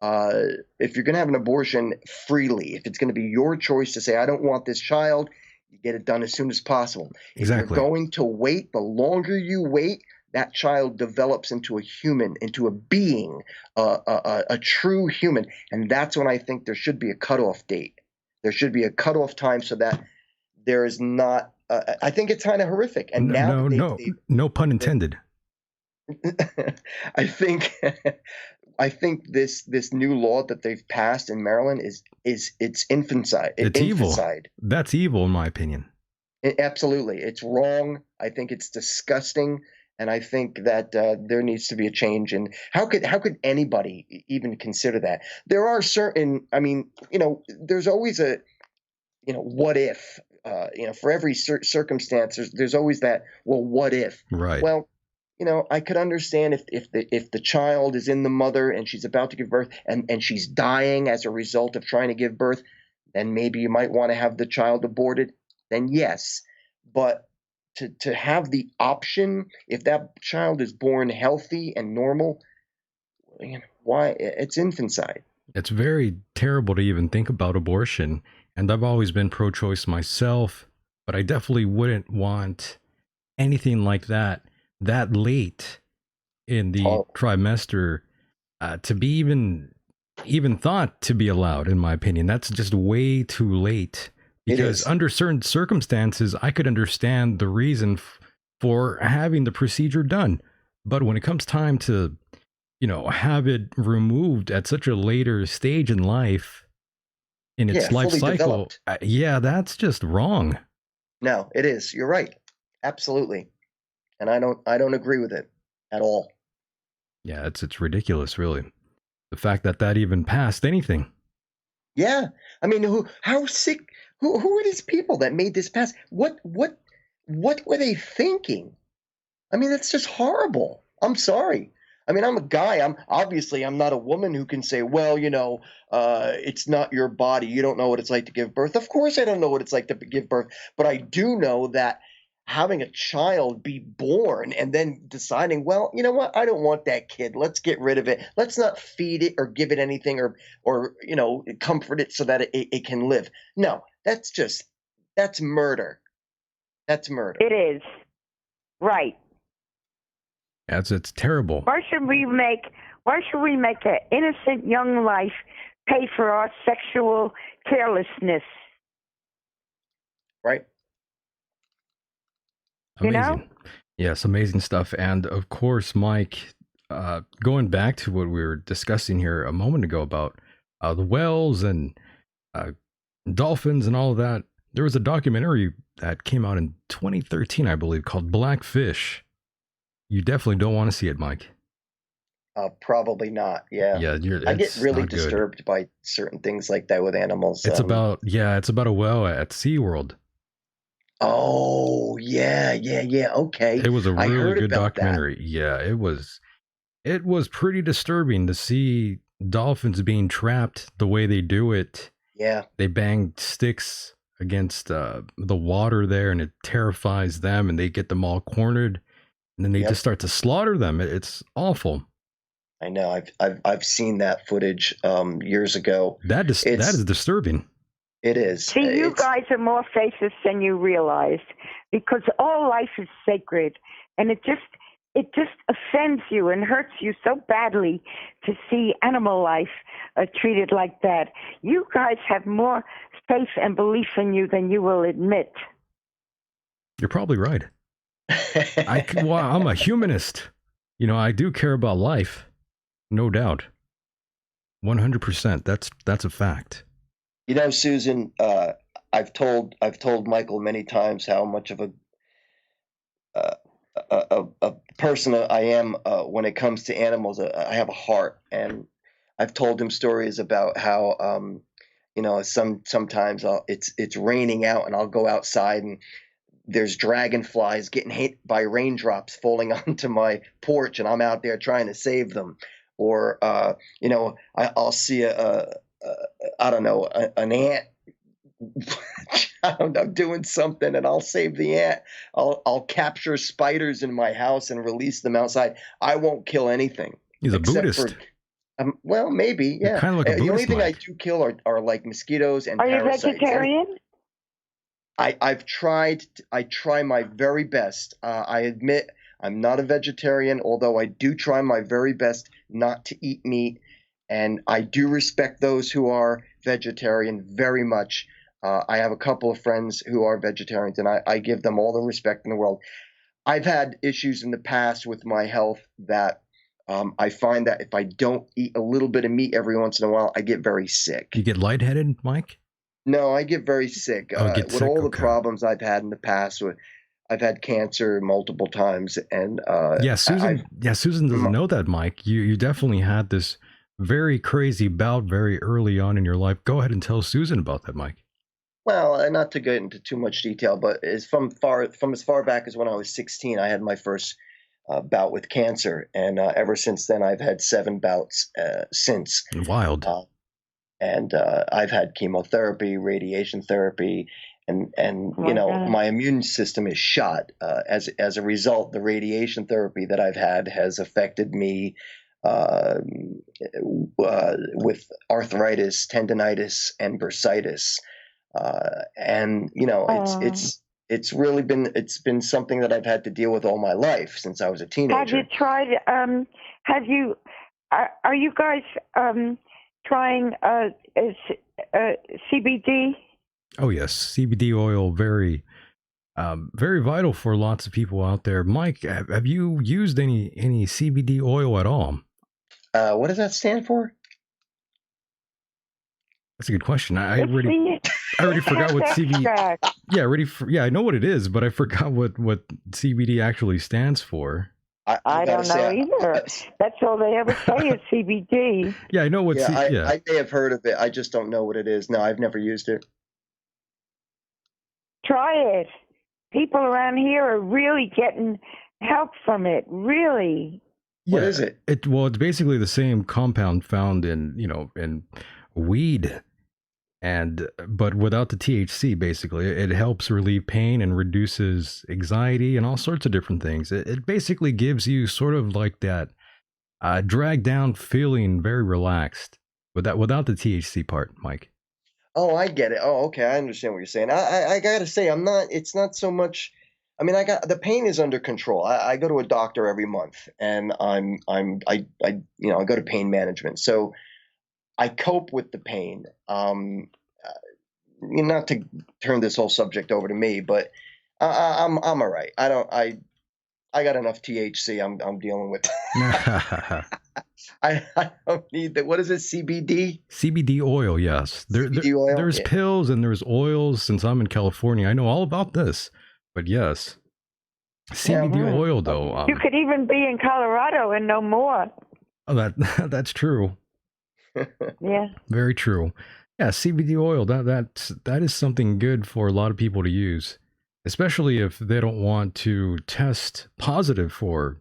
if you're going to have an abortion freely, if it's going to be your choice to say, I don't want this child, you get it done as soon as possible. Exactly. If you're going to wait, the longer you wait, that child develops into a human, into a being, a true human. And that's when I think there should be a cutoff date. There should be a cutoff time so that there is not. I think it's kind of horrific. And no pun intended. I think this new law that they've passed in Maryland is infanticide. It's evil. That's evil, in my opinion. Absolutely, it's wrong. I think it's disgusting, and I think that there needs to be a change. And how could anybody even consider that? There are certain. I mean, there's always a, what if. For every circumstance, there's always that. Well, what if? Right. Well, I could understand if the child is in the mother and she's about to give birth and she's dying as a result of trying to give birth, then maybe you might want to have the child aborted. Then yes, but to have the option, if that child is born healthy and normal, why? It's infanticide. It's very terrible to even think about abortion. And I've always been pro-choice myself, but I definitely wouldn't want anything like that late in the trimester to be even thought to be allowed, in my opinion. That's just way too late. Because under certain circumstances, I could understand the reason for having the procedure done. But when it comes time to, have it removed at such a later stage in life, in its life cycle, that's just wrong. No, it is. You're right. Absolutely. And I don't agree with it at all. Yeah, it's ridiculous, really. The fact that even passed anything. Yeah. I mean, how sick, who are these people that made this pass? What were they thinking? I mean, that's just horrible. I'm sorry. I mean, I'm a guy. I'm not a woman who can say, well, it's not your body. You don't know what it's like to give birth. Of course I don't know what it's like to give birth, but I do know that having a child be born and then deciding, well, you know what? I don't want that kid. Let's get rid of it. Let's not feed it or give it anything or comfort it so that it can live. No, that's murder. That's murder. It is. Right. It's terrible. Why should we make an innocent young life pay for our sexual carelessness? Right. Amazing. Yes, amazing stuff. And of course, Mike, going back to what we were discussing here a moment ago about the whales and dolphins and all of that, there was a documentary that came out in 2013, I believe, called Blackfish. You definitely don't want to see it, Mike. Probably not. Yeah. Yeah, I get really disturbed by certain things like that with animals. It's about a whale at SeaWorld. Oh, yeah. Okay. It was a really good documentary. That. Yeah, it was pretty disturbing to see dolphins being trapped the way they do it. Yeah. They bang sticks against the water there, and it terrifies them, and they get them all cornered, and then they just start to slaughter them. It's awful. I know. I've seen that footage years ago. That is disturbing. It is. See, you guys are more faceless than you realize, because all life is sacred, and it just offends you and hurts you so badly to see animal life treated like that. You guys have more faith and belief in you than you will admit. You're probably right. I'm a humanist. I do care about life, no doubt. 100%. That's a fact. Susan, I've told Michael many times how much of a person I am when it comes to animals. I have a heart, and I've told him stories about how sometimes it's raining out, and I'll go outside and there's dragonflies getting hit by raindrops falling onto my porch, and I'm out there trying to save them. Or I'll see I don't know, an ant. I don't know, doing something, and I'll save the ant. I'll capture spiders in my house and release them outside. I won't kill anything. He's a Buddhist. Well, maybe, yeah. You're kind of like a the only Buddhist, thing Mike. I do kill are like mosquitoes and Are you parasites. vegetarian? I've tried. I try my very best. I admit I'm not a vegetarian, although I do try my very best not to eat meat, and I do respect those who are vegetarian very much. I have a couple of friends who are vegetarians, and I give them all the respect in the world. I've had issues in the past with my health that I find that if I don't eat a little bit of meat every once in a while, I get very sick. You get lightheaded, Mike? No, I get very sick. With all the problems I've had in the past, I've had cancer multiple times, and Susan doesn't know that, Mike. You definitely had this very crazy bout very early on in your life. Go ahead and tell Susan about that, Mike. Well, not to get into too much detail, but from as far back as when I was 16, I had my first bout with cancer, and ever since then, I've had 7 bouts since. Wild. And I've had chemotherapy, radiation therapy, and my immune system is shot. As a result, the radiation therapy that I've had has affected me with arthritis, tendonitis, and bursitis. And it's really been something that I've had to deal with all my life since I was a teenager. Have you tried? Are you guys trying CBD? Oh yes, CBD oil, very vital for lots of people out there. Mike, have you used any CBD oil at all? What does that stand for? That's a good question. I already forgot what CBD. Yeah, I know what it is, but I forgot what CBD actually stands for. I don't know either. That's all they ever say is CBD. Yeah, I know what. I may have heard of it. I just don't know what it is. No, I've never used it. Try it. People around here are really getting help from it. Really. What is it? It's basically the same compound found in weed, but without the THC. Basically, it helps relieve pain and reduces anxiety and all sorts of different things. It basically gives you sort of like that dragged down feeling, very relaxed without the THC part, Mike. Oh, I get it. Oh, okay, I understand what you're saying. I gotta say, I'm not. It's not so much. I mean, the pain is under control. I go to a doctor every month, and I go to pain management. So I cope with the pain. Not to turn this whole subject over to me, but I'm all right. I got enough THC. I'm dealing with. I don't need that. What is it? CBD? CBD oil, yes. CBD oil? There's pills and there's oils. Since I'm in California, I know all about this. But yes, CBD oil though. You could even be in Colorado and know more. Oh, that's true. Yeah. Very true. Yeah, CBD oil. That is something good for a lot of people to use, especially if they don't want to test positive for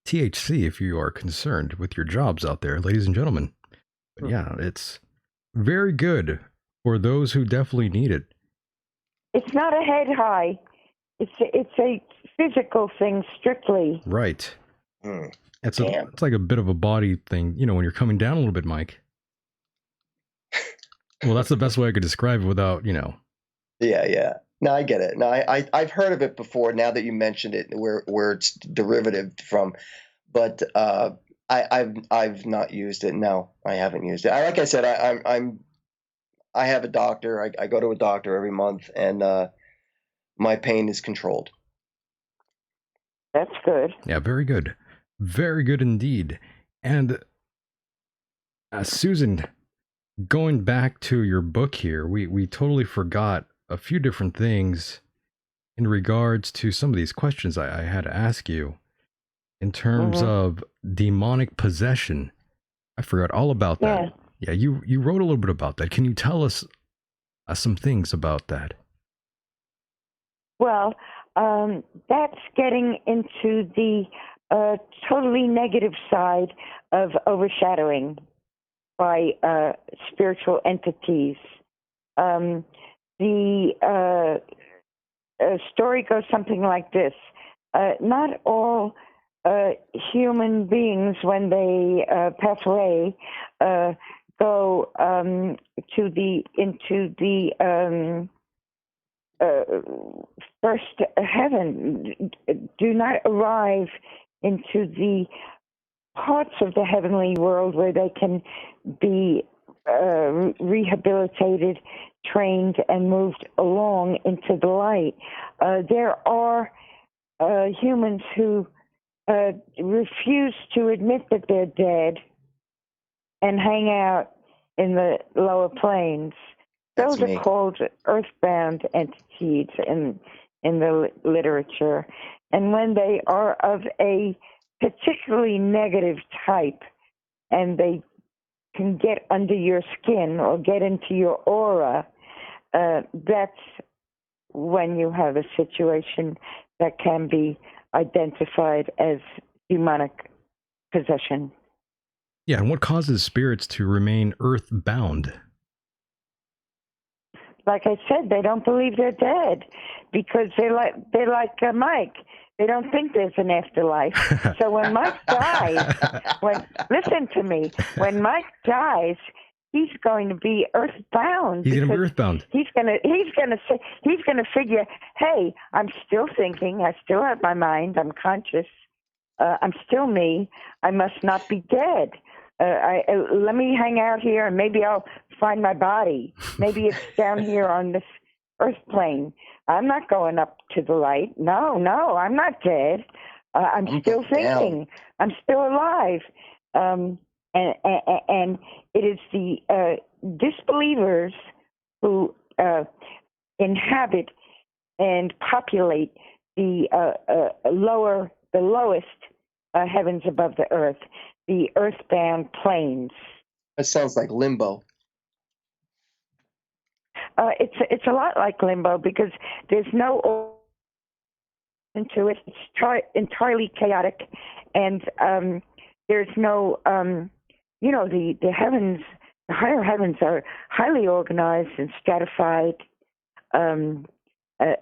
THC. If you are concerned with your jobs out there, ladies and gentlemen. But yeah, it's very good for those who definitely need it. It's not a head high. It's a physical thing strictly. Right. It's like a bit of a body thing, when you're coming down a little bit, Mike. Well, that's the best way I could describe it without, Yeah. No, I get it. No, I've heard of it before. Now that you mentioned it, where it's derivative from, but I've not used it. No, I haven't used it. Like I said, I have a doctor. I go to a doctor every month, and my pain is controlled. That's good. Yeah, very good. Very good indeed. And Susan, going back to your book here, we totally forgot a few different things in regards to some of these questions I had to ask you in terms of demonic possession. I forgot all about that. Yeah. Yeah, you wrote a little bit about that. Can you tell us some things about that? Well, that's getting into the totally negative side of overshadowing by spiritual entities. The story goes something like this. Not all human beings, when they pass away, go into the first heaven, do not arrive into the parts of the heavenly world where they can be rehabilitated, trained, and moved along into the light. There are humans who refuse to admit that they're dead and hang out in the lower planes. That's Those me. are called earthbound entities in the literature. And when they are of a particularly negative type and they can get under your skin or get into your aura, that's when you have a situation that can be identified as demonic possession. Yeah, and what causes spirits to remain earthbound? Like I said, they don't believe they're dead because they're like Myke. They don't think there's an afterlife. So when Myke dies, listen to me, when Myke dies, he's going to be earthbound. He's going to be earthbound. He's going to figure, hey, I'm still thinking. I still have my mind. I'm conscious. I'm still me. I must not be dead. Let me hang out here, and maybe I'll find my body. Maybe it's down here on this earth plane. I'm not going up to the light. No, I'm not dead. I'm still thinking. I'm still alive. And it is the disbelievers who inhabit and populate the lowest heavens above the earth, the earthbound planes. That sounds like limbo. It's a lot like limbo because there's no order into it. It's entirely chaotic, and there's no, the heavens, the higher heavens are highly organized and stratified,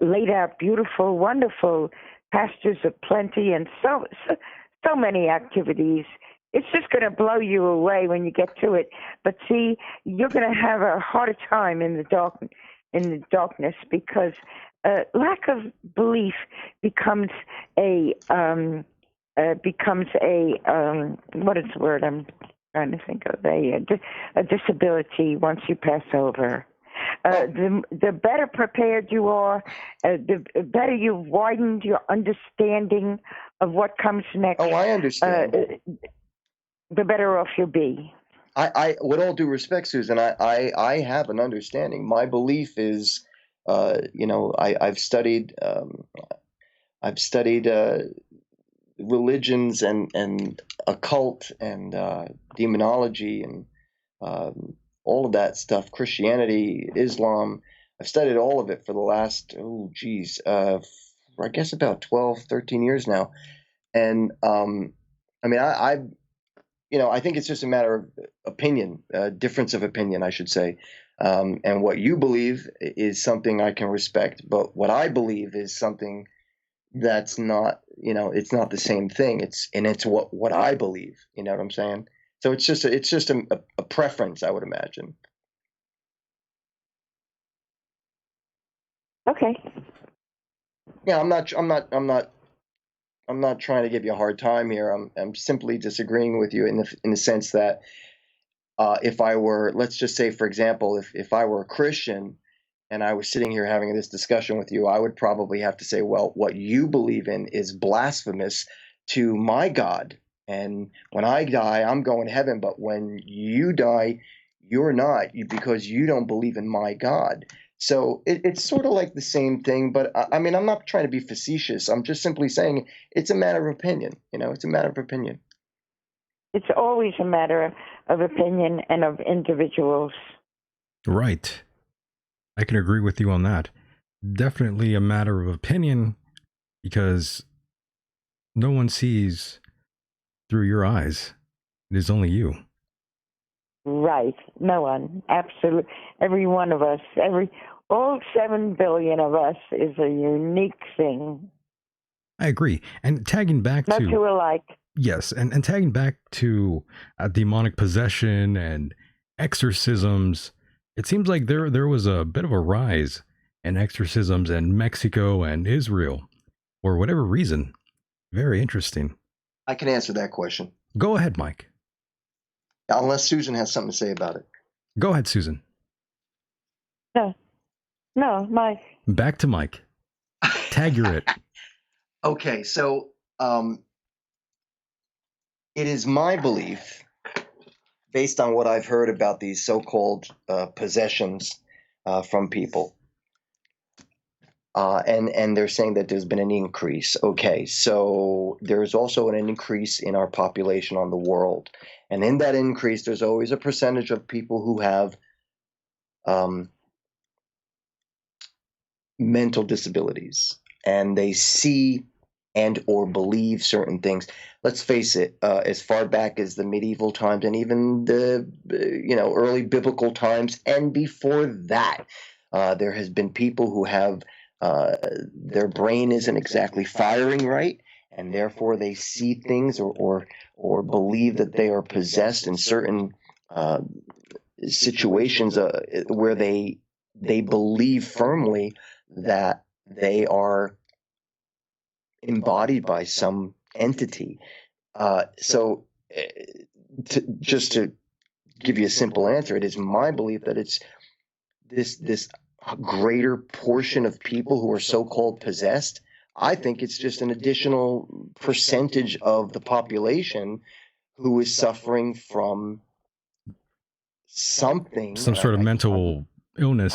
laid out beautiful, wonderful pastures of plenty, and so many activities. It's just going to blow you away when you get to it. But see, you're going to have a harder time in the darkness because lack of belief becomes a what is the word I'm trying to think of, a disability once you pass over. The better prepared you are, the better you've widened your understanding of what comes next. Oh, I understand. The better off you'll be. I with all due respect, Susan, I have an understanding. My belief is, I've studied religions and occult and demonology and all of that stuff, Christianity, Islam. I've studied all of it for the last, I guess about 12, 13 years now. And I think it's just a matter of opinion, difference of opinion, I should say. And what you believe is something I can respect, but what I believe is something that's not, it's not the same thing. It's what I believe. You know what I'm saying? So it's just a preference, I would imagine. Okay. Yeah, I'm not trying to give you a hard time here. I'm simply disagreeing with you in the sense that if I were, let's just say, for example, if I were a Christian and I was sitting here having this discussion with you, I would probably have to say, well, what you believe in is blasphemous to my God. And when I die, I'm going to heaven. But when you die, you're not, because you don't believe in my God. So it's sort of like the same thing, but I mean, I'm not trying to be facetious. I'm just simply saying it's a matter of opinion. It's a matter of opinion. It's always a matter of opinion and of individuals. Right. I can agree with you on that. Definitely a matter of opinion because no one sees through your eyes. It is only you. Right. No one. Absolutely. Every one of us, all 7 billion of us is a unique thing. I agree. And tagging back Not to... two alike. Yes, and tagging back to demonic possession and exorcisms, it seems like there was a bit of a rise in exorcisms in Mexico and Israel for whatever reason. Very interesting. I can answer that question. Go ahead, Myke. Unless Susan has something to say about it. Go ahead, Susan. No, Myke. Back to Myke. Tag your it. Okay, so it is my belief, based on what I've heard about these so-called possessions from people, and they're saying that there's been an increase. Okay, so there's also an increase in our population on the world, and in that increase, there's always a percentage of people who have mental disabilities, and they see and or believe certain things. Let's face it, as far back as the medieval times and even the early biblical times and before that, there has been people who have their brain isn't exactly firing right, and therefore they see things or believe that they are possessed in certain situations where they believe firmly that they are embodied by some entity. So just to give you a simple answer, it is my belief that it's this greater portion of people who are so-called possessed. I think it's just an additional percentage of the population who is suffering from something. Some sort of mental illness.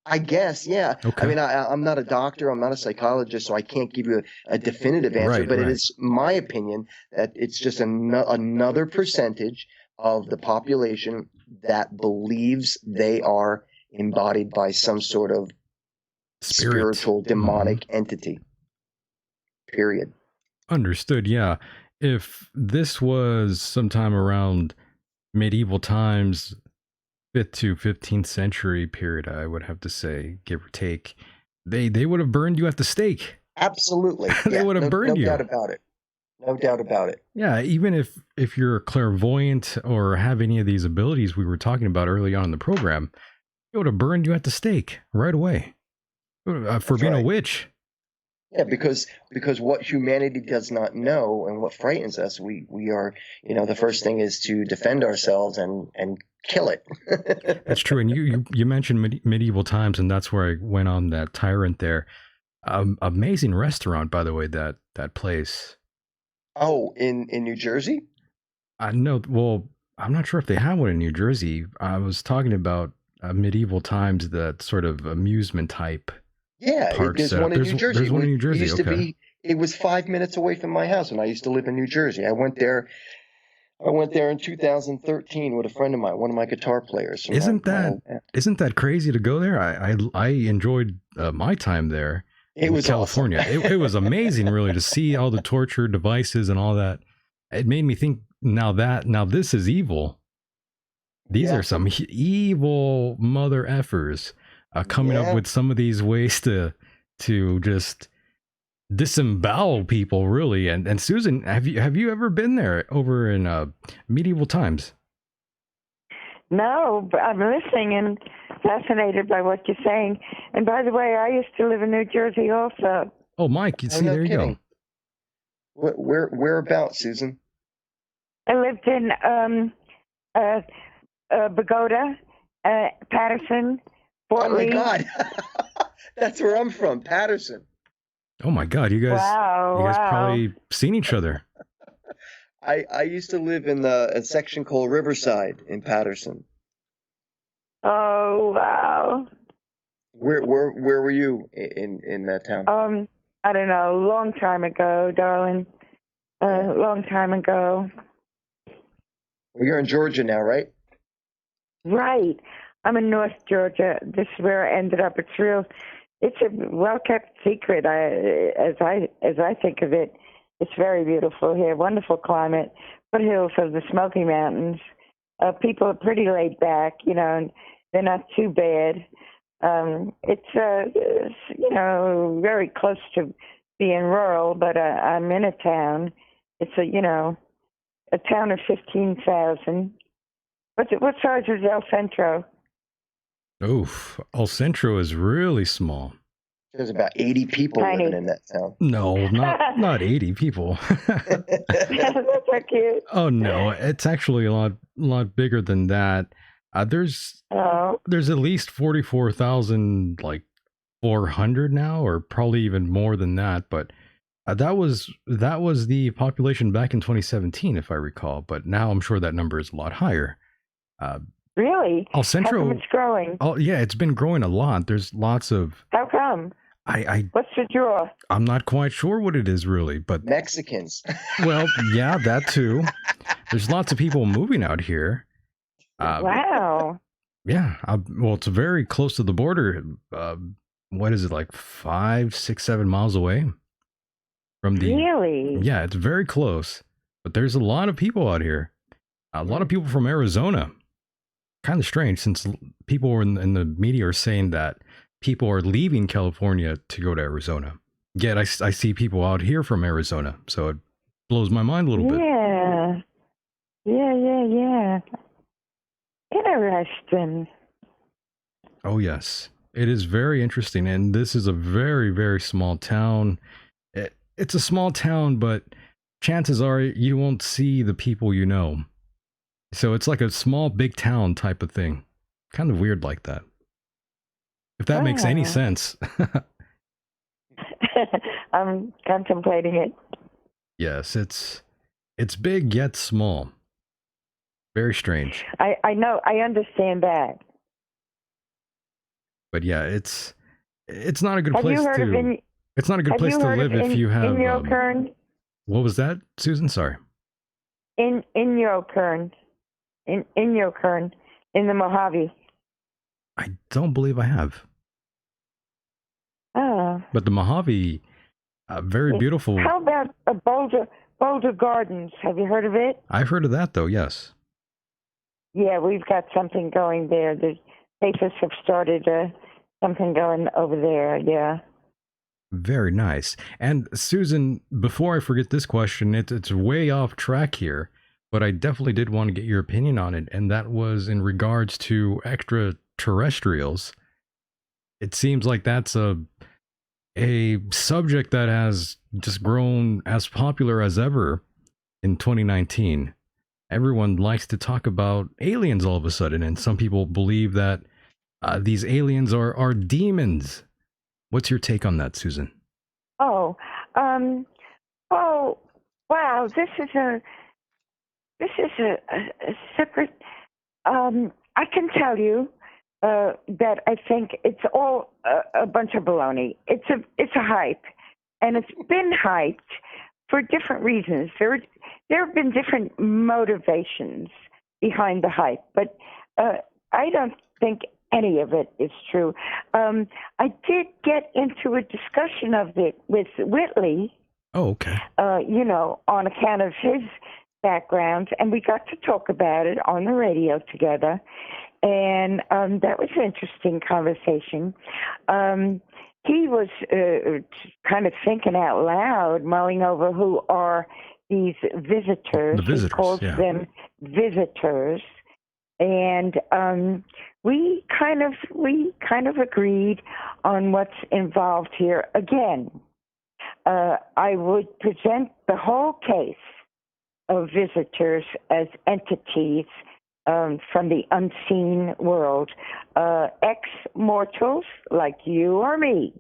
I guess, yeah. Okay. I mean, I'm not a doctor, I'm not a psychologist, so I can't give you a definitive answer, but it is my opinion that it's just another percentage of the population that believes they are embodied by some sort of spiritual demonic entity. Period. Understood, yeah. If this was sometime around medieval times, 5th to 15th century period, I would have to say, give or take, they would have burned you at the stake. Absolutely. They would have burned you. No doubt about it. No doubt about it. Yeah, even if you're clairvoyant or have any of these abilities we were talking about early on in the program, it would have burned you at the stake right away for being a witch. Yeah, because what humanity does not know and what frightens us, we are, the first thing is to defend ourselves and kill it. That's true. And you mentioned medieval times, and that's where I went on that tyrant there. Amazing restaurant, by the way, that place. Oh, in New Jersey? No, well, I'm not sure if they have one in New Jersey. I was talking about medieval times, that sort of amusement type. Yeah, there's one in New Jersey. There's one in New Jersey. It used to be. It was 5 minutes away from my house when I used to live in New Jersey. I went there in 2013 with a friend of mine, one of my guitar players. Isn't that crazy to go there? I enjoyed my time there. It was California. Awesome. It was amazing, really, to see all the torture devices and all that. It made me think. Now this is evil. These are some evil mother effers coming up with some of these ways to just disembowel people, really. And Susan, have you ever been there over in medieval times? No, but I'm listening and fascinated by what you're saying. And by the way, I used to live in New Jersey also. Oh, Myke, you see, there you go. Whereabouts, Susan? I lived in Bogota, Patterson, Fort Lee. Oh my God, that's where I'm from, Patterson. Oh my God, you guys probably seen each other. I used to live in a section called Riverside in Patterson. Oh wow! Where were you in that town? I don't know, a long time ago, darling. A long time ago. Well, you're in Georgia now, right? Right. I'm in North Georgia. This is where I ended up. It's a well-kept secret. As I think of it, it's very beautiful here. Wonderful climate. Foothills of the Smoky Mountains. People are pretty laid back, and they're not too bad. It's very close to being rural, but I'm in a town. It's a town of 15,000. What size is El Centro? Oof, El Centro is really small. There's about 80 people living in that town. No, not 80 people. That's so cute. Oh no, it's actually a lot bigger than that. There's at least 44,000 like 400 now, or probably even more than that. But that was the population back in 2017, if I recall. But now I'm sure that number is a lot higher. Really? El Centro, how come it's growing? Oh yeah, it's been growing a lot. There's lots of. How come? What's the draw? I'm not quite sure what it is really, but Mexicans. Well, yeah, that too. There's lots of people moving out here. Wow. Yeah. Well, it's very close to the border. What is it, like 5, 6, 7 miles away from the? Really? Yeah, it's very close. But there's a lot of people out here. A lot of people from Arizona. Kind of strange, since people in the media are saying that people are leaving California to go to Arizona. Yet I see people out here from Arizona, so it blows my mind a little bit. Yeah. Interesting. Oh yes, it is very interesting, and this is a very, very small town. It's a small town, but chances are you won't see the people you know. So it's like a small, big town type of thing. Kind of weird like that. If that makes any sense. I'm contemplating it. Yes, it's big yet small. Very strange. I know, I understand that. But yeah, it's not a good place to. It's not a good place to live if you have. What was that, Susan? Sorry. In your Kern, in the Mojave. I don't believe I have. Oh. But the Mojave, very beautiful. How about Boulder Gardens? Have you heard of it? I've heard of that, though, yes. Yeah, we've got something going there. The papers have started something going over there, yeah. Very nice. And Susan, before I forget this question, it's way off track here, but I definitely did want to get your opinion on it, and that was in regards to extraterrestrials. It seems like that's a subject that has just grown as popular as ever in 2019. Everyone likes to talk about aliens all of a sudden, and some people believe that these aliens are demons. What's your take on that, Susan? Oh, wow! This is a separate. I can tell you that I think it's all a bunch of baloney. It's a hype, and it's been hyped for different reasons. There have been different motivations behind the hype, but I don't think any of it is true. I did get into a discussion of it with Whitley. Oh, okay. On account of his background, and we got to talk about it on the radio together, and that was an interesting conversation. He was kind of thinking out loud, mulling over who are these visitors. The visitors, he calls them visitors. And we kind of agreed on what's involved here. Again, I would present the whole case of visitors as entities from the unseen world, ex-mortals like you or me,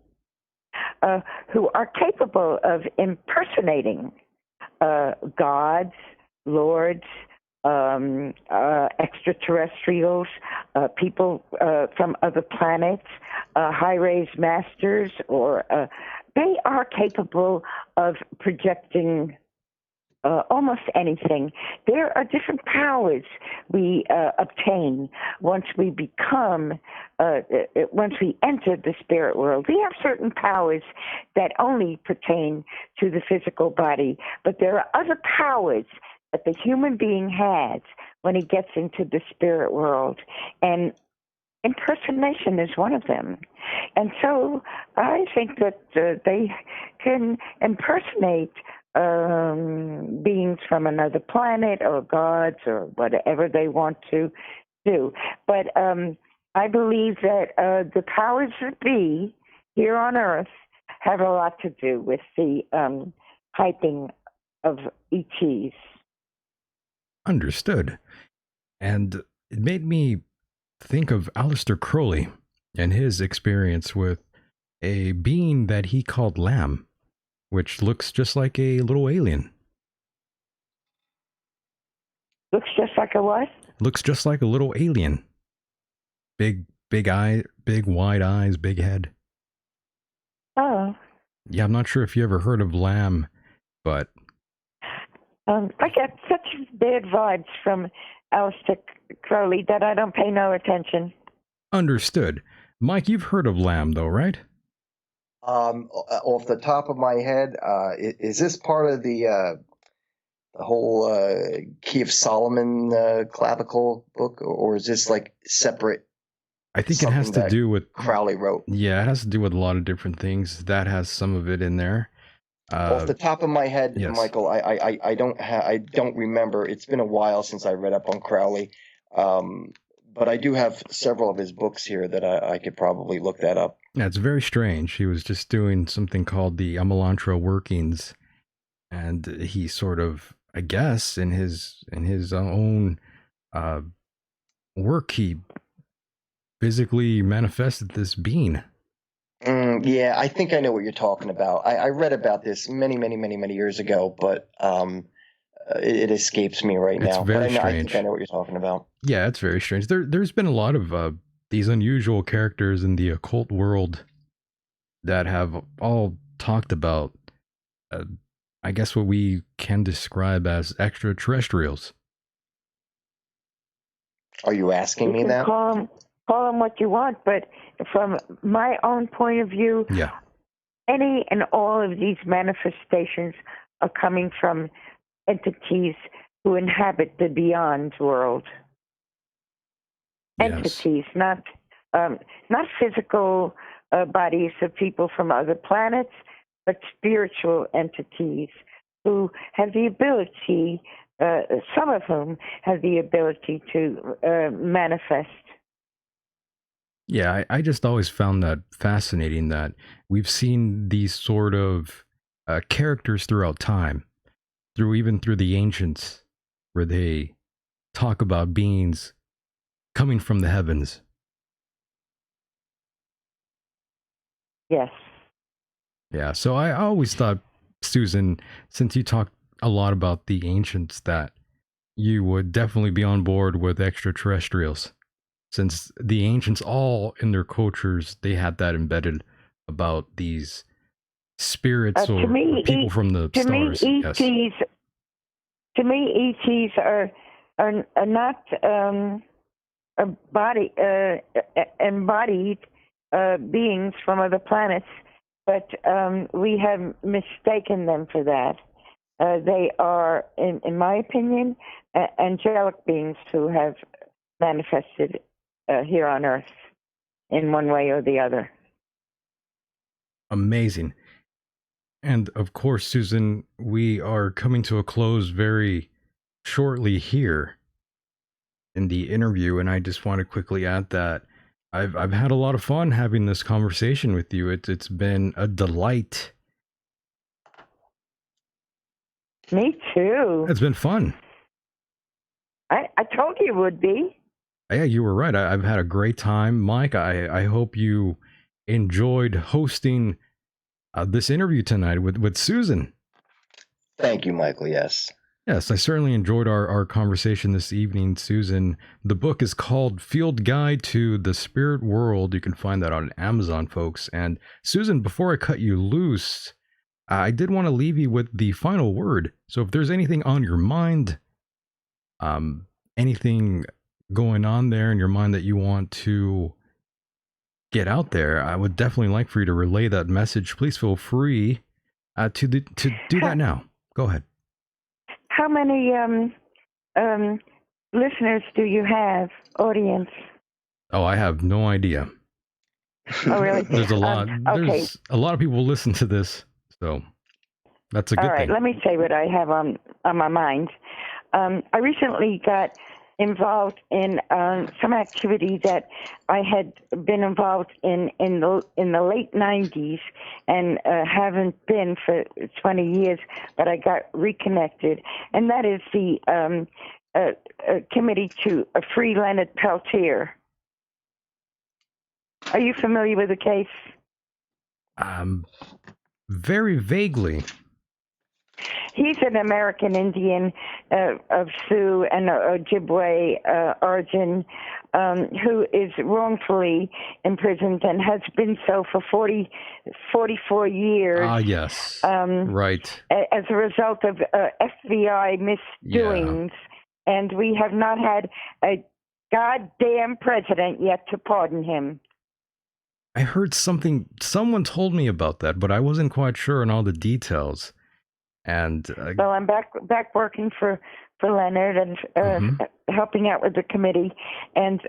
who are capable of impersonating gods, lords, extraterrestrials, people from other planets, high-raised masters, or they are capable of projecting almost anything. There are different powers we obtain once we become, once we enter the spirit world. We have certain powers that only pertain to the physical body, but there are other powers that the human being has when he gets into the spirit world. And impersonation is one of them. And so I think that they can impersonate beings from another planet or gods or whatever they want to do. But I believe that the powers that be here on Earth have a lot to do with the hyping of ETs. Understood. And it made me think of Aleister Crowley and his experience with a being that he called Lamb, which looks just like a little alien. Looks just like a what? Looks just like a little alien. Big eye, big wide eyes, big head. Oh. Yeah, I'm not sure if you ever heard of Lamb, but I get such bad vibes from Aleister Crowley that I don't pay no attention. Understood. Mike, you've heard of Lamb though, right? Off the top of my head, is this part of the whole Key of Solomon clavicle book, or is this like separate? I think it has to do with Crowley wrote. Yeah, it has to do with a lot of different things. That has some of it in there. Off the top of my head, yes. Michael, I don't remember. It's been a while since I read up on Crowley, but I do have several of his books here that I could probably look that up. Yeah, it's very strange. He was just doing something called the Amalantra workings, and he sort of, I guess, in his own work, he physically manifested this being. Yeah, I think I know what you're talking about. I read about this many years ago, but it escapes me right now. It's very strange. I think I know what you're talking about. Yeah, it's very strange. There's been a lot of these unusual characters in the occult world that have all talked about, I guess, what we can describe as extraterrestrials. Are you asking me that? Call them what you want, but from my own point of view, yeah, any and all of these manifestations are coming from entities who inhabit the beyond world. Yes. Entities, not physical bodies of people from other planets, but spiritual entities who have the ability, some of whom have the ability to manifest. Yeah, I just always found that fascinating that we've seen these sort of characters throughout time, even through the ancients, where they talk about beings coming from the heavens. Yes. Yeah, so I always thought, Susan, since you talked a lot about the ancients, that you would definitely be on board with extraterrestrials. Since the ancients, all in their cultures, they had that embedded about these spirits or people from the stars. To me, ETs are not embodied beings from other planets, but we have mistaken them for that. They are, in my opinion, angelic beings who have manifested here on Earth in one way or the other. Amazing. And of course, Susan, we are coming to a close very shortly here in the interview, and I just want to quickly add that I've had a lot of fun having this conversation with you. It's been a delight. Me too. It's been fun. I told you it would be. Yeah, you were right. I've had a great time. Mike, I hope you enjoyed hosting this interview tonight with Susan. Thank you, Michael. Yes. Yes, I certainly enjoyed our conversation this evening, Susan. The book is called Field Guide to the Spirit World. You can find that on Amazon, folks. And Susan, before I cut you loose, I did want to leave you with the final word. So if there's anything on your mind, anything going on there in your mind that you want to get out there, I would definitely like for you to relay that message. Please feel free to do that now. Go ahead. How many listeners do you have, audience? Oh, I have no idea. Oh, really? There's a lot. Okay. There's a lot of people listen to this, so that's a good All right, thing. let me say what I have on my mind. I recently got involved in some activity that I had been involved in the late 90s and haven't been for 20 years, but I got reconnected, and that is the committee to free Leonard Peltier. Are you familiar with the case? Very vaguely. He's an American Indian of Sioux and Ojibwe origin who is wrongfully imprisoned and has been so for 44 years. Ah, yes. Right. As a result of FBI misdoings. Yeah. And we have not had a goddamn president yet to pardon him. I heard someone told me about that, but I wasn't quite sure on all the details. And well, I'm back working for Leonard and helping out with the committee. And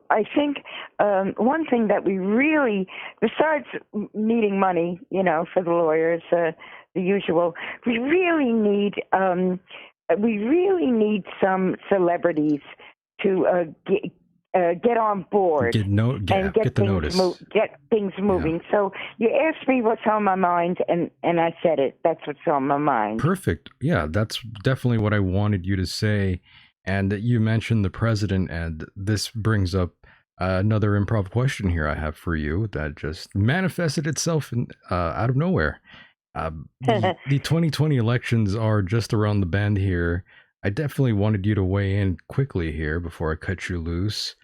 I think one thing that we really, besides needing money, for the lawyers, the usual, we really need some celebrities to get on board and get things moving. Yeah. So you asked me what's on my mind, and I said it. That's what's on my mind. Perfect. Yeah, that's definitely what I wanted you to say. And you mentioned the president, and this brings up another improv question here I have for you that just manifested itself out of nowhere. The 2020 elections are just around the bend here. I definitely wanted you to weigh in quickly here before I cut you loose.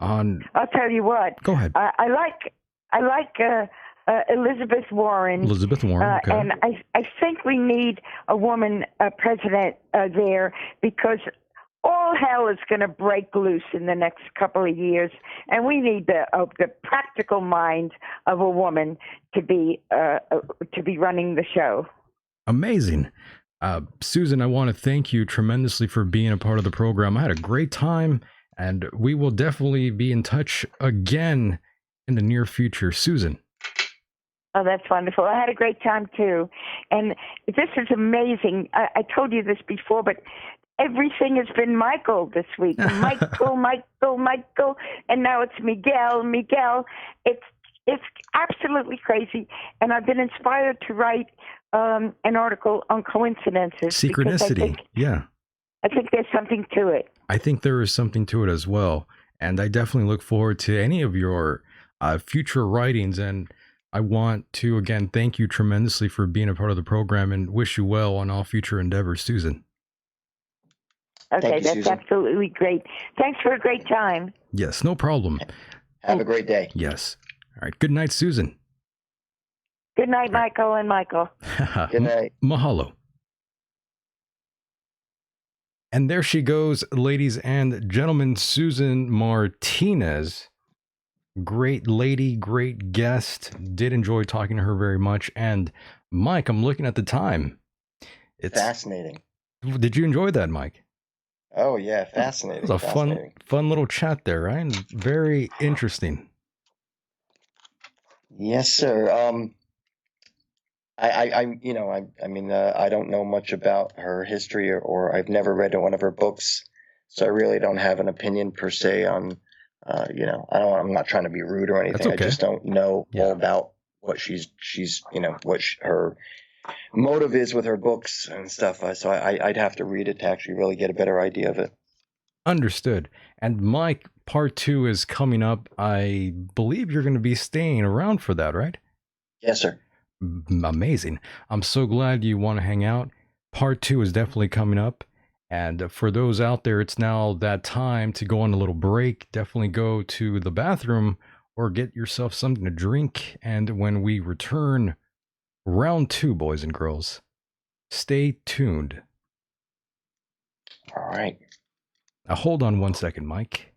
I'll tell you what. Go ahead. I like Elizabeth Warren. Elizabeth Warren. Okay. And I think we need a woman president there because all hell is going to break loose in the next couple of years, and we need the practical mind of a woman to be running the show. Amazing. Susan, I want to thank you tremendously for being a part of the program. I had a great time, and we will definitely be in touch again in the near future. Susan. Oh, that's wonderful. I had a great time, too. And this is amazing. I told you this before, but everything has been Michael this week. Michael. And now it's Miguel. It's absolutely crazy. And I've been inspired to write an article on coincidences. Synchronicity. I think there's something to it. I think there is something to it as well. And I definitely look forward to any of your future writings. And I want to, again, thank you tremendously for being a part of the program and wish you well on all future endeavors, Susan. Okay, that's Susan. Absolutely great. Thanks for a great time. Yes, no problem. Have a great day. Yes. All right. Good night, Susan. Good night, Michael and Michael. Good night. Mahalo. And there she goes, ladies and gentlemen, Susan Martinez. Great lady, great guest. Did enjoy talking to her very much. And Myke, I'm looking at the time. It's fascinating. Did you enjoy that, Myke? Oh yeah, fascinating. It was a fun little chat there, right? And very interesting. Yes, sir. I don't know much about her history, or I've never read one of her books, so I really don't have an opinion per se on. I'm not trying to be rude or anything. Okay. I just don't know all about what her motive is with her books and stuff. So I'd have to read it to actually really get a better idea of it. Understood. And Myke, part 2 is coming up. I believe you're going to be staying around for that, right? Yes, sir. Amazing. I'm so glad you want to hang out. Part 2 is definitely coming up. And for those out there, it's now that time to go on a little break. Definitely go to the bathroom or get yourself something to drink. And when we return, round two, boys and girls, stay tuned. All right. Now, hold on one second, Mike.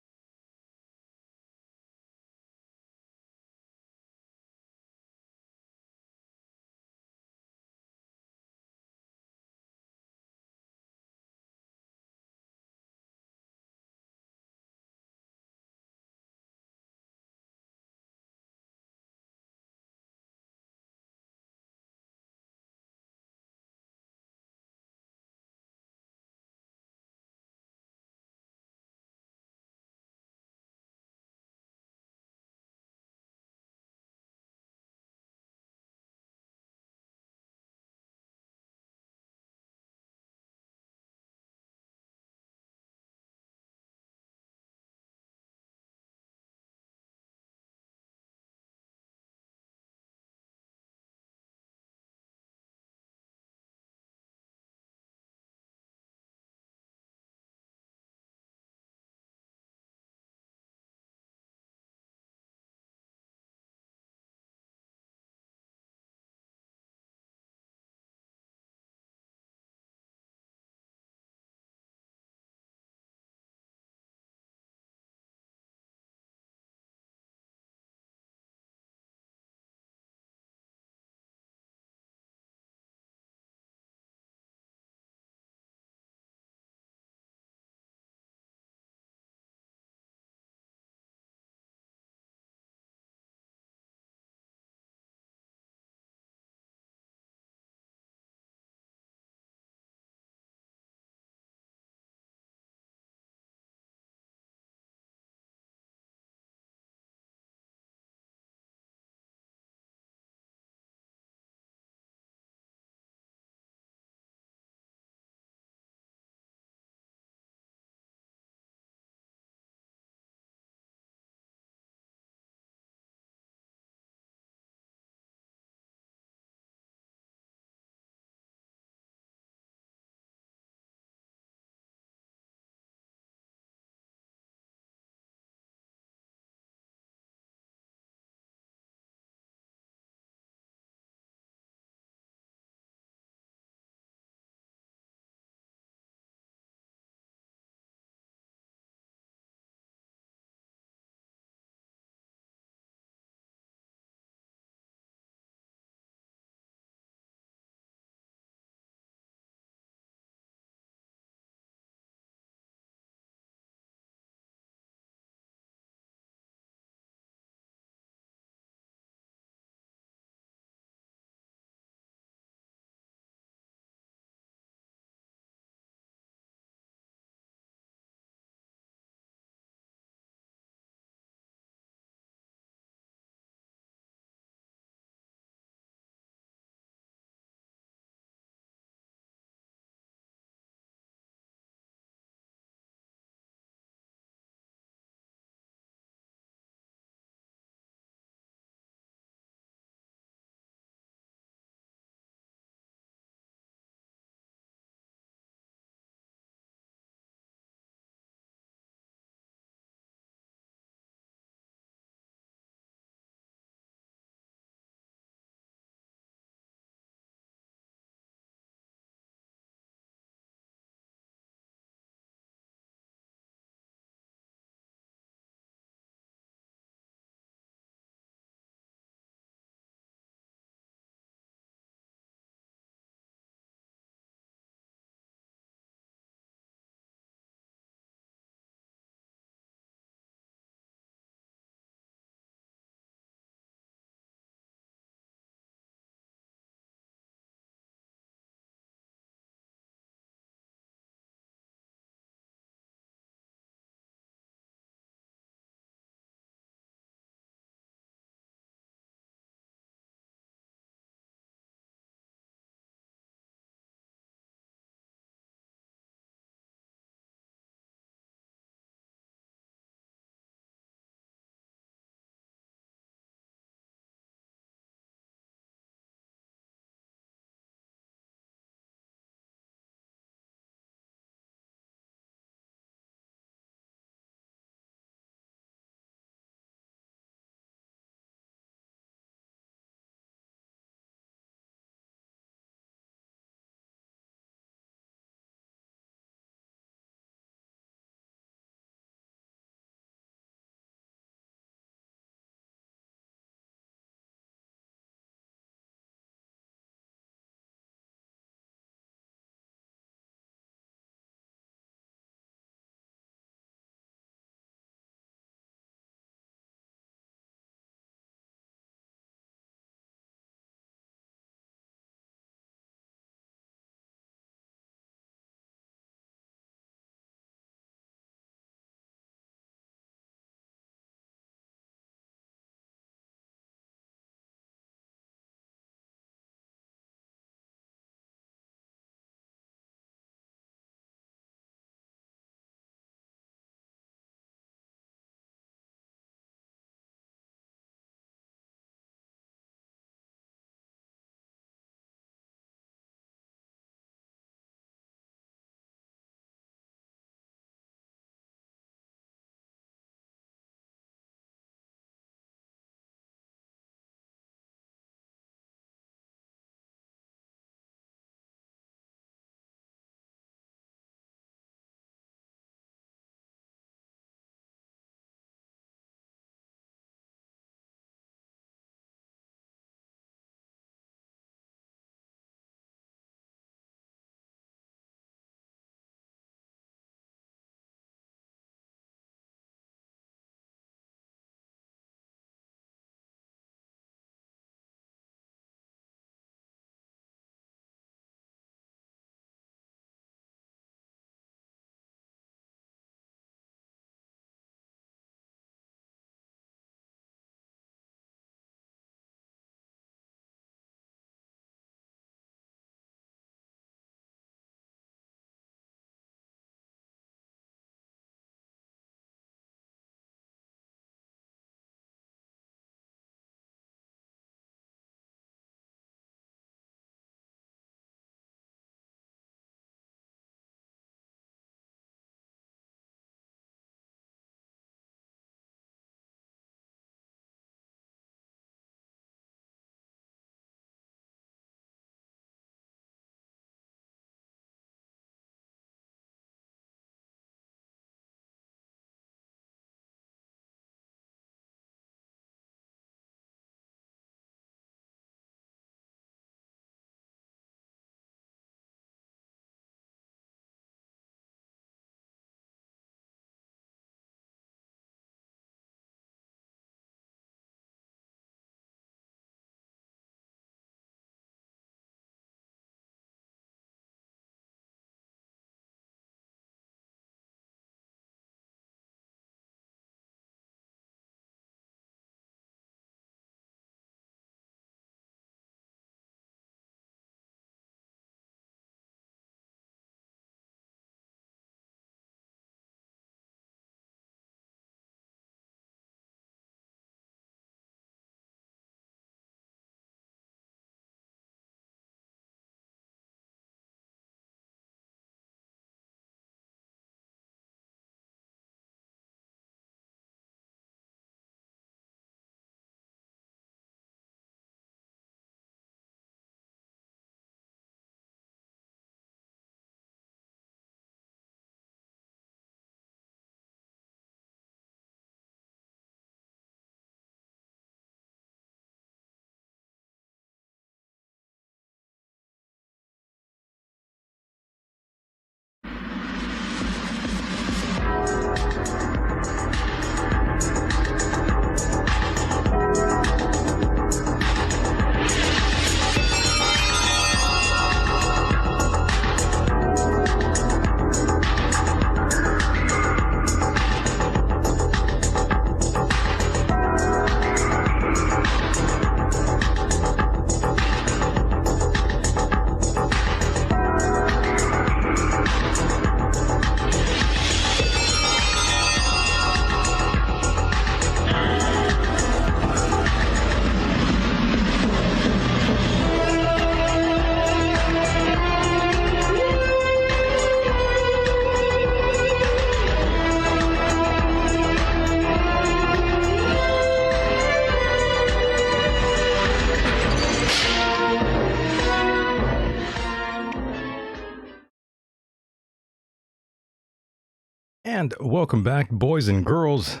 And welcome back, boys and girls.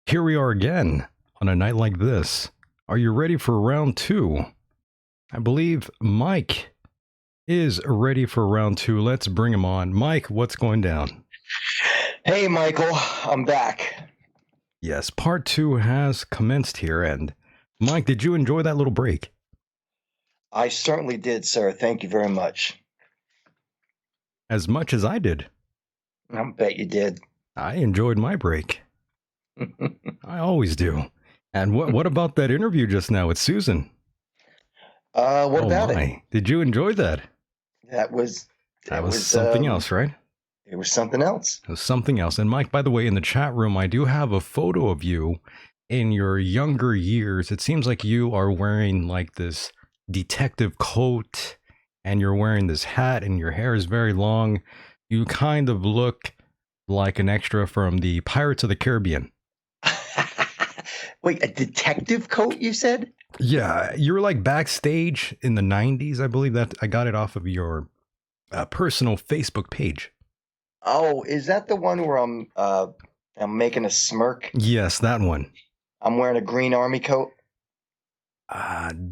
Here we are again on a night like this. Are you ready for round two? I believe Myke is ready for round two. Let's bring him on. Myke, what's going down? Hey, Michael, I'm back. Yes, part two has commenced here. And Myke, did you enjoy that little break? I certainly did, sir. Thank you very much. As much as I did. I bet you did. I enjoyed my break. I always do. And what about that interview just now with Susan? What about it? Did you enjoy that? That was something else, right? It was something else. It was something else. And Myke, by the way, in the chat room, I do have a photo of you in your younger years. It seems like you are wearing like this detective coat and you're wearing this hat and your hair is very long. You kind of look like an extra from the Pirates of the Caribbean. Wait, a detective coat, you said? Yeah, you were like backstage in the 90s. I believe that I got it off of your personal Facebook page. Oh, is that the one where I'm making a smirk? Yes, that one. I'm wearing a green army coat?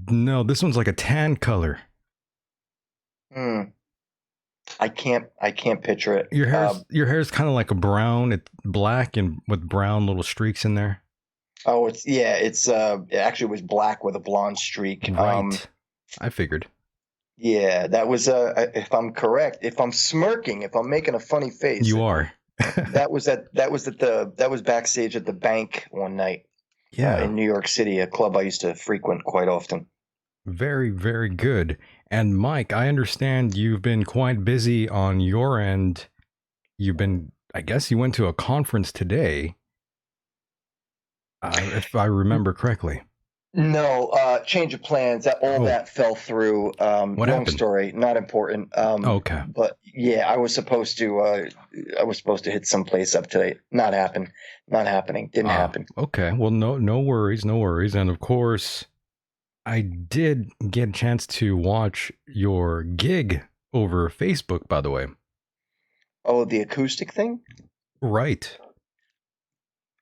No, this one's like a tan color. I can't picture it. Your hair's kind of like a brown. It's black and with brown little streaks in there. Oh, it actually was black with a blonde streak. Right. I figured. Yeah, that was if I'm correct, if I'm smirking, if I'm making a funny face. You are. that was backstage at the bank one night. Yeah. In New York City, a club I used to frequent quite often. Very, very good. And Myke, I understand you've been quite busy on your end. I guess you went to a conference today. If I remember correctly. No, change of plans. That fell through. What long happened? Story, not important. Okay. But yeah, I was supposed to hit someplace up today. Not happening. Didn't happen. Okay. Well, no worries. And of course, I did get a chance to watch your gig over Facebook, by the way. Oh, the acoustic thing? Right.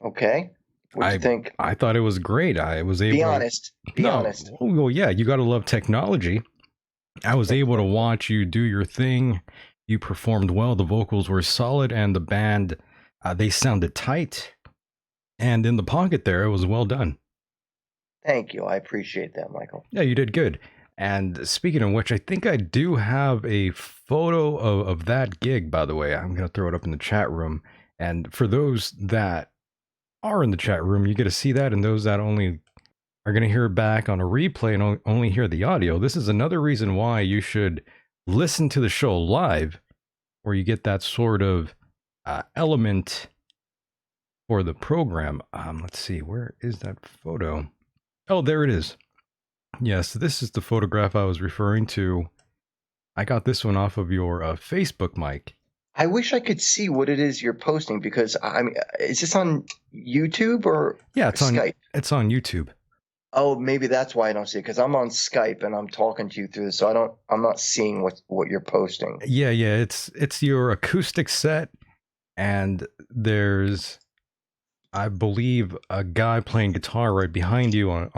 Okay. What do you think? I thought it was great. I was able Be honest. Be honest. Well, yeah, you got to love technology. I was able to watch you do your thing. You performed well. The vocals were solid, and the band, they sounded tight. And in the pocket there, it was well done. Thank you. I appreciate that, Michael. Yeah, you did good. And speaking of which, I think I do have a photo of that gig, by the way. I'm going to throw it up in the chat room. And for those that are in the chat room, you get to see that. And those that only are going to hear it back on a replay and only hear the audio, this is another reason why you should listen to the show live, where you get that sort of element for the program. Let's see, where is that photo? Oh, there it is. Yes, this is the photograph I was referring to. I got this one off of your Facebook, Myke. I wish I could see what it is you're posting, because I mean, is this on YouTube or it's Skype? It's on YouTube. Oh, maybe that's why I don't see it, because I'm on Skype and I'm talking to you through this, so I'm not seeing what you're posting. Yeah, it's your acoustic set, and there's, I believe, a guy playing guitar right behind you on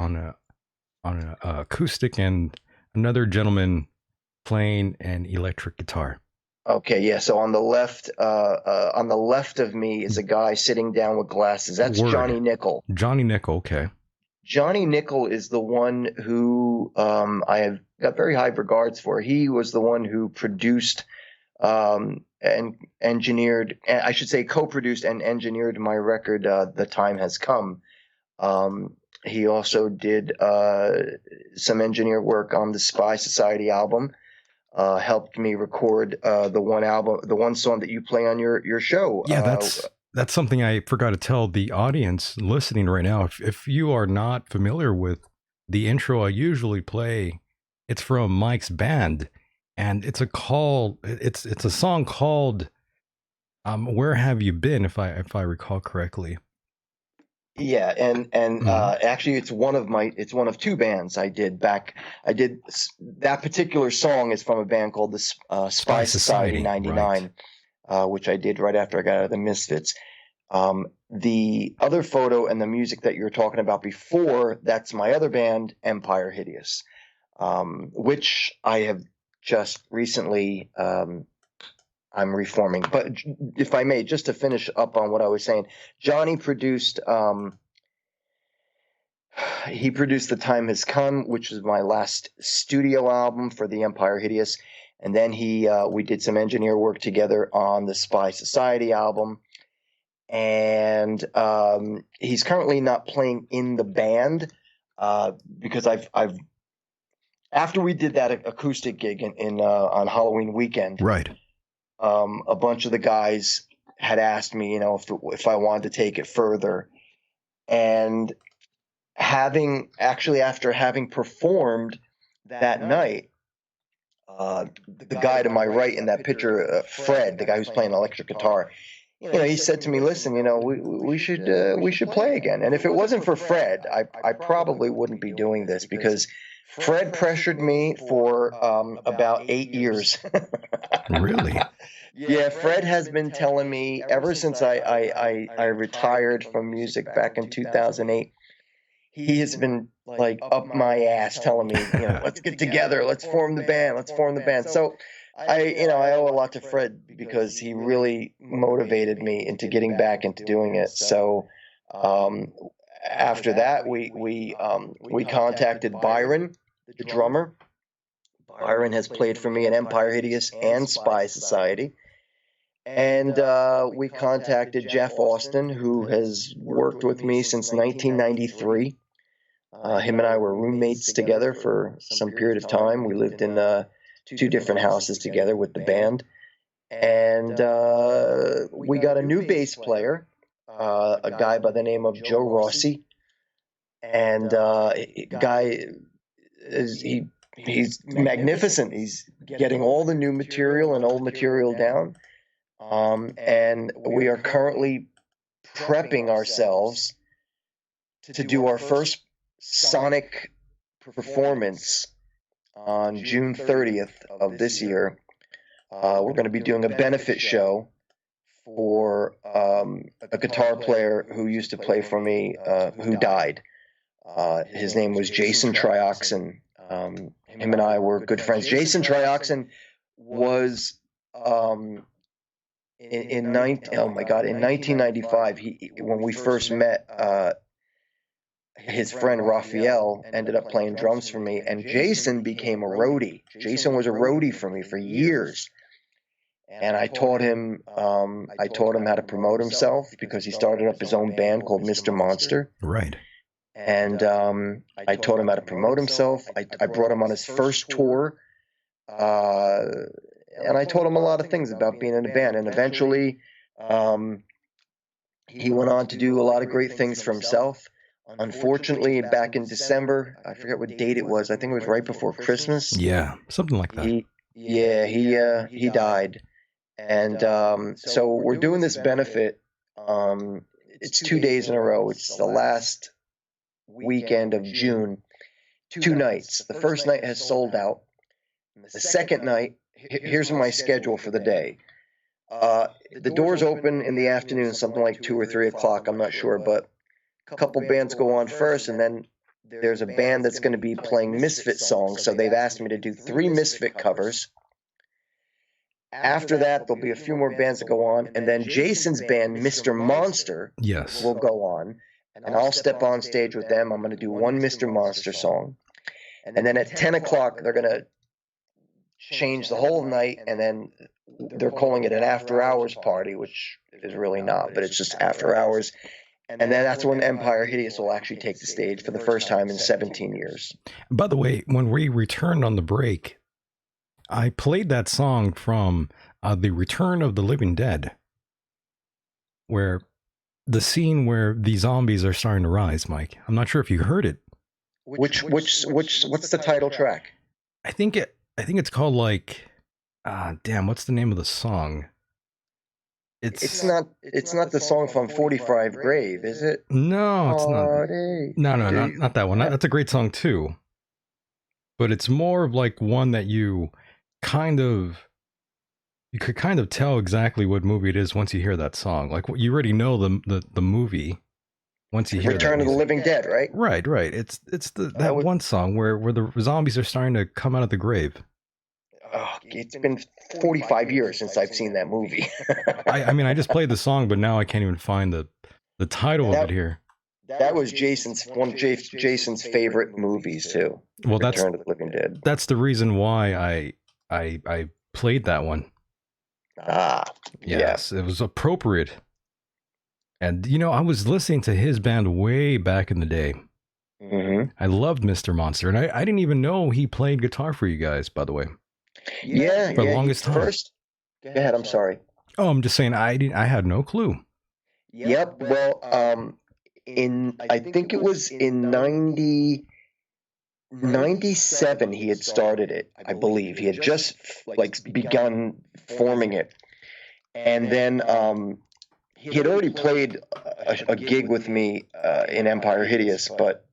an acoustic, and another gentleman playing an electric guitar. Okay, yeah. So on the left of me is a guy sitting down with glasses. That's Word. Johnny Nickel. Johnny Nickel, okay. Johnny Nickel is the one who I have got very high regards for. He was the one who produced and engineered, I should say co-produced and engineered my record, The Time Has Come. He also did some engineer work on the Spy Society album. Helped me record the one song that you play on your show. Yeah, that's something I forgot to tell the audience listening right now. If you are not familiar with the intro I usually play, it's from Myke's band, and it's a song called "Where Have You Been?" if I recall correctly. Yeah, and actually, it's one of two bands I did back. I did that particular song is from a band called the Spy Society '99. which I did right after I got out of the Misfits. The other photo and the music that you were talking about before, that's my other band, Empire Hideous, which I have just recently, I'm reforming. But if I may, just to finish up on what I was saying, Johnny produced, he produced The Time Has Come, which is my last studio album for the Empire Hideous. And then we did some engineer work together on the Spy Society album. And he's currently not playing in the band because I've after we did that acoustic gig in on Halloween weekend, Right. A bunch of the guys had asked me, if I wanted to take it further, and after having performed that night, the guy to my right in that picture, Fred, the guy who's playing electric guitar, he said to me, "Listen, we should play again." And if it wasn't for Fred, I probably wouldn't be doing this, because Fred pressured me for about 8 years. Really? Yeah, Fred has been telling me ever since I retired from music back in 2008. He has been like up my ass telling me, let's get together, let's form the band. So I owe a lot to Fred, because he really motivated me into getting back into doing it. So after that, we contacted Byron, the drummer. Byron has played for me in Empire Hideous and Spy Society. And we contacted Jeff Austin, who has worked with me since 1993. Him and I were roommates together for some period of time. We lived in 2 different houses together with the band. And we got a new bass player, a guy by the name of Joe Rossi. And he's magnificent. He's getting all the new material and old material down. And we are currently prepping ourselves to do our first sonic performance on June 30th of this year. We're going to be doing a benefit show for a guitar player who used to play for me, who died. His name was Jason Trioxin. Him and I were good friends. Jason Trioxin was in 1995. When we first met, his friend Raphael ended up playing drums for me, and Jason became a roadie. Jason was a roadie for me for years. And I taught him how to promote himself, because he started up his own band called Mr. Monster. Right. And I taught him how to promote himself. I brought him on his first tour, and I taught him a lot of things about being in a band. And eventually, he went on to do a lot of great things for himself. Unfortunately, back in December, I forget what date it was. I think it was right before Christmas. Yeah, something like that. He died. And so we're doing this benefit. It's 2 days in a row. It's the last weekend of June. 2 nights. The first night has sold out. The second night, here's my schedule for the day. The doors open in the afternoon, something like 2 or 3 o'clock. I'm not sure, but a couple bands go on first, and then there's a band that's going to be playing Misfit songs. So they've asked me to do 3 Misfit covers. After that, there'll be a few more bands that go on, and then Jason's band, Mr. Monster, will go on, and I'll step on stage with them. I'm going to do 1 Mr. Monster song, and then at 10 o'clock, they're going to change the whole night, and then they're calling it an after-hours party, which is really not, but it's just after hours. And then that's when Empire Hideous will actually take the stage for the first time in 17 years. By the way, when we returned on the break, I played that song from The Return of the Living Dead, where the scene where the zombies are starting to rise, Mike. I'm not sure if you heard it. What's the title track? I think it's called what's the name of the song? It's not the song from 45 Grave, is it? No, it's not. No, not that one. That's a great song too. But it's more of like one that you kind of You could kind of tell exactly what movie it is once you hear that song. Like you already know the movie once you hear Return that of the music. Living Dead, right? Right. It's that one song where the zombies are starting to come out of the grave. Oh, it's been 45 years since I've seen that movie. I mean, I just played the song, but now I can't even find the title of it here. That was one of Jason's favorite movies too. Well, Return of the Living Dead. That's the reason why I played that one. Yes, it was appropriate. And I was listening to his band way back in the day. Mm-hmm. I loved Mr. Monster, and I didn't even know he played guitar for you guys, by the way. Yeah, for the longest time. First, go ahead. I'm sorry. Oh, I'm just saying I had no clue. Yep. Well, I think it was in 97 he had started it. I believe he had just begun forming it, and then he had already played a gig with me in Empire Hideous, but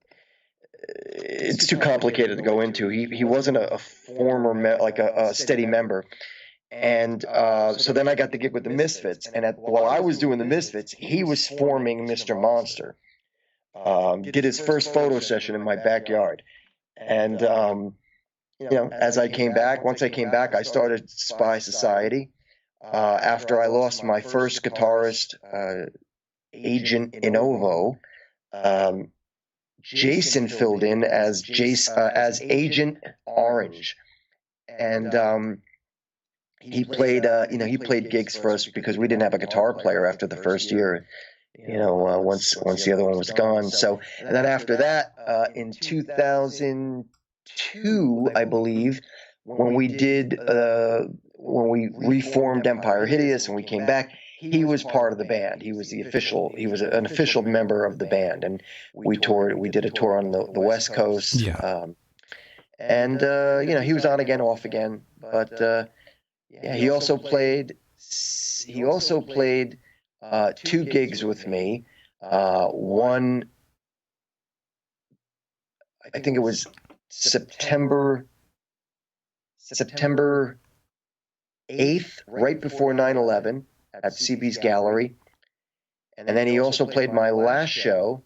it's too complicated to go into. He wasn't a former a steady member. And so then I got the gig with the Misfits, and while I was doing the Misfits, he was forming Mr. Monster. Did his first photo session in my backyard, and once I came back, I started Spy Society. After I lost my first guitarist, Agent Inovo, Jason filled in as Agent Orange, and he played gigs for us because we didn't have a guitar player after the first year. Once the other one was gone. So, and then after that, in 2002, I believe, when we reformed Empire Hideous and we came back, he was part of the band. He was an official member of the band, and we toured. We did a tour on the West Coast. Yeah. And he was on again, off again, but he also played 2 gigs with me. One, I think it was September 8th, right before 9/11, at CB's Gallery. And then he also played my last show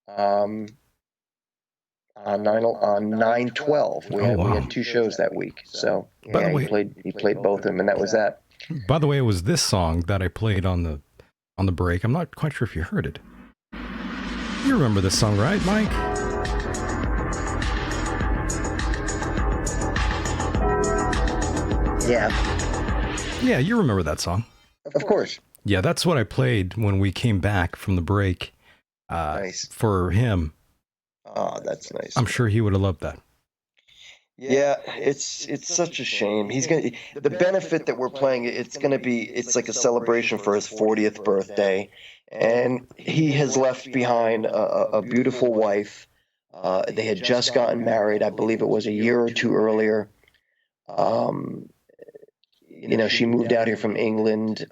on 9/12. We had 2 shows that week. So he played both of them, and that was that. By the way, it was this song that I played on the break. I'm not quite sure if you heard it. You remember this song, right, Mike? Yeah. Yeah, you remember that song. Of course. Yeah, that's what I played when we came back from the break. Nice. For him. Oh, that's nice. I'm sure he would have loved that. Yeah, it's such a shame. The benefit that we're playing, it's like a celebration for his 40th birthday, and he has left behind a beautiful wife. They had just gotten married. I believe it was a year or 2 earlier. She moved out here from England.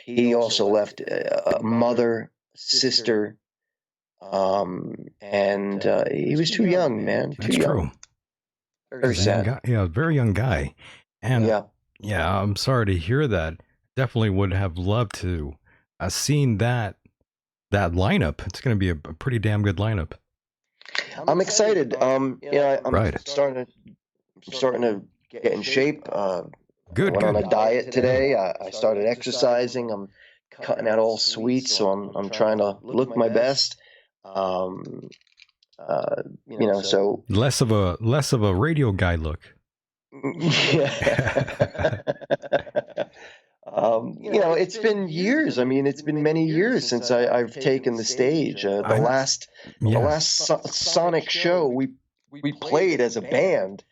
He also left a mother, sister, and he was too young, man. That's true. Very sad. Very young guy. And yeah, I'm sorry to hear that. Definitely would have loved to seen that lineup. It's going to be a pretty damn good lineup. I'm excited. I'm right. starting to get in shape. Good. Went on a diet today. I started exercising. I'm cutting out all sweets, so I'm trying to look my best. So less of a radio guy look. Yeah. It's been years. I mean, it's been many years since I've taken the stage. The last Sonic show we played as a band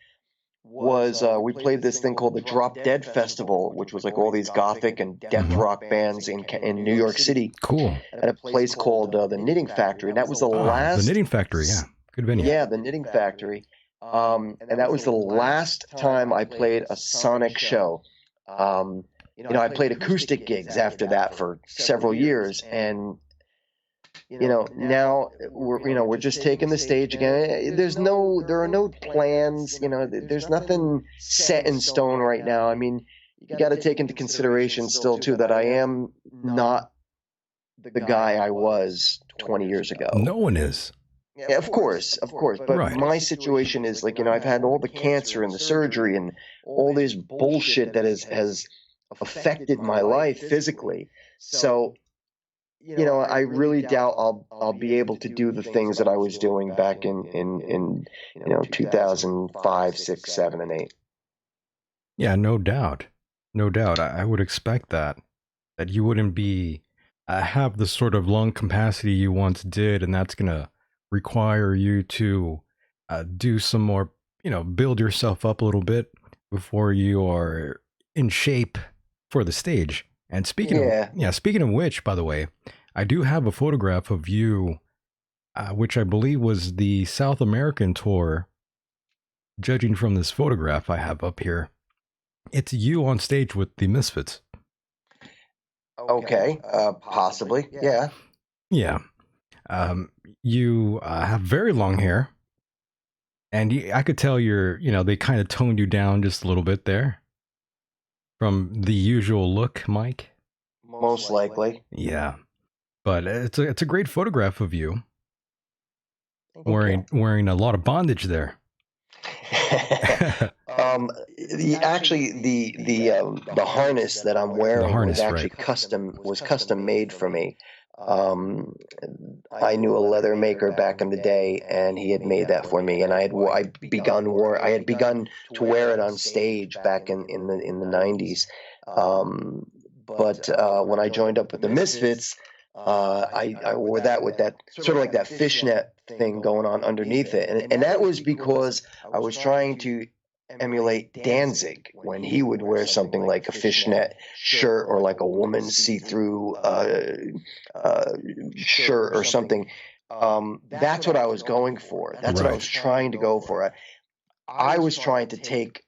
was we played this thing called the Drop Dead Festival, which was like all these gothic and death rock bands in New York City. Cool. At a place called the Knitting Factory, and that was the last. The Knitting Factory, yeah, good venue. Yeah, the Knitting Factory, and that was the last time I played a Sonic show. I played acoustic gigs after that for several years, and now we're just taking the stage again. There are no plans. There's nothing set in stone right now. I mean, you got to take into consideration still too that I am not the guy I was 20 years ago. No one is. Yeah, of course. But Right. my situation is like, I've had all the cancer and the surgery and all this bullshit that has affected my life physically. So, I really doubt I'll be able to do the things that I was doing back in 2005, 6, 7, and 8. Yeah, no doubt. No doubt. I would expect that you wouldn't be have the sort of lung capacity you once did, and that's gonna require you to do some more, build yourself up a little bit before you are in shape for the stage. And speaking of which, by the way, I do have a photograph of you, which I believe was the South American tour. Judging from this photograph I have up here, it's you on stage with the Misfits. Okay, possibly, yeah. Yeah. You have very long hair, and I could tell they kind of toned you down just a little bit there from the usual look, Myke. Most likely. Yeah, but it's a great photograph of you wearing a lot of bondage there. The harness that I'm wearing was custom made for me. I knew a leather maker back in the day, and he had made that for me, and I had begun to wear it on stage back in the 90s. But when I joined up with the Misfits, I wore that with that sort of like that fishnet thing going on underneath it, and that was because I was trying to emulate Danzig when he would wear something like a fishnet shirt or like a woman's see-through shirt or something. That's what I was going for. That's what I was trying to go for. I was trying to take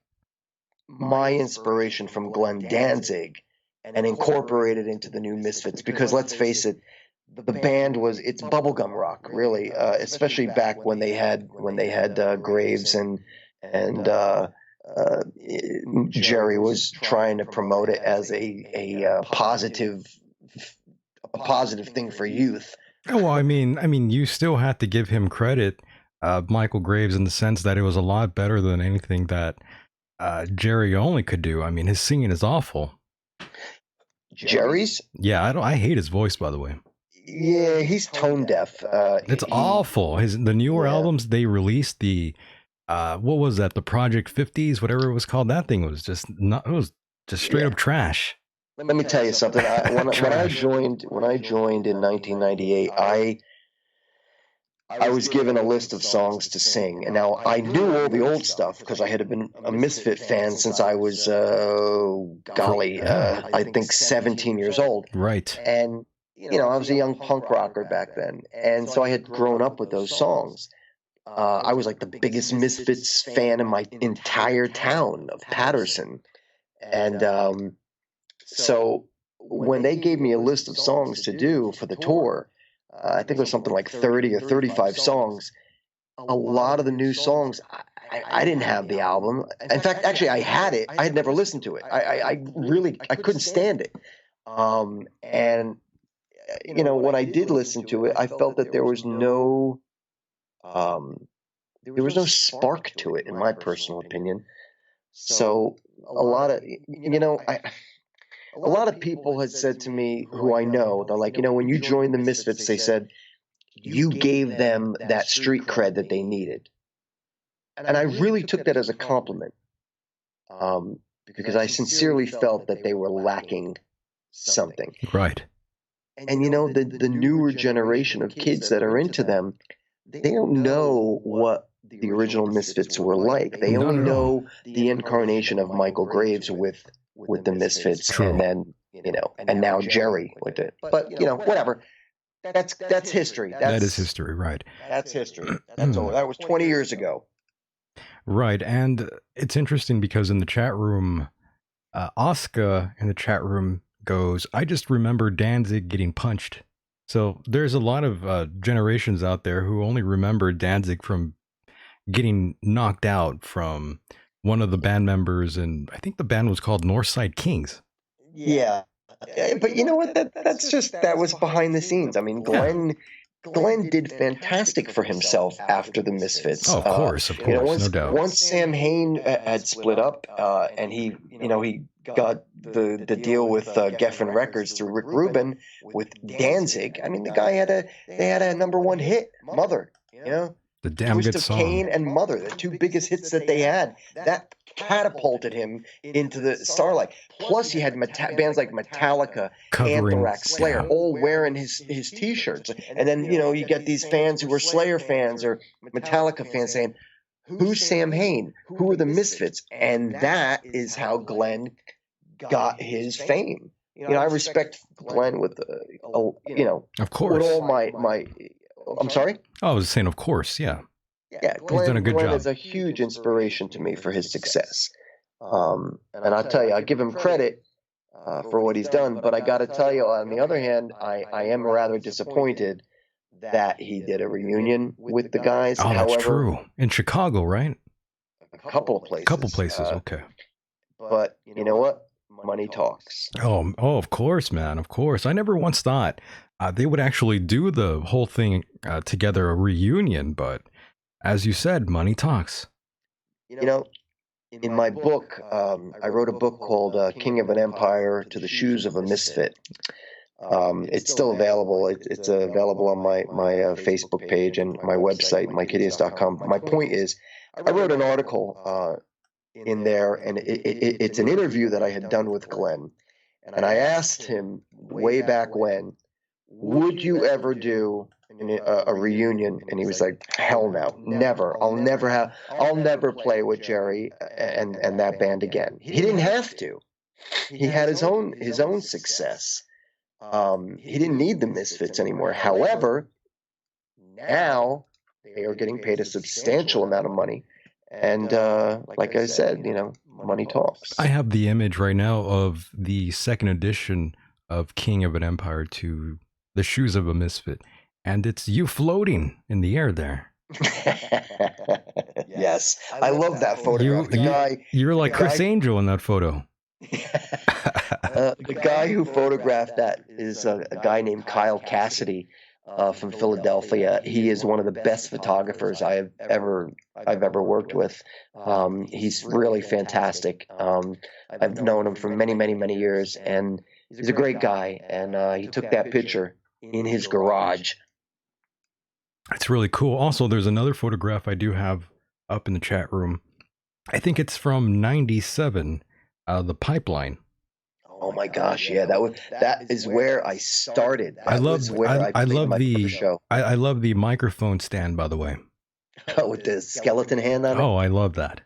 my inspiration from Glenn Danzig and incorporate it into the new Misfits, because let's face it, the band it's bubblegum rock, really, especially back when they had Graves and Jerry was trying to promote it as a positive thing for youth. Well, I mean, you still have to give him credit, Michael Graves, in the sense that it was a lot better than anything that Jerry only could do. I mean, his singing is awful. Jerry's? Yeah, I hate his voice, by the way. Yeah, he's tone deaf. It's awful. The newer albums they released, the what was that? The Project 50s, whatever it was called. That thing was just straight up trash. Let me tell you something. When I joined in 1998, I was given a list of songs to sing, and now I knew all the old stuff because I had been a Misfit fan since I was I think 17 years old. Right. And I was a young punk rocker back then, and so I had grown up with those songs. I was like the biggest Misfits fan in my entire town of Patterson. And so when they gave me a list of songs to do for the tour, I think it was something like 30 or 35 songs. A lot of the new songs, I didn't have the album. In fact, actually, I had it. I had never listened to it. I couldn't stand it. And when I did listen to it, I felt that there was no spark to it, in my personal opinion. So a lot of people had said to me, who I know, they're like, when you joined the Misfits, they said you gave them that street cred that they needed, and I really took that as a compliment, because I sincerely felt that they were lacking something. Right. And the newer generation of kids that are into them, they don't know what the original Misfits were like. They only know the incarnation of Michael Graves with the Misfits. True. And then and now Jerry with it. But whatever. That's history. That is history, right? That's history. That's all. That was 20 years ago. Right, and it's interesting because in the chat room, Oscar in the chat room goes, I just remember Danzig getting punched. So there's a lot of generations out there who only remember Danzig from getting knocked out from one of the band members, and I think the band was called Northside Kings. Yeah. But you know what? That was behind the scenes. I mean, Glenn did fantastic for himself after the Misfits. Oh, of course, Once, no doubt. Once Sam Hain had split up, and he got the deal with Geffen Records through Rick Rubin with Danzig. I mean, they had a #1 hit, Mother. The damn Twist good of song. Cain and Mother, the two biggest hits that they had. That catapulted him into the starlight. Plus, you had bands like Metallica, Covering, Anthrax, Slayer, all wearing his T-shirts. And then, you get these fans who were Slayer fans or Metallica fans saying, who's Sam Hain? Who are the Misfits? And that is how Glenn got his fame. I respect Glenn with, of course, with all my I'm sorry? Oh, I was saying, of course, yeah. Yeah, He's done a good Glenn job. is a huge inspiration to me for his success. And I'll tell you, I give him credit for what he's done, but I got to tell you, on the other hand, I am rather disappointed that he did a reunion with the guys. Oh, that's true. In Chicago, right? A couple of places. Okay. But you know what? Money talks. Oh, of course, man. Of course. I never once thought they would actually do the whole thing together, a reunion. But as you said, money talks. In my book, I wrote a book called King of an Empire to the Shoes of a Misfit. It's still available. It's available on my Facebook page and my website, MykeHideous.com. My point is, I wrote an article in there, and it's an interview that I had done with Glenn. And I asked him way back when, would you ever do a reunion? And he was like, hell no, never. I'll never play with Jerry and that band again. He didn't have to. He had his own success. He didn't need the Misfits anymore. However, now they are getting paid a substantial amount of money. And like I said, money talks. I have the image right now of the second edition of King of an Empire to the Shoes of a Misfit. And it's you floating in the air there. Yes. I love that photograph. You're like Chris Angel in that photo. The guy who photographed that is a guy named Kyle Cassidy from Philadelphia. He is one of the best photographers I've ever worked with. He's really fantastic. I've known him for many, many, many years, and he's a great guy. And he took that picture in his garage. It's really cool. Also, there's another photograph I do have up in the chat room. I think it's from '97, the Pipeline. Oh my gosh, yeah, that is where I started. I love the microphone stand, by the way. Oh, with the skeleton hand on it. Oh, I love that.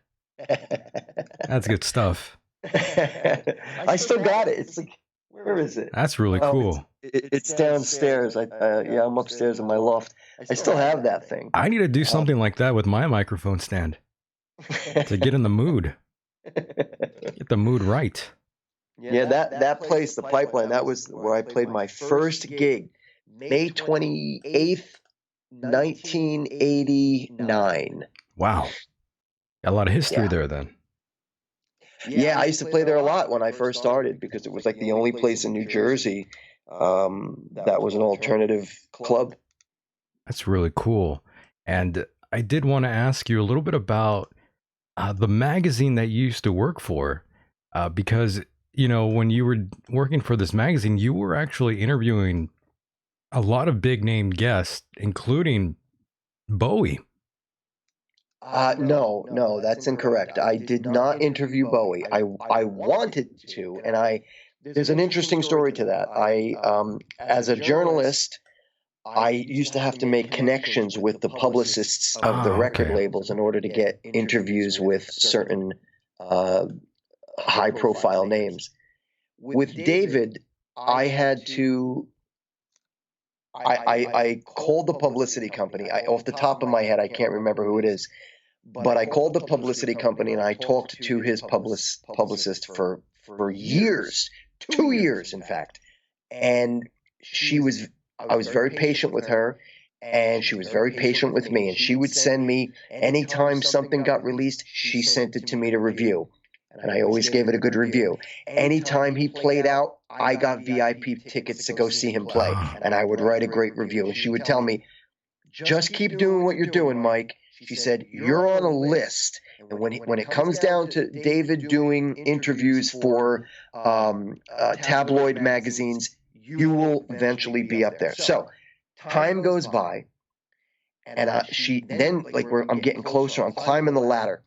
That's good stuff. I still got it. It's like, where is it? That's really cool. It's downstairs. I'm upstairs in my loft. I still have that thing. I need to do something like that with my microphone stand to get in the mood. Get the mood right. Yeah, that place, the Pipeline, that was where I played my first gig, May 28th, 1989. Wow. Got a lot of history there then. Yeah, I used to play there a lot when I first started because it was like the only place in New Jersey that was an alternative club. That's really cool. And I did want to ask you a little bit about the magazine that you used to work for, because, when you were working for this magazine, you were actually interviewing a lot of big name guests, including Bowie. No, that's incorrect. I did not interview Bowie. I wanted to, and there's an interesting story to that. As a journalist, I used to have to make connections with the publicists of the record labels in order to get interviews with certain high-profile names. With David, I had to. I called the publicity company. Off the top of my head, I can't remember who it is, but I called the publicity company and I talked to his publicist for years, 2 years, in fact. And I was very patient with her, and she was very patient with me, and she would send me anytime something got released, she sent it to me to review, and I always gave it a good review. Anytime he played out, I got VIP tickets to go see him play, and I would write a great review. And she would tell me, just keep doing what you're doing, Mike. She said, you're on a list, and when it comes down to David doing interviews for tabloid magazines, you will eventually be up there. So time goes by, and she then, like, I'm getting closer, I'm climbing the ladder.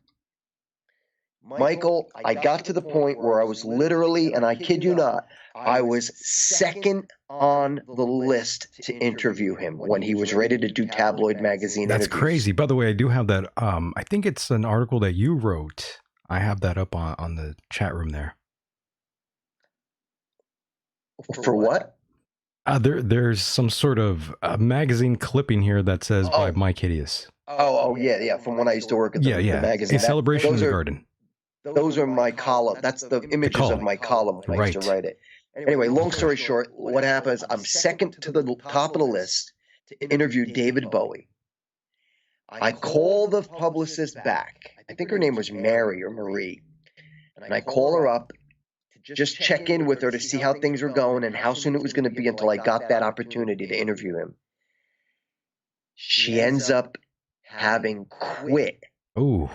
Michael, I got to the point where I was literally, and I kid you not, I was second on the list to interview him when he was ready to do tabloid magazine That's interviews. crazy. By the way, I do have that. I think it's an article that you wrote. I have that up on the chat room there. For what? There's some sort of magazine clipping here that says by Myke Hideous. Oh, yeah. From when I used to work at the magazine. A Celebration in the Garden. Those are my column. That's the images of my column when I used to write it. Anyway, long story short, what happens, I'm second to the top of the list to interview David Bowie. I call the publicist back. I think her name was Mary or Marie. And I call her up to just check in with her to see how things were going and how soon it was going to be until I got that opportunity to interview him. She ends up having quit. Oh,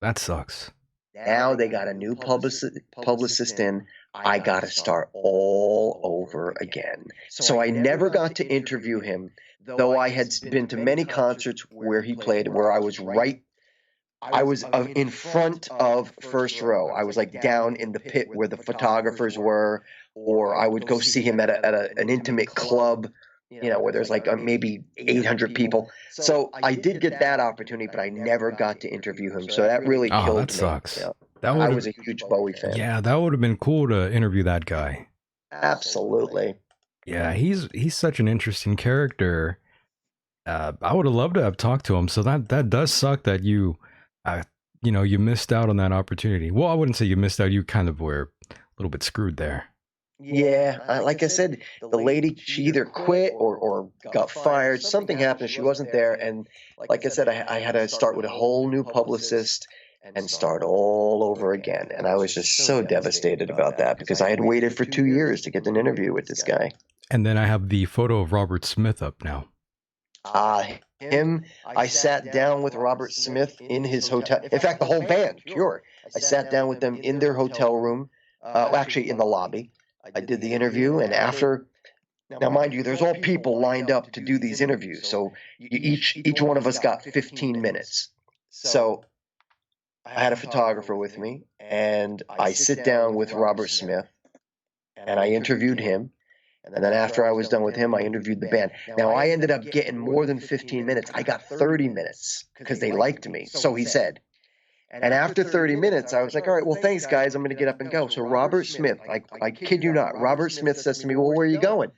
that sucks. Now they got a new publicist in. I got to start all over again. So I never got to interview him, though I had been to many concerts where he played, where I was in front of first row. I was like down in the pit where the photographers were, or I would go see him at an intimate club, where there's like maybe 800 people. So I did get that opportunity, but I never got to interview him. So that really killed me. Oh, that sucks. I was a huge Bowie fan. Yeah, that would have been cool to interview that guy. Absolutely. Yeah, he's such an interesting character. I would have loved to have talked to him. So that does suck that you missed out on that opportunity. Well, I wouldn't say you missed out. You kind of were a little bit screwed there. Yeah, like I said, the lady, she either quit or got fired. Something happened. She wasn't there. And like I said, I had to start with a whole new publicist and start all over again. And I was just so devastated about that because I had waited for 2 years to get an interview with this guy. And then I have the photo of Robert Smith up now. I sat down with Robert Smith in his hotel. In fact, the whole band, Pure. I sat down with them in their hotel room, actually in the lobby. I did the interview, and after, now mind you, there's all people lined up to do these interviews. So each one of us got 15 minutes. So I had a photographer with me, and I sit down with Robert Smith, and I interviewed him. And then after I was done with him, I interviewed the band. Now, I ended up getting more than 15 minutes. I got 30 minutes because they liked me. So he said. And after 30 minutes, I was like, all right, well, thanks, guys. I'm going to get up and go. So Robert Smith, I kid you not, Robert Smith says to me, well, where are you going?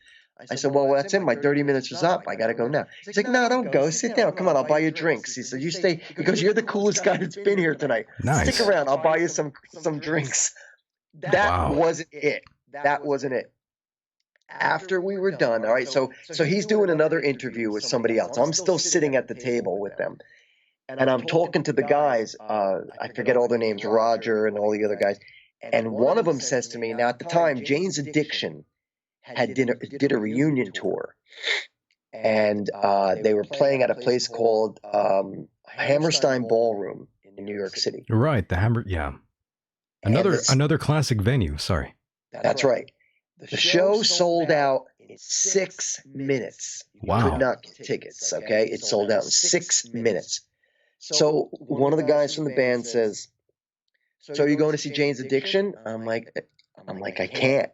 I said, well, that's it. My 30 minutes is up. I got to go now. He's like, no, don't go. Sit down. Come on, I'll buy you drinks. He said, you stay. He goes, you're the coolest guy that's been here tonight. Nice. Stick around. I'll buy you some drinks. That wasn't it. That wasn't it. After we were done, all right, so he's doing another interview with somebody else. I'm still sitting at the table with them. And I'm talking to the guys, I forget all their names, Roger and all the other guys. And one of them says to me, now at the time, Jane's Addiction did a reunion tour. And they were playing at a place called Hammerstein Ballroom in New York City. Right, Another classic venue, sorry. That's right. The show sold out in 6 minutes. Wow. You could not get tickets, okay? It sold out in 6 minutes. So one of the guys from the band says, so are you going to see Jane's Addiction? I'm like, I can't.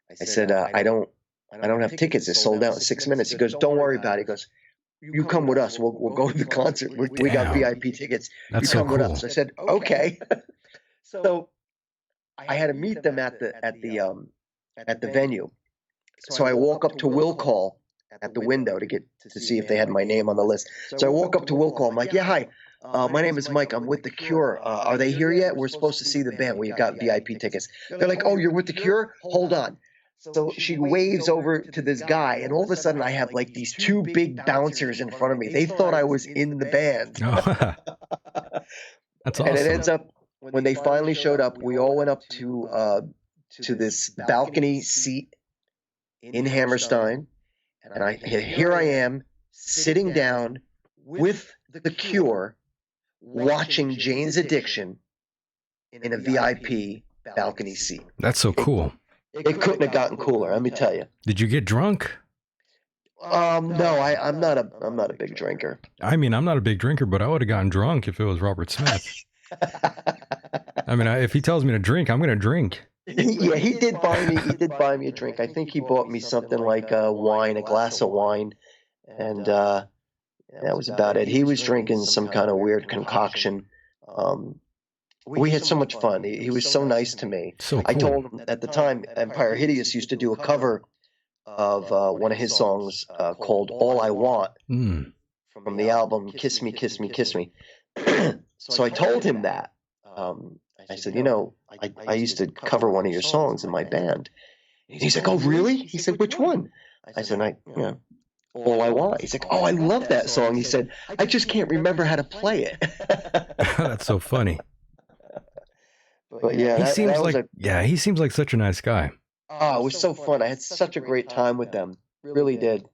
I said, I don't have tickets. It sold out in 6 minutes. He goes, don't worry about it. He goes, you come with us. We'll go to the concert. We got VIP tickets. That's you come so with cool. us. I said, okay. So I had to meet them at the venue. So I walk up to Will Call at the window to see if they had my name on the list. So I walk up to Will Call. I'm like, yeah, hi. My name is Mike. I'm with The Cure. Are they here yet? We're supposed to see the band. We've got VIP tickets. They're like, oh, you're with The Cure? Hold on. So she waves over to this guy, and all of a sudden I have like these two big bouncers in front of me. They thought I was in the band. Oh, that's And it awesome. ends up, when they finally showed up, we all went up to this balcony seat in Hammerstein, and here I am sitting down with The Cure, watching Jane's Addiction in a VIP balcony seat. That's so cool. It couldn't have gotten cooler, let me tell you. Did you get drunk? No, I'm not a big drinker. I mean, I'm not a big drinker, but I would have gotten drunk if it was Robert Smith. I mean, if he tells me to drink, I'm going to drink. Yeah, he did buy me a drink. I think he bought me something like a glass of wine, and that was about it. He was drinking some kind of weird concoction. We had so much fun. He was so nice to me. So cool. I told him at the time, Empire Hideous used to do a cover of one of his songs called All I Want from the album Kiss Me, Kiss Me, Kiss Me. So I told him that. I said, I used to cover one of your songs in my band. He's like, oh, really? He said, which one? I said, All I Want. He's like, oh, I love that song. He said, I just can't remember how to play it. That's so funny. But yeah, he seems like such a nice guy. Oh, it was so fun. I had such a great time with them. Really did.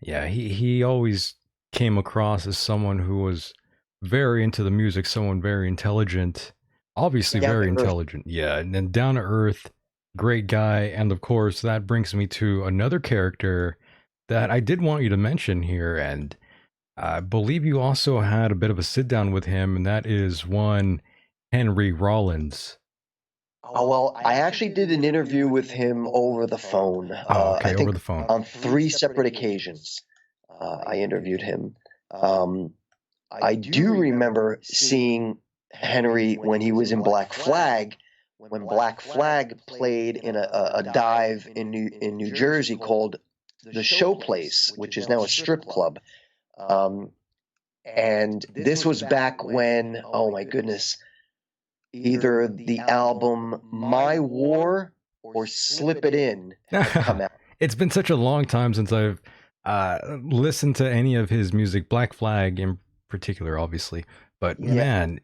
Yeah, he always came across as someone who was very into the music, someone very intelligent, obviously very intelligent. Yeah, and then down to earth, great guy. And of course, that brings me to another character that I did want you to mention here. And I believe you also had a bit of a sit down with him, and that is one Henry Rollins. Oh, well, I actually did an interview with him over the phone. I think over the phone. On 3 separate occasions, I interviewed him. I do remember seeing Henry when he was in Black Flag, when Black Flag played in a dive in New Jersey called the Showplace, which is now a strip club. And this was back when, oh my goodness, either the album My War or Slip It In had come out. It's been such a long time since I've listened to any of his music, Black Flag in particular, obviously. But man,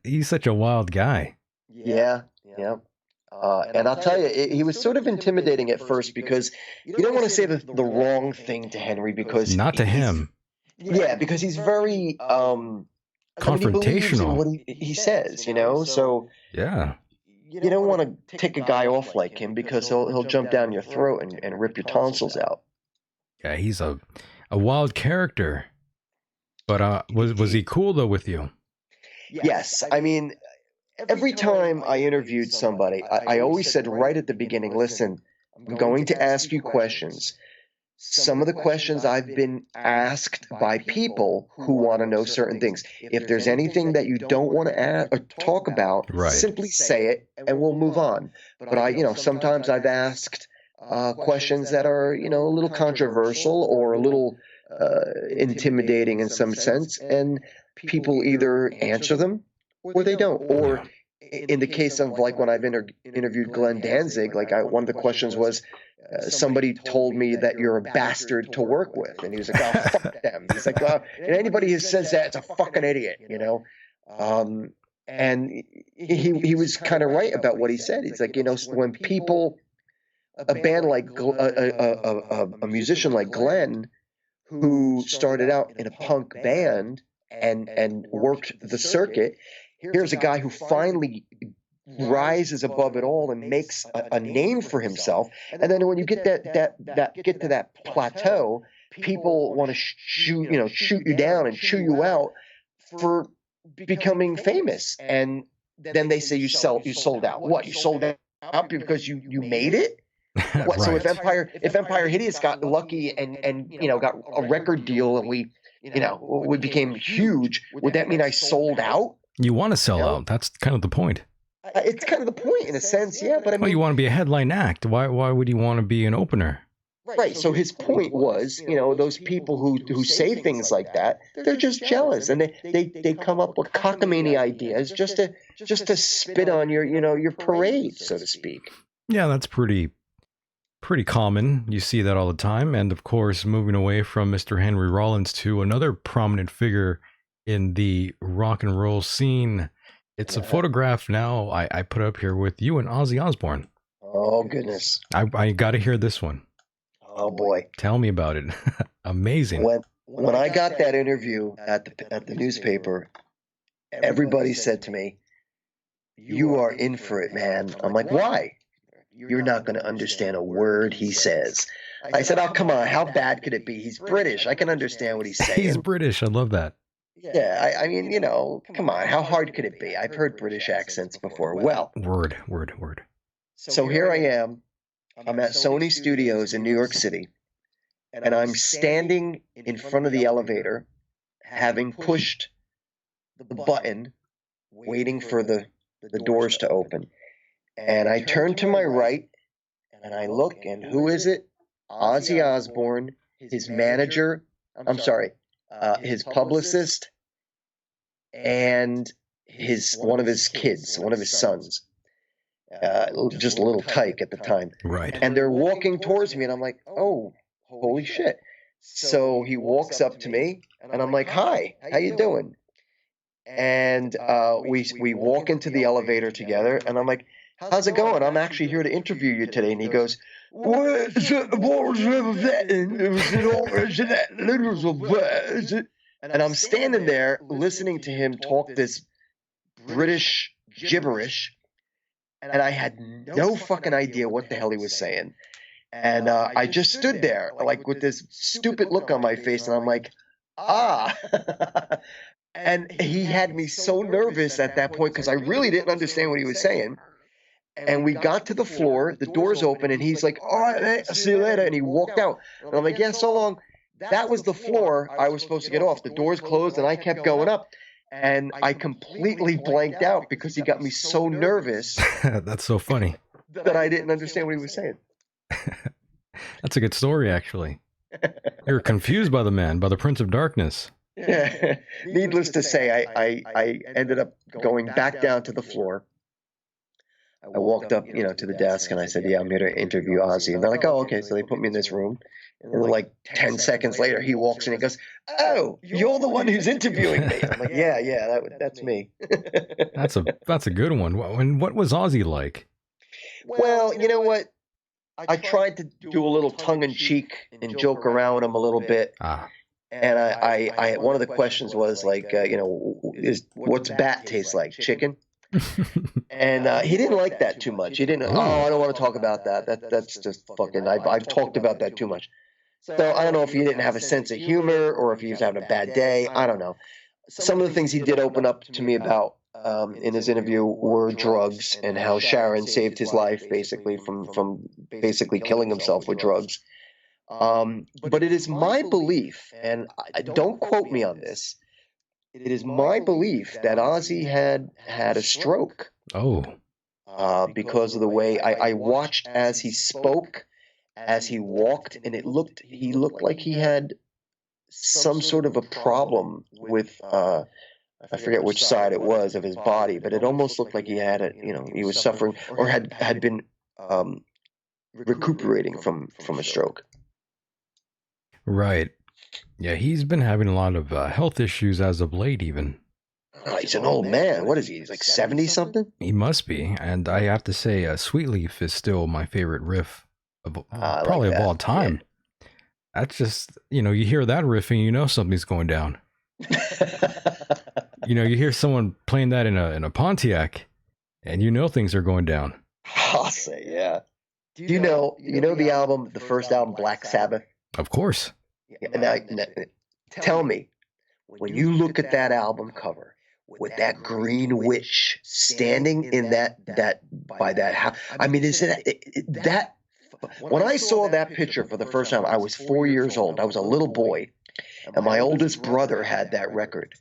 he's such a wild guy. Yeah. And I'll tell you, he was sort of intimidating at first because you don't want to say the wrong thing to Henry because... Not to him. Yeah, because he's very... confrontational. What he says, so yeah, you don't want to take a guy off like him because he'll jump down your throat and rip your tonsils out. Yeah, he's a wild character. But was he cool though with you? Yes, I mean, every time I interviewed somebody, I always said right at the beginning, listen, I'm going to ask you questions. Some of the questions I've been asked by people who want to know certain things. If there's anything that you don't want to ask or talk about, simply say it and we'll move on. But sometimes I've asked questions that are, a little controversial or a little intimidating in some sense, and people either answer them or they don't. Or in the case of like when I've interviewed Glenn Danzig, one of the questions was, somebody told me that you're a bastard to work with. And he was like, oh, fuck them. He's like, well, and anybody who says that, it's a fucking idiot, And he was kind of right about what he said. He's like, when people, a band like, a musician like Glenn, who started out in a punk band and worked the circuit, here's a guy who finally rises above it all and makes a name for himself. And then when you get get to that plateau, people want to shoot you down and chew you out for becoming famous. And then they say you sold out. What? You sold out because you made it? What? Right. So if Empire Hideous got lucky and got a record deal and we became huge, would that mean I sold out? You want to sell out. That's kind of the point. It's kind of the point in a sense, yeah. But I mean, well, you want to be a headline act. Why would you want to be an opener? Right. So his point was, those people who say things like that, they're just jealous, and they come up with cockamamie ideas just to spit on your parade, so to speak. Yeah, that's pretty common. You see that all the time. And of course, moving away from Mr. Henry Rollins to another prominent figure in the rock and roll scene. It's a photograph now I put up here with you and Ozzy Osbourne. Oh, goodness. I got to hear this one. Oh, boy. Tell me about it. Amazing. When I got that interview at the newspaper, everybody said to me, "You are in for it, man." I'm like, "Why?" "You're not going to understand a word he says." I said, "Oh, come on. How bad could it be? He's British. I can understand what he's saying." He's British. I love that. Yeah, I mean, come on. How hard could it be? I've heard British accents before. Well, Word. so here I am. I'm at Sony Studios in New York City, and I'm standing in front of the elevator, having pushed the button, waiting for the doors to open. And I turn to my right, and I look, and who is it? Ozzy Osbourne, his manager, his publicist, and one of his kids, one of his sons. Just a little tyke at the time. Right. And they're walking towards me, and I'm like, "Oh, holy shit." So he walks up to me, and I'm like, "Hi, how you doing?" And we walk into the elevator together, and I'm like, "How's it going? I'm actually here to interview you today." And he goes, and I'm standing there listening to him talk this British gibberish, and I had no fucking idea what the hell he was saying. And I just stood there, like, with this stupid look on my face, and I'm like, ah. And he had me so nervous at that point because I really didn't understand what he was saying. And we got to the floor, the doors open, and he's like, "All right, see you later." And he walked out. And I'm like, "Yeah, so long." That was the floor I was supposed to get off. The doors closed, and I kept going up. And I completely blanked out because he got me so nervous. That's so funny. That I didn't understand what he was saying. That's a good story, actually. You were confused by the man, by the Prince of Darkness. Yeah. Needless to say, I ended up going back down to the floor. I walked up, to the desk, and I said, "Yeah, I'm here to interview Ozzy." And they're like, "Oh, okay." So they put me in this room. And like 10 seconds later, he walks in and goes, "Oh, you're the one who's interviewing me." I'm like, yeah, that's me. That's a good one. What was Ozzy like? Well, you know what? I tried to do a little tongue-in-cheek and joke around with him a little bit. And I one of the questions was like, what's bat taste like? Chicken? And he didn't like that too much. He didn't. "Oh, I don't want to talk about that. That's just fucking. I've talked about that too much." So I don't know if he didn't have a sense of humor or if he was having a bad day. I don't know. Some of the things he did open up to me about in his interview were drugs and how Sharon saved his life basically from basically killing himself with drugs. But it is my belief, and don't quote me on this, it is my belief that Ozzy had a stroke. Oh. Because of the way I watched as he spoke, as he walked, and he looked like he had some sort of a problem with I forget which side it was of his body, but it almost looked like he had he was suffering or had been recuperating from a stroke. Right. Yeah, he's been having a lot of health issues as of late, even. Oh, he's an old man. What is he? He's like 70 something? He must be. And I have to say, Sweet Leaf is still my favorite riff of probably of all time. Yeah. That's just, you hear that riff and you know something's going down. You hear someone playing that in a Pontiac and you know things are going down. I'll say, yeah. Do you know the album, the first album, Black Sabbath? Of course. Now, tell me, when you look at that album cover with that green witch standing in that by that house, I mean, is it that? When I saw that picture for the first time, I was 4 years old. I was a little boy, and my oldest brother had that record,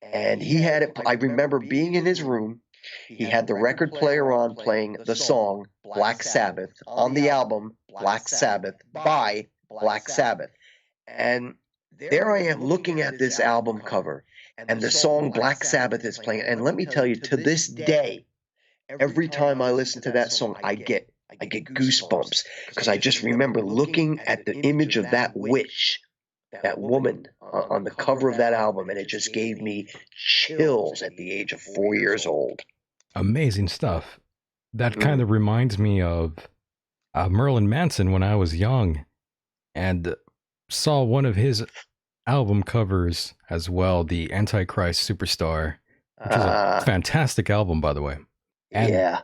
and he had it. I remember being in his room. He had the record player on playing the song Black Sabbath on the album Black Sabbath by Black Sabbath. And there I am looking at this album cover, and the song Black Sabbath is playing. And let me tell you, to this day, every time I listen to that song, I get I get goosebumps because I just remember looking at the image of that witch, that woman on the cover of that album, and it just gave me chills at the age of 4 years old. Amazing stuff. That kind of reminds me of Marilyn Manson when I was young, and saw one of his album covers as well, the Antichrist Superstar, which is a fantastic album, by the way. And, yeah.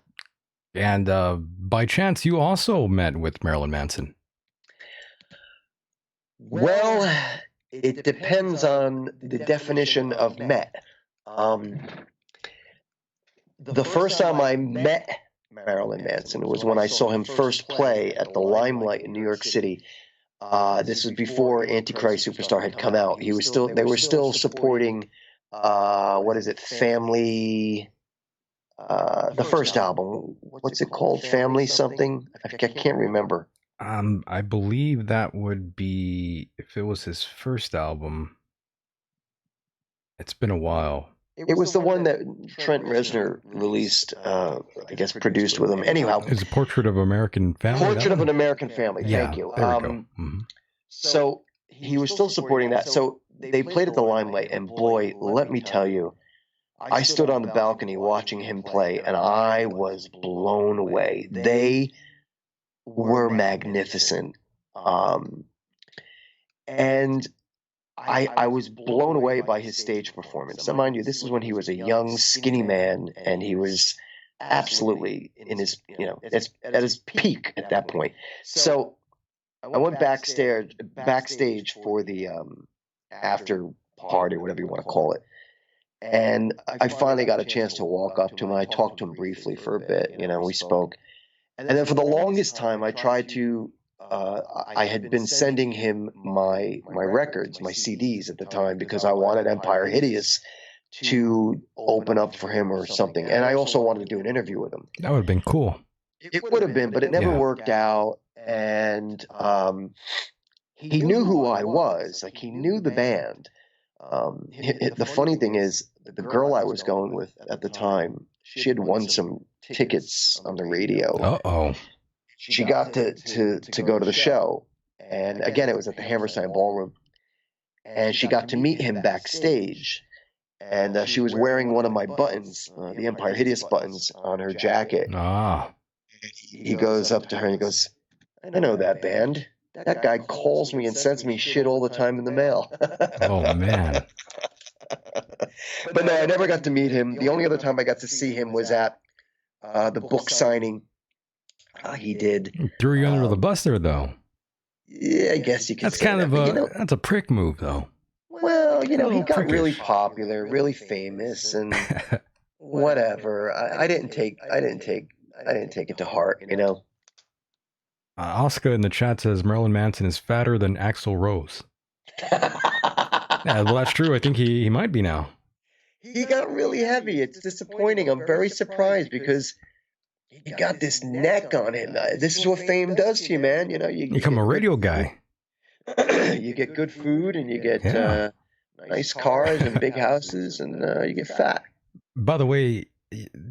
And by chance, you also met with Marilyn Manson. Well, it depends on the definition of met. The first time I met Marilyn Manson was when I saw him first play at the Limelight in New York City. This was before Antichrist Superstar had come out. They were still supporting, Family, the first album. What's it called? Family something? I can't remember. I believe that would be, if it was his first album. It's been a while. It was the one that Trent Reznor released, I guess produced with him. Anyhow. It's a Portrait of American Family. Portrait of an American Family, thank you. There we go. Mm-hmm. So he was still supporting that. So they played at the Limelight, and boy, let me tell you, I stood on the balcony watching him play, and I was blown away. They were magnificent. And I was blown away by his stage performance. Now, mind you, this is when he was a young, skinny man, and he was absolutely in his, at his peak at that point. So I went backstage for the after party, whatever you want to call it. And I finally got a chance to walk up to him. I talked to him briefly for a bit. We spoke. And then for the longest time, I tried to, I had been sending him my records, my CDs at the time, because I wanted Empire Hideous to open up for him or something. And I also wanted to do an interview with him. That would have been cool. It would have been, but it never worked out. And he knew who I was. Like, he knew the band. The funny thing is, the girl I was going with at the time, she had won some tickets on the radio. Uh-oh. She got to go to the show. And again, it was at the Hammerstein Ballroom. And she got to meet him backstage. And she was wearing one of my buttons, the Empire Hideous buttons, on her jacket. Ah. He goes up to her and he goes, "I know that band. That guy calls me and sends me shit all the time in the mail." Oh, man. But no, I never got to meet him. The only other time I got to see him was at the book signing he did. Threw you under the bus there, though. Yeah, I guess you could That's say kind that. of that's a prick move, though. Well, he got really popular, really famous, and whatever. I didn't take it to heart, Oscar in the chat says Marilyn Manson is fatter than Axl Rose. Yeah, well, that's true. I think he might be now. He got really heavy. It's disappointing. I'm very surprised because he got this neck on him. This is what fame does to you, man. You become a radio guy. You get good food and you get nice cars and big houses, and you get fat. By the way,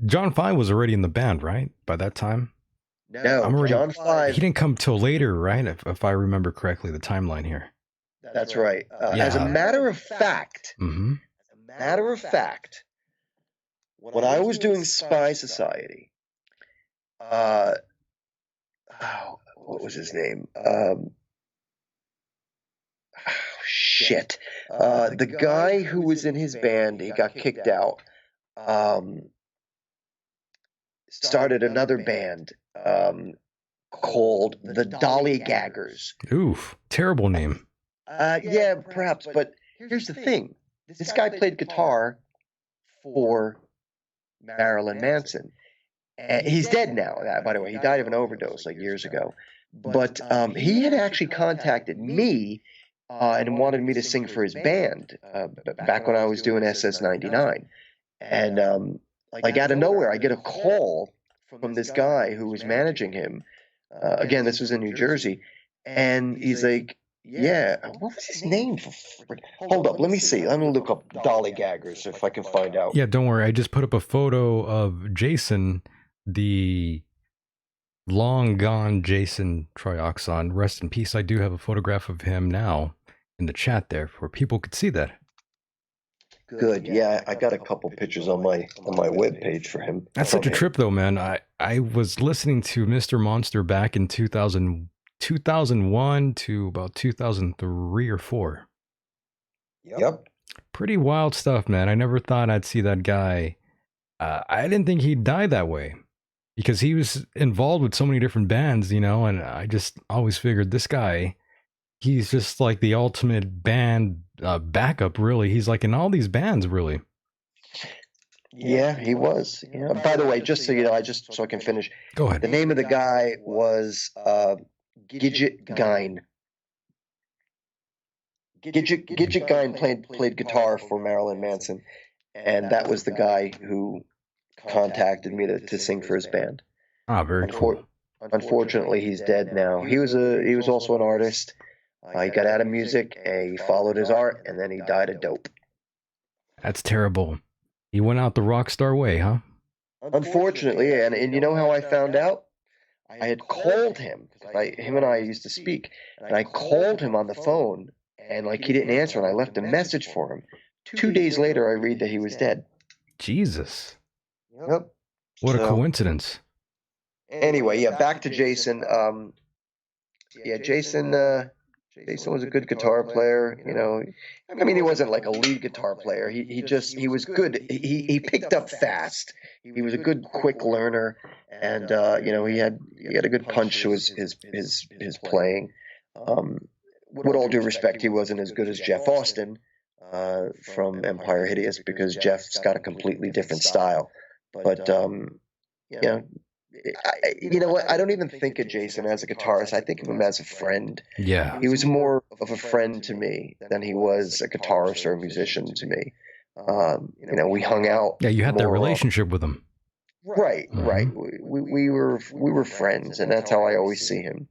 John 5 was already in the band, right? By that time? No, John 5. He didn't come till later, right? If I remember correctly, the timeline here. That's right. As a matter of fact, when I was doing Spy Society, what was his name? Shit. The guy who was in his band, he got kicked out, started another band called the Dollygaggers. Oof, terrible name. Yeah, perhaps, but here's the thing. This guy played guitar for Marilyn Manson. And he's dead now, by the way. He died of an overdose like years ago. But he had actually contacted me and wanted me to sing for his band back when I was doing SS99. And like out of nowhere, I get a call from this guy who was managing him. Again, this was in New Jersey. And he's like, yeah, what was his name? Hold up, let me see. Let me look up Dollygaggers if I can find out. Yeah, don't worry. I just put up a photo of Jason, the Long gone Jason Trioxon. Rest in peace. I do have a photograph of him now in the chat there for people could see that. Good. Yeah, I got a couple pictures on my webpage for him. That's such a trip though, man. I was listening to Mr. Monster back in 2001 to about 2003 or 4. Yep. Pretty wild stuff, man. I never thought I'd see that guy. I didn't think he'd die that way because he was involved with so many different bands, and I just always figured this guy, he's just like the ultimate band backup, really. He's like in all these bands, really. Yeah, he was. Yeah. By the way, just so you know, so I can finish. Go ahead. The name of the guy was Gidget Gein. Gidget Gein played guitar for Marilyn Manson, and that was the guy who contacted me to sing for his band. Ah, very cool. Unfortunately, he's dead now. He was also an artist. He got out of music, he followed his art, and then he died of dope. That's terrible. He went out the rock star way, huh? Unfortunately, and you know how I found out? I had called him. Him and I used to speak, and I called him on the phone, and he didn't answer, and I left a message for him. 2 days later, I read that he was dead. Jesus. Yep. What a coincidence. Anyway, yeah, back to Jason. Jason was a good guitar player, I mean, he wasn't like a lead guitar player. He was good. He picked up fast. He was a good, quick learner, and he had a good punch to his playing. With all due respect, he wasn't as good as Jeff Austin from Empire Hideous because Jeff's got a completely different style. But you know what? I don't even think of Jason as a guitarist. I think of him as a friend. Yeah. He was more of a friend to me than he was a guitarist or a musician to me. We hung out. Yeah, you had that relationship with him. Right, right. We were friends, and that's how I always see him.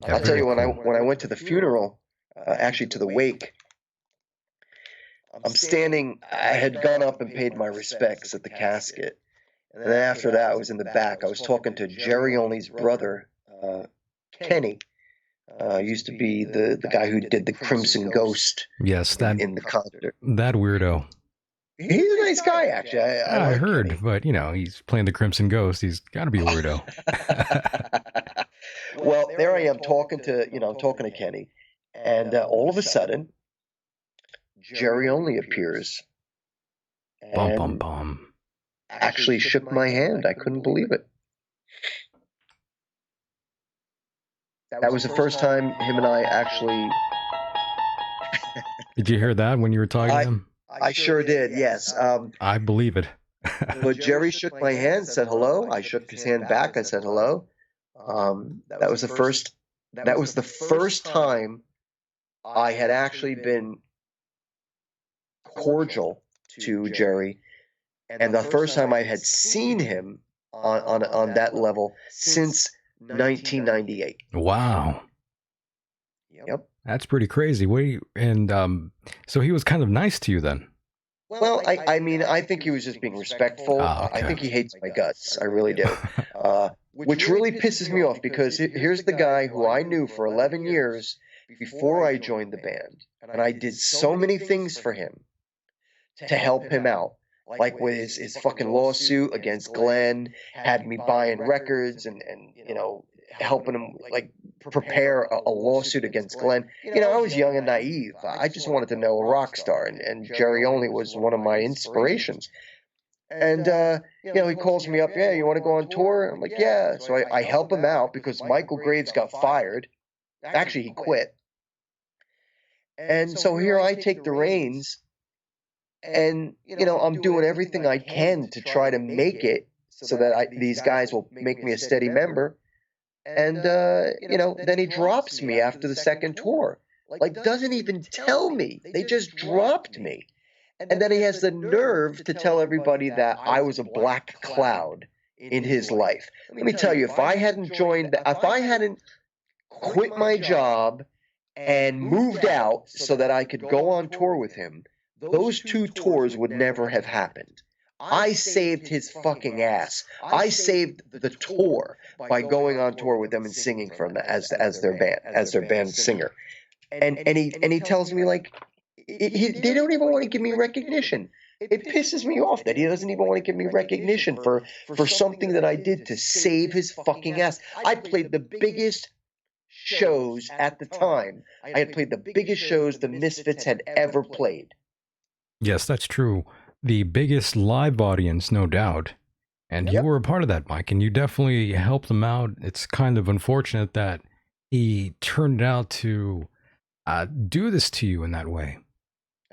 Yeah, I'll tell you, when I went to the funeral, actually to the wake, I'm standing. I had gone up and paid my respects at the casket. And then after that, I was in the back. I was talking to Jerry Only's brother, Kenny. Used to be the guy who did the Crimson Ghost. Yes, that in the concert. That weirdo. He's a nice guy, actually. I like heard, Kenny. But he's playing the Crimson Ghost. He's got to be a weirdo. Well, there I am talking to Kenny, and all of a sudden, Jerry Only appears. Bum bum bum. Actually shook my hand. I couldn't believe it. That was the first time him and I actually... Did you hear that when you were talking to him? I sure did, yes. I believe it. But Jerry shook my hand, said hello. I shook his hand back. I said hello. That was the first time I had actually been cordial to Jerry, and the first time I had seen him on that level since 1998. Wow. Yep. That's pretty crazy. So he was kind of nice to you then? Well, I mean, I think he was just being respectful. Okay. I think he hates my guts. I really do. Which really pisses me off because here's the guy who I knew for 11 years before I joined the band. And I did so many things for him to help him out. Like with his fucking lawsuit against Glenn, had me buying records and helping him prepare a lawsuit against Glenn. I was young and naive. I just wanted to know a rock star, and Jerry Only was one of my inspirations. And he calls me up, yeah, you want to go on tour? I'm like, yeah. So I help him out because Michael Graves got fired. Actually, he quit. And so here I take the reins. And, I'm doing everything I can to try to make it so that these guys will make me a steady member. And, then he drops me after the second tour. Doesn't even tell me. They just dropped me. And then he has the nerve to tell everybody that I was a black cloud in his life. Let me tell you, if I hadn't quit my job and moved out so that I could go on tour with him, those two tours would never have happened. I saved his fucking ass. I saved the tour by going on tour with them and singing for them as their band singer. And he tells me like they don't even want to give me recognition. It pisses me off that he doesn't even want to give me recognition for something that I did to save his fucking ass. I played the biggest shows at the time. I had played the biggest shows the Misfits had ever played. Yes, that's true. The biggest live audience, no doubt. And you were a part of that, Mike, and you definitely helped him out. It's kind of unfortunate that he turned out to do this to you in that way.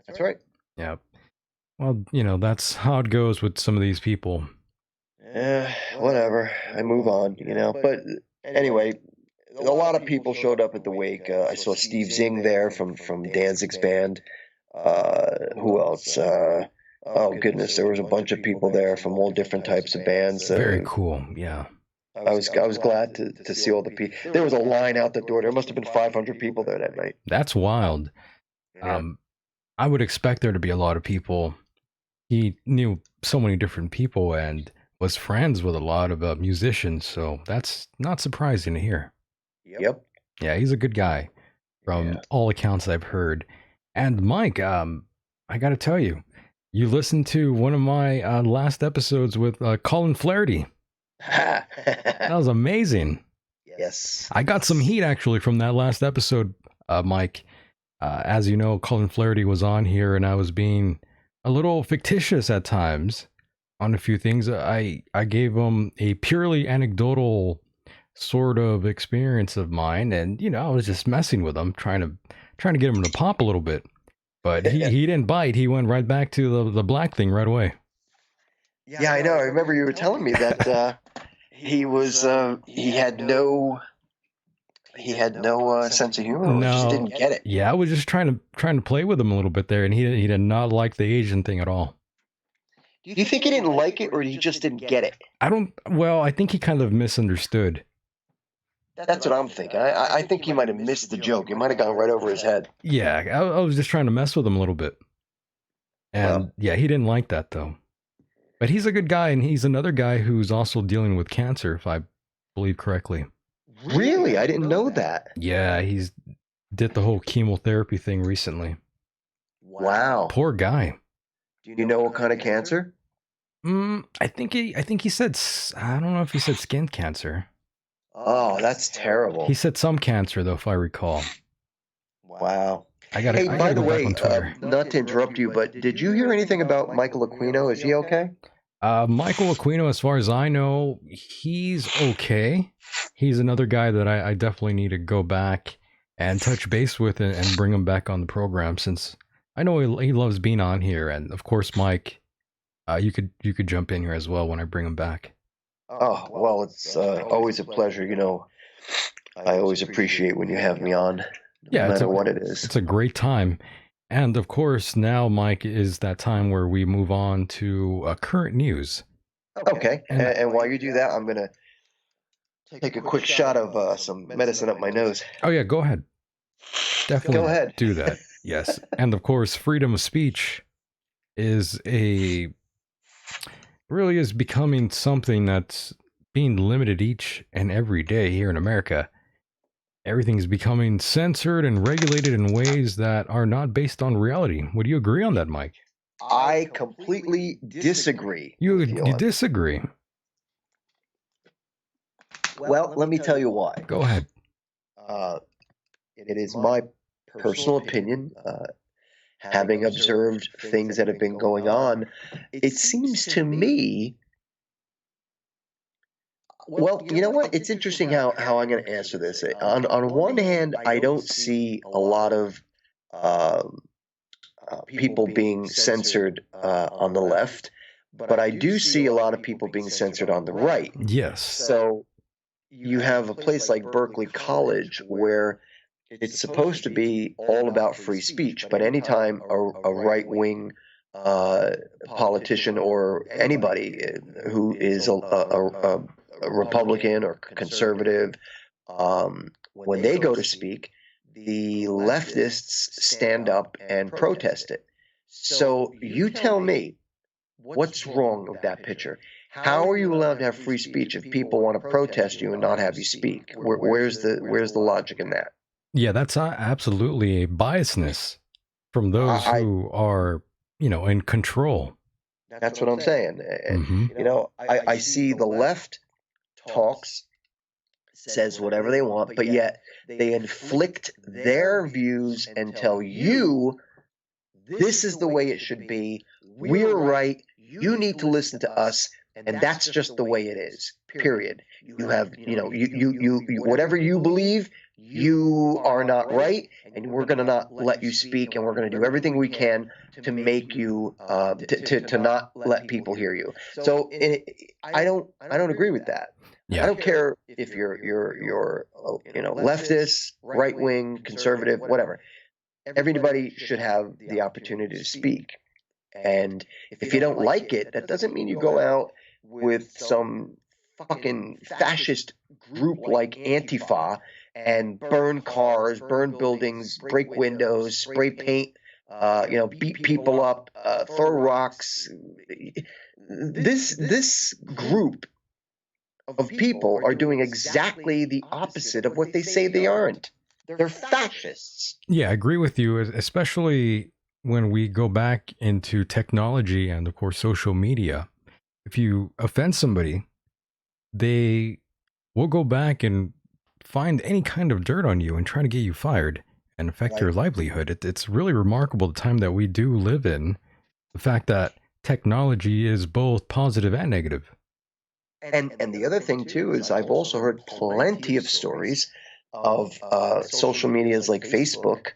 That's right. Yeah. Well, that's how it goes with some of these people. Whatever. I move on, But anyway, a lot of people showed up at the wake. I saw Steve Zing there from Danzig's band. Who else? Oh goodness, there was a bunch of people there from all different types of bands. Very cool. Yeah. I was glad to see all the people. There was a line out the door. There must have been 500 people there that night. That's wild. Yeah. I would expect there to be a lot of people. He knew so many different people and was friends with a lot of musicians, so that's not surprising to hear. Yep. Yeah, he's a good guy from all accounts I've heard. And Mike, I got to tell you, you listened to one of my last episodes with Colin Flaherty. That was amazing. Yes. I got some heat actually from that last episode, Mike. As you know, Colin Flaherty was on here and I was being a little fictitious at times on a few things. I gave him a purely anecdotal sort of experience of mine, and I was just messing with him, trying to get him to pop a little bit. But he didn't bite. He went right back to the black thing right away. Yeah, I know. I remember you were telling me that he had no sense of humor. No, Just didn't get it. Yeah, I was just trying to play with him a little bit there, and he did not like the Asian thing at all. Do you think he didn't like it, or he just didn't get it? I think he kind of misunderstood. That's what I'm thinking. I think he might have missed the joke. It might have gone right over his head. Yeah, I was just trying to mess with him a little bit. And he didn't like that though. But he's a good guy, and he's another guy who's also dealing with cancer, if I believe correctly. Really? I didn't know that. Yeah, he's did the whole chemotherapy thing recently. Wow. Poor guy. Do you know what kind of cancer? I think he said, I don't know if he said skin cancer. Oh, that's terrible. He said some cancer though, if I recall. Wow. Hey, by the way, not to interrupt you, but did you hear anything about Michael Aquino? Is he okay? Michael Aquino, as far as I know, he's okay. He's another guy that I definitely need to go back and touch base with and bring him back on the program, since I know he loves being on here. And of course, Mike, you could jump in here as well when I bring him back. Oh, well, it's always a pleasure. I always appreciate when you have me on, no matter what it is. It's a great time. And of course, now, Mike, is that time where we move on to current news. Okay. And while you do that, I'm going to take a quick shot of some medicine up my nose. Oh, yeah, go ahead. Definitely go ahead. Do that. Yes. And of course, freedom of speech really is becoming something that's being limited each and every day here in America. Everything is becoming censored and regulated in ways that are not based on reality. Would you agree on that, Mike? I completely disagree. You disagree? Well, let me tell you why. Go ahead. It is my personal opinion, having observed things that have been going on, it seems to me, well, you know what? It's interesting how I'm going to answer this. On one hand, I don't see a lot of people being censored on the left, but I do see a lot of people being censored on the right. Yes. So you have a place like Berkeley College where it's supposed to be all about free speech, but anytime a right-wing politician or anybody who is a Republican or conservative, when they go to speak, the leftists stand up and protest it. So you tell me, What's wrong with that picture? How are you allowed to have free speech if people want to protest you and not have you speak? Where's the logic in that? Yeah, that's absolutely a biasness from those who are, in control. That's what I'm saying. I see the left talks, says whatever they want, but yet they inflict their views and tell you this is the way it should be. We're right. You need to listen to us, and that's just the way it is. Period. You have, you whatever you believe, you are not right, and we're going to not let you speak, and we're going to do everything we can to make you to not let people hear you. So I don't agree with that. Yeah. I don't care if you're leftist, right wing, conservative, whatever. Everybody should have the opportunity to speak. And if you don't like it, that doesn't mean you go out with some fucking fascist group like Antifa and burn cars, burn buildings, break windows, spray paint, beat people up, throw rocks. This group of people are doing exactly the opposite of what they say they aren't. They're fascists. Yeah, I agree with you, especially when we go back into technology and, of course, social media. If you offend somebody, they will go back and find any kind of dirt on you and try to get you fired and affect your livelihood. It's really remarkable the time that we do live in, the fact that technology is both positive and negative. And the other thing, too, is I've also heard plenty of stories of social medias like Facebook,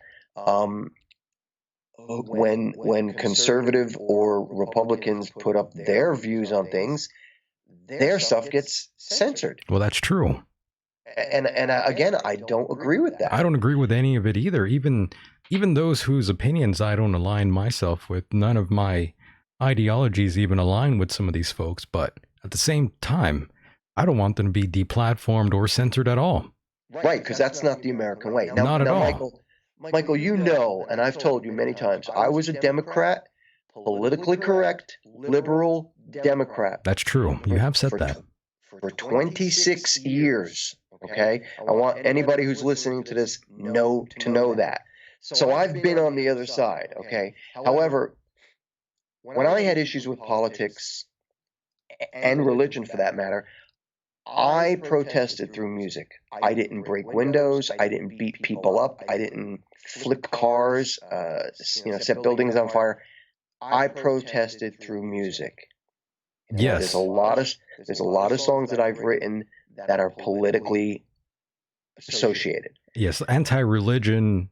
when conservative or Republicans put up their views on things, their stuff gets censored. Well, that's true. And again, I don't agree with that. I don't agree with any of it either. Even those whose opinions I don't align myself with. None of my ideologies even align with some of these folks. But at the same time, I don't want them to be deplatformed or censored at all. Right, because that's not the American way. Now, Not at all. Michael, and I've told you many times, I was a Democrat, politically correct, liberal Democrat. That's true. You have said that. For 26 years, okay? I want anybody who's listening to this to know that. So I've been on the other side, okay? However, when I had issues with politics and religion for that matter, I protested through music. I didn't break windows. I didn't beat people up. I didn't flip cars, set buildings on fire. I protested through music. Yes. There's a lot of songs that I've written that are politically associated. Yes, anti-religion,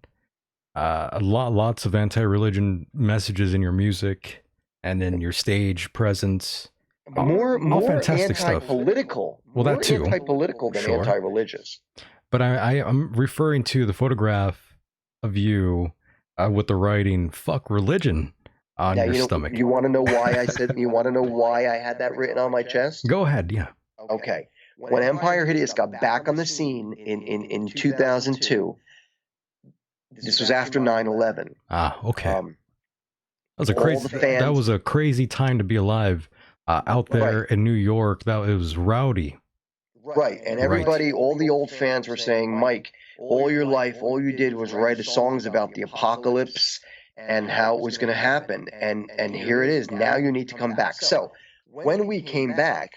lots of anti-religion messages in your music and in your stage presence. More fantastic stuff. Anti-political. Well, that too. More anti-political than Sure. anti-religious. But I'm referring to the photograph of you with the writing "fuck religion" on your stomach. You want to know why I said? You want to know why I had that written on my chest? Go ahead. Yeah. Okay. When Empire Hideous got back on the scene in 2002, this was after 9/11. Ah, okay. That That was a crazy time to be alive out there in New York. It was rowdy. Right, and everybody, all the old fans were saying, Mike, all your life, all you did was write songs about the apocalypse and how it was going to happen, and here it is. Now you need to come back. So when we came back,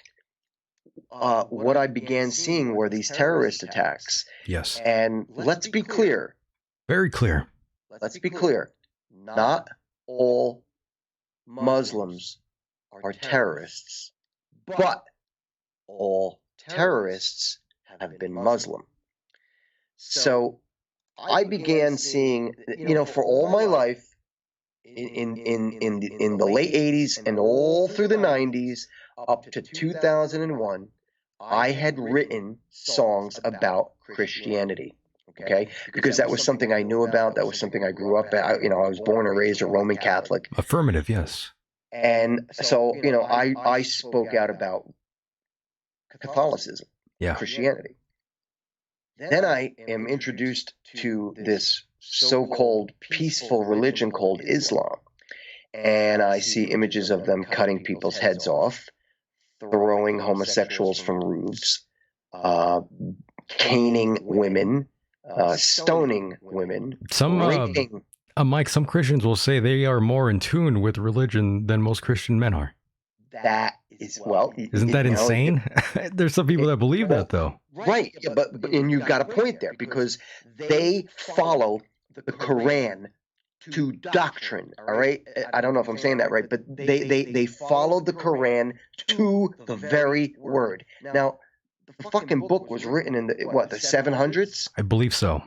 what I began seeing were these terrorist attacks. Yes. And let's be clear. Very clear. Let's be clear. Not all Muslims are terrorists, but all terrorists have been Muslim. So I began seeing, for all my life, in the late 80s and all through the 90s up to 2001, I had written songs about Christianity. Okay, because that was something I knew about. That was something I grew up at. I was born and raised a Roman Catholic. Affirmative, yes. And so, I spoke out about Catholicism, Christianity. Then I am introduced to this so-called peaceful religion called Islam. and I see images of them cutting people's heads off, throwing homosexuals from roofs, caning women, stoning women, raping. Mike, some Christians will say they are more in tune with religion than most Christian men are. That is, well, isn't that insane? There's some people that believe that, though. Right, yeah, but and you've got a point there, because they follow the Quran to doctrine. All right, I don't know if I'm saying that right, but they follow the Quran to the very word. Now, the fucking book was written in the 700s? I believe so.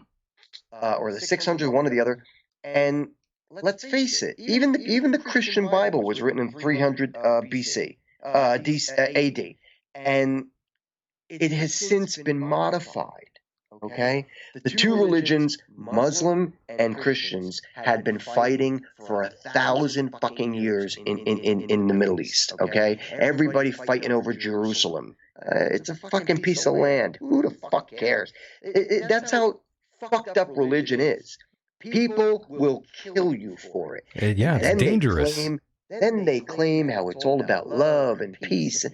Or the 600s, one or the other. And let's face it, even the Christian Bible was written in 300 BC, AD, and it has since been modified. Okay, the two religions, Muslim and Christians, had been fighting for 1,000 fucking years in the Middle East. Okay, everybody fighting over Jerusalem. It's a fucking piece of land. Who the fuck cares? That's how fucked up religion is. People will kill you for it. Yeah, it's dangerous. Then they claim how it's all about love and peace.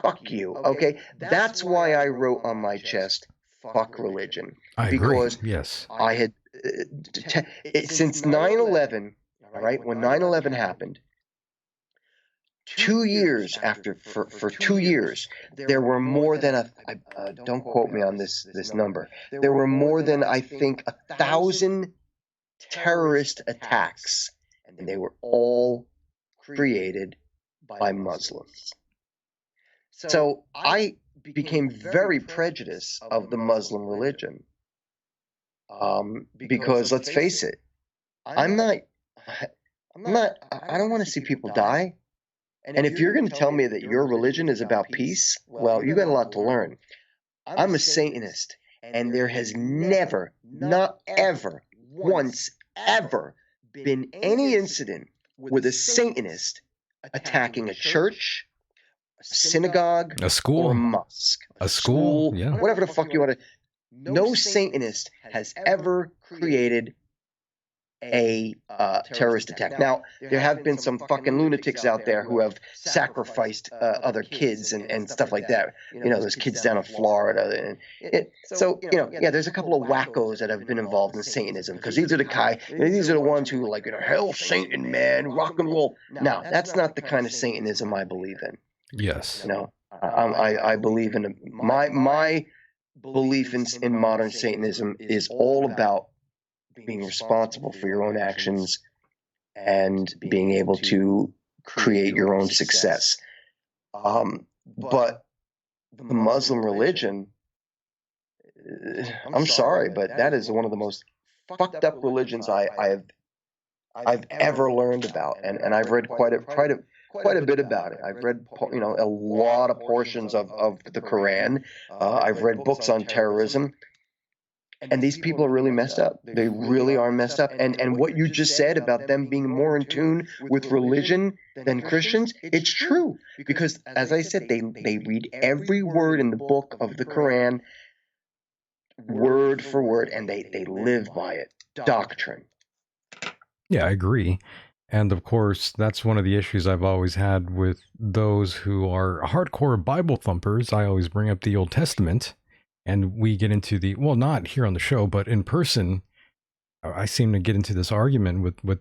Fuck you. Okay, that's why I wrote on my chest, "Fuck religion." I because agree. Yes, I had since 9/11. All right, when 9/11 happened, 2 years after, for 2 years, there were more than don't quote me on this number. There were more than, I think, 1,000 terrorist attacks, and they were all created by Muslims. So I became very prejudiced of the Muslim religion, because let's face it, I don't want to see people die. And if you're going to tell me that your religion is about peace, well, you got a lot to learn. I'm a Satanist, and there has never, not ever, once, ever been any incident with a Satanist attacking a church, a synagogue, a school, or a mosque. A school, yeah. Whatever the fuck you want to. No Satanist has ever created a terrorist attack. Now, there have been some fucking lunatics out there who have sacrificed other kids and stuff like that. You know, those kids down in Florida. So, there's a couple of wackos that have been involved in Satanism, because these are the ones who, like, hell, Satan, man, rock and roll. Now, that's not the kind of Satanism I believe in. Yes. I believe in my belief in modern Satanism is all about being responsible for your own actions and being able to create your own success. But the Muslim religion, I'm sorry, but that is one of the most fucked up religions I've ever learned about, and I've read quite a bit about it. I've read a lot of portions of the Quran. I've read books on terrorism. And these people are really messed up. They really are messed up. And what you just said about them being more in tune with religion than Christians, it's true. Because, as I said, they read every word in the book of the Quran, word for word, and they live by it. Doctrine. Yeah, I agree. And of course, that's one of the issues I've always had with those who are hardcore Bible thumpers. I always bring up the Old Testament. And we get into not here on the show, but in person, I seem to get into this argument with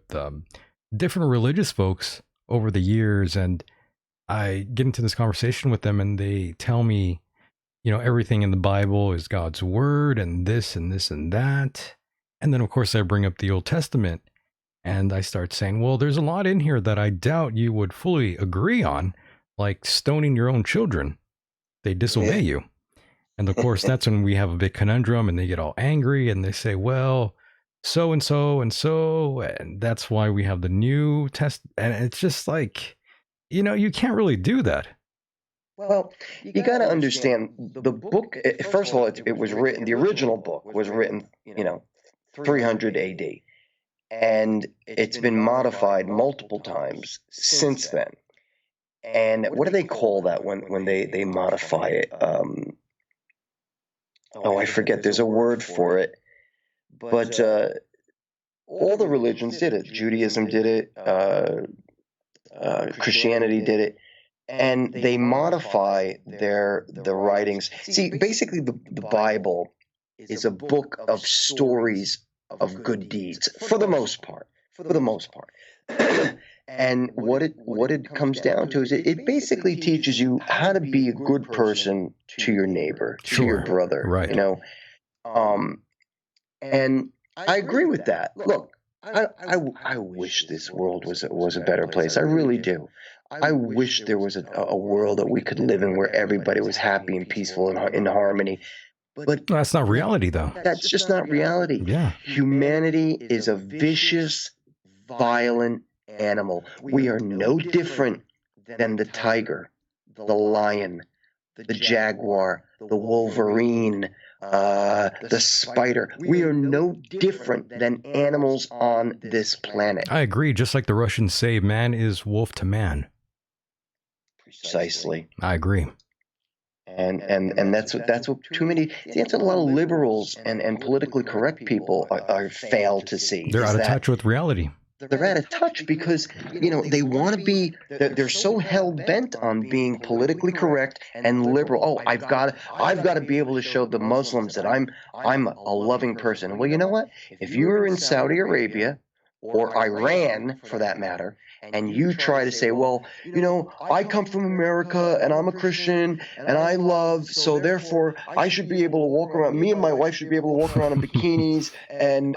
different religious folks over the years. And I get into this conversation with them, and they tell me, everything in the Bible is God's word, and this and this and that. And then, of course, I bring up the Old Testament, and I start saying, well, there's a lot in here that I doubt you would fully agree on, like stoning your own children. They disobey you. And of course, that's when we have a big conundrum, and they get all angry, and they say, well, so and so and so, and that's why we have the New Testament. And it's just like, you can't really do that. Well, you got to understand the book. First of all, it was written. The original book was written, 300 AD, and it's been modified multiple times since then. And what do they call that when they modify it? I forget. There's a word for it, but all the religions did it. Judaism did it. Christianity did it, and they modify the writings. See, basically, the Bible is a book of stories of good deeds for the most part. For the most part. And what it comes down to is it basically teaches you how to be a good person to your neighbor, to your brother, right. you know. And I agree with that. Look, I wish this world was a better place. I really do. I wish there was a world that we could live in where everybody was happy and peaceful and in harmony. But that's not reality, though. That's just not reality. Yeah. Humanity is a vicious, violent animal. We are no different than the tiger, the lion, the jaguar, the wolverine, the spider. We are no different than animals on this planet. I agree. Just like the Russians say, man is wolf to man. Precisely. I agree. And that's what too many. That's what a lot of liberals and politically correct people are fail to see. They're out of touch with reality. They're out of touch because, you know, they want to be, they're so hell-bent on being politically correct and liberal. Oh, I've got to be able to show the Muslims that I'm a loving person. Well, you know what? If you were in Saudi Arabia or Iran, for that matter, and you try to say, well, you know, I come from America and I'm a Christian and I love, so therefore I should be able to walk around, me and my wife should be able to walk around in bikinis and,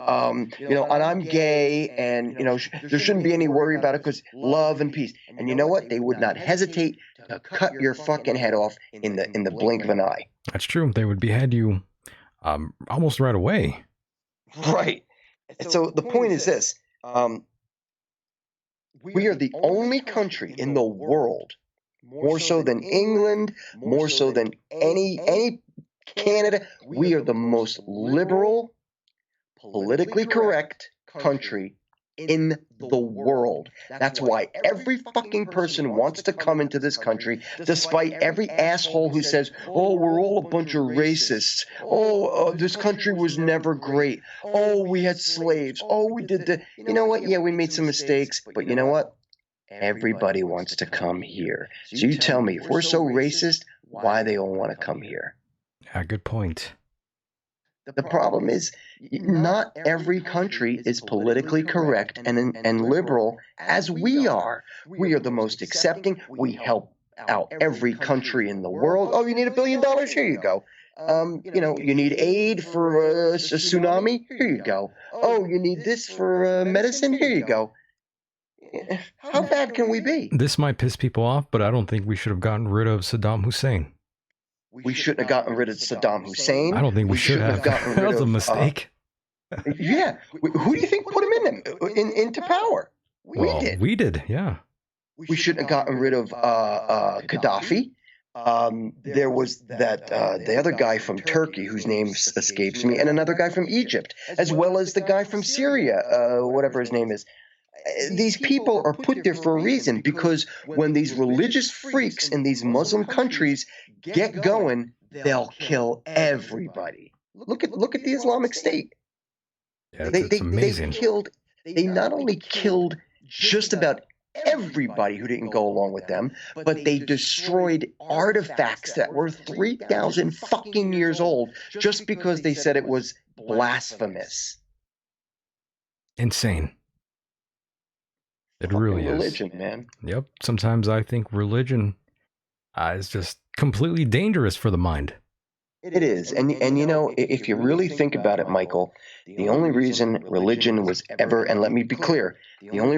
you know, and I'm gay and, you know, there shouldn't be any worry about it because love and peace. And you know what? They would not hesitate to cut your fucking head off in the blink of an eye. That's true. They would behead you almost right away. Right. So the point is this. We are the only country in the world, more so than England, more so than any Canada. We are the most liberal, politically correct country in the world. That's why every fucking person wants to come into this country, despite every asshole who says, oh, we're all a bunch of racists. Oh, this country was never great. Oh, we had slaves. Oh, we did the... You know what? Yeah, we made some mistakes, but you know what? Everybody wants to come here. So you tell me, if we're so racist, why they all want to come here? Yeah, good point. The problem is, not every country is politically correct and liberal as we are. We are the most accepting. We help out every country in the world. Oh, you need $1 billion? Here you go. You know, you need aid for a tsunami? Here you go. Oh, you need this for medicine? Here you go. How bad can we be? This might piss people off, but I don't think we should have gotten rid of Saddam Hussein. We shouldn't have gotten rid of Saddam Hussein. I don't think we should have. That was a mistake. Yeah. Who do you think put him into power? We did. We did, yeah. We shouldn't have gotten rid of Gaddafi. There was that the other guy from Turkey whose name escapes me, and another guy from Egypt, as well as the guy from Syria, whatever his name is. These people are put there for a reason, because when these religious freaks in these Muslim countries get going, they'll kill everybody. Look at the Islamic State. Yeah, it's amazing. They not only killed just about everybody who didn't go along with them, but they destroyed artifacts that were 3,000 fucking years old just because they said it was blasphemous. Insane. It really is. Religion, man. Yep. Sometimes I think religion is just completely dangerous for the mind. It is. And you know, if you really think about it, Michael, the only reason religion was ever, and let me be clear, the only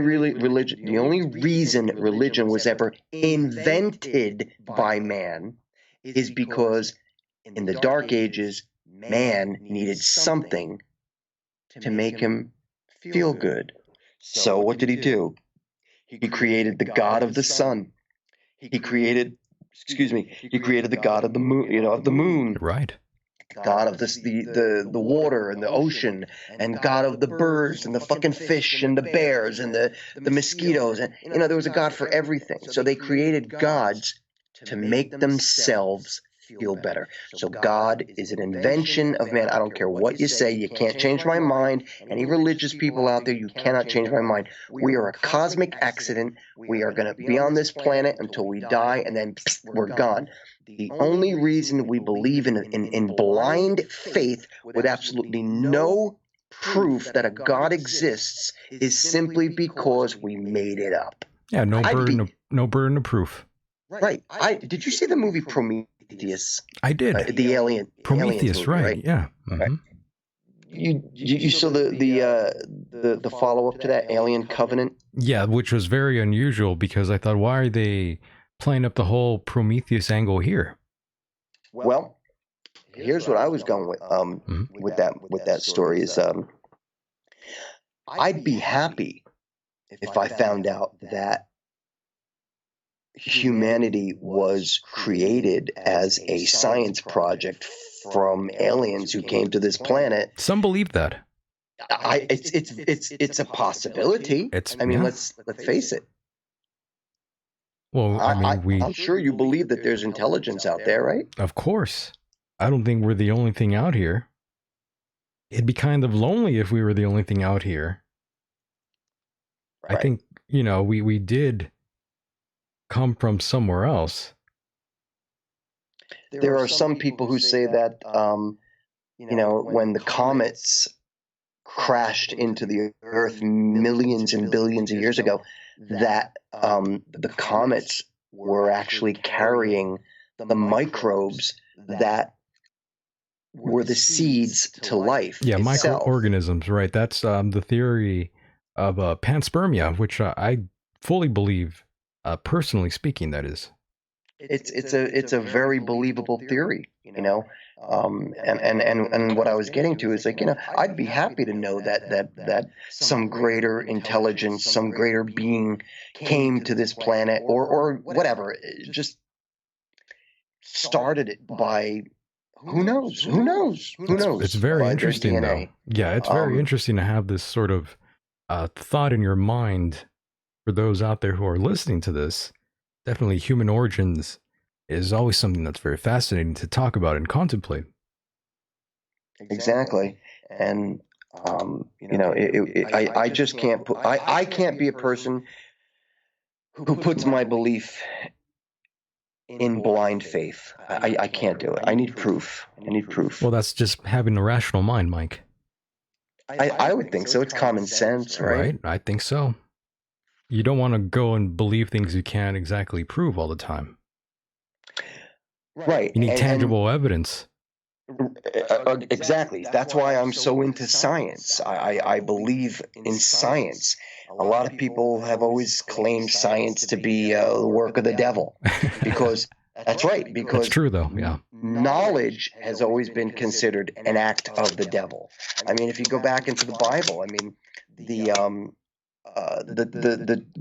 reason religion was ever invented by man is because in the Dark Ages, man needed something to make him feel good. So what did he do? He created the god of the sun. He created the god of the moon, of the moon. Right. God of the water and the ocean, and God of the birds and the fucking fish and the bears and the mosquitoes. And, there was a God for everything. So they created gods to make themselves feel better. So God is an invention of man. I don't care what you say. You can't change my mind. Any religious people out there, you cannot change my mind. We are a cosmic accident. We are going to be on this planet until we die, and then we're gone. The only reason we believe in blind faith with absolutely no proof that a God exists is simply because we made it up. Yeah, no burden of proof. Right. Did you see the movie Prometheus? I did. The alien Prometheus, movie, right? Yeah. Mm-hmm. Right. You saw the follow up to that, Alien Covenant? Yeah, which was very unusual because I thought, why are they playing up the whole Prometheus angle here? Well, here's what I was going with with that story is I'd be happy if I found out that humanity was created as a science project from aliens who came to this planet. Some believe that. It's a possibility. Let's face it. Well, I'm sure you believe that there's intelligence out there, right? Of course. I don't think we're the only thing out here. It'd be kind of lonely if we were the only thing out here. Right. I think, we did come from somewhere else. There are some people who say that, when the comets crashed into the Earth millions and billions of years ago, that the comets were actually carrying the microbes that were the seeds to life. Yeah, itself. Microorganisms, right? That's the theory of panspermia, which I fully believe. Personally speaking, that is. It's a very believable theory, and what I was getting to is I'd be happy to know that some greater intelligence, some greater being came to this planet or whatever, just started it by who knows? It's very interesting though. Yeah, it's very interesting to have this sort of thought in your mind. For those out there who are listening to this, definitely human origins is always something that's very fascinating to talk about and contemplate. Exactly. And, I just can't put, I can't be a person who puts my belief in blind faith. I can't do it. I need proof. Well, that's just having a rational mind, Mike. I would think so. It's common sense, right? I think so. You don't want to go and believe things you can't exactly prove all the time. Right. You need tangible evidence. Exactly. That's why I'm so into science. I believe in science. A lot of people have always claimed science to be the work of the devil. Because that's right. Because it's true, though. Yeah. Knowledge has always been considered an act of the devil. If you go back into the Bible,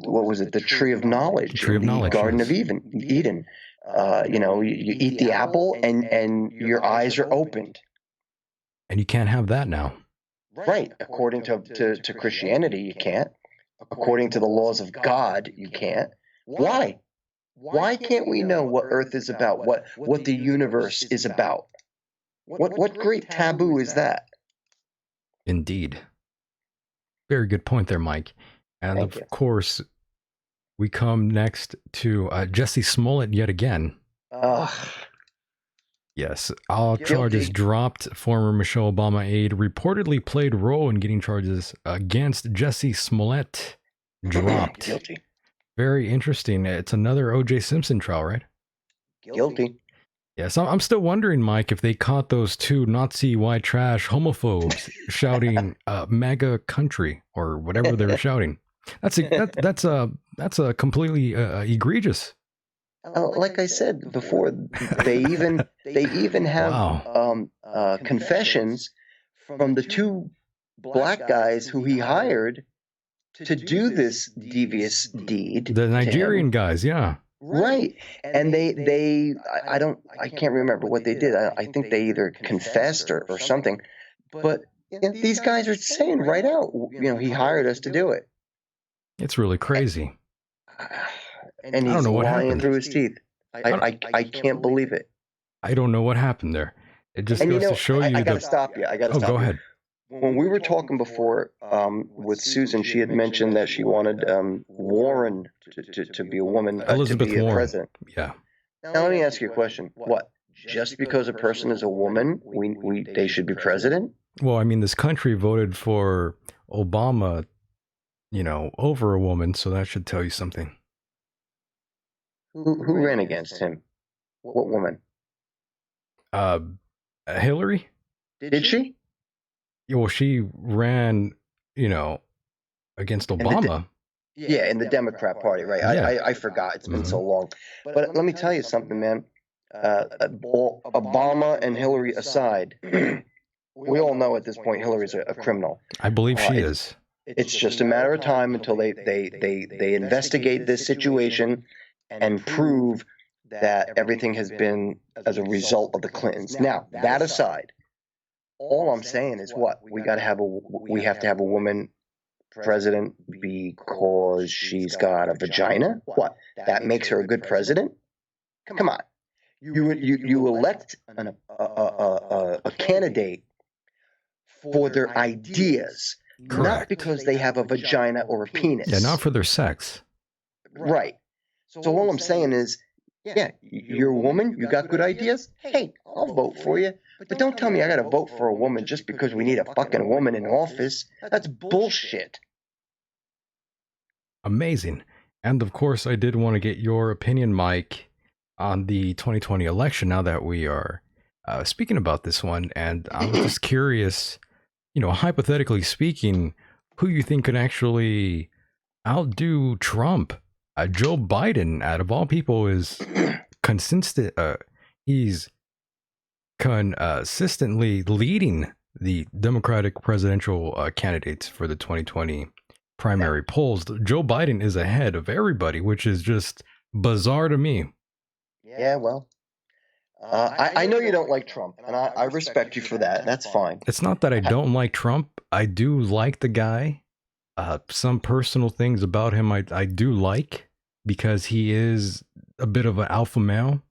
what was it? The tree of knowledge. The Garden of Eden. You eat the apple and your eyes are opened. And you can't have that now. Right. According to Christianity, you can't. According to the laws of God, you can't. Why? Why can't we know what Earth is about? What the universe is about? What great taboo is that? Indeed. Very good point there, Mike. And of course, we come next to Jussie Smollett yet again. Yes, all charges dropped. Former Michelle Obama aide reportedly played role in getting charges against Jussie Smollett dropped. Guilty. Very interesting. It's another O.J. Simpson trial, right? Guilty. Yeah, so I'm still wondering, Mike, if they caught those two Nazi white trash homophobes shouting "MAGA country" or whatever they were shouting. That's a completely egregious. Like I said before, they even have confessions from the two black guys who he hired to do this devious deed. The Nigerian guys, yeah. Right. And I can't remember what they did. I think they either confessed or something. But these guys are saying right out, he hired us to do it. It's really crazy. And he's lying through his teeth. I can't believe it. I don't know what happened there. It just And goes to show you I got to the. stop you. I got to Oh, stop go you. ahead. When we were talking before with Susan, she had mentioned that she wanted Warren to be a woman, Elizabeth to be a Warren. president. Yeah. Now let me ask you a question. What? Just because a person is a woman, they should be president? Well, I mean, this country voted for Obama, over a woman, so that should tell you something. Who ran against him? What woman? Hillary? Did she? Yeah, well, she ran, against Obama. Yeah, in the Democrat Party, right? Yeah. I forgot. It's been so long. But let me tell you something, man. Obama and Hillary aside, we all know at this point Hillary's a criminal. I believe she is. It's just a matter of time until they investigate this situation and prove that everything has been as a result of the Clintons. Now, that aside, all I'm saying is what? We have to have a woman president because she's got a vagina? What? That makes her a good president? Come on. You elect a candidate for their ideas, Correct. not because they have a vagina or a penis. Yeah, not for their sex. Right. So all I'm saying is, yeah, you're a woman, you got good ideas? Hey, I'll vote for you. But don't tell me I got to vote for a woman just because we need a fucking woman in office. That's bullshit. Amazing. And of course, I did want to get your opinion, Mike, on the 2020 election now that we are speaking about this one. And I was just curious, hypothetically speaking, who you think could actually outdo Trump? Joe Biden, out of all people, is consistent. He's consistently leading the Democratic presidential candidates for the 2020 primary polls. Joe Biden is ahead of everybody, which is just bizarre to me. Yeah, well, I know you don't like Trump, and I respect you for that. That's fine. It's not that I don't like Trump. I do like the guy. Some personal things about him I do like, because he is a bit of an alpha male.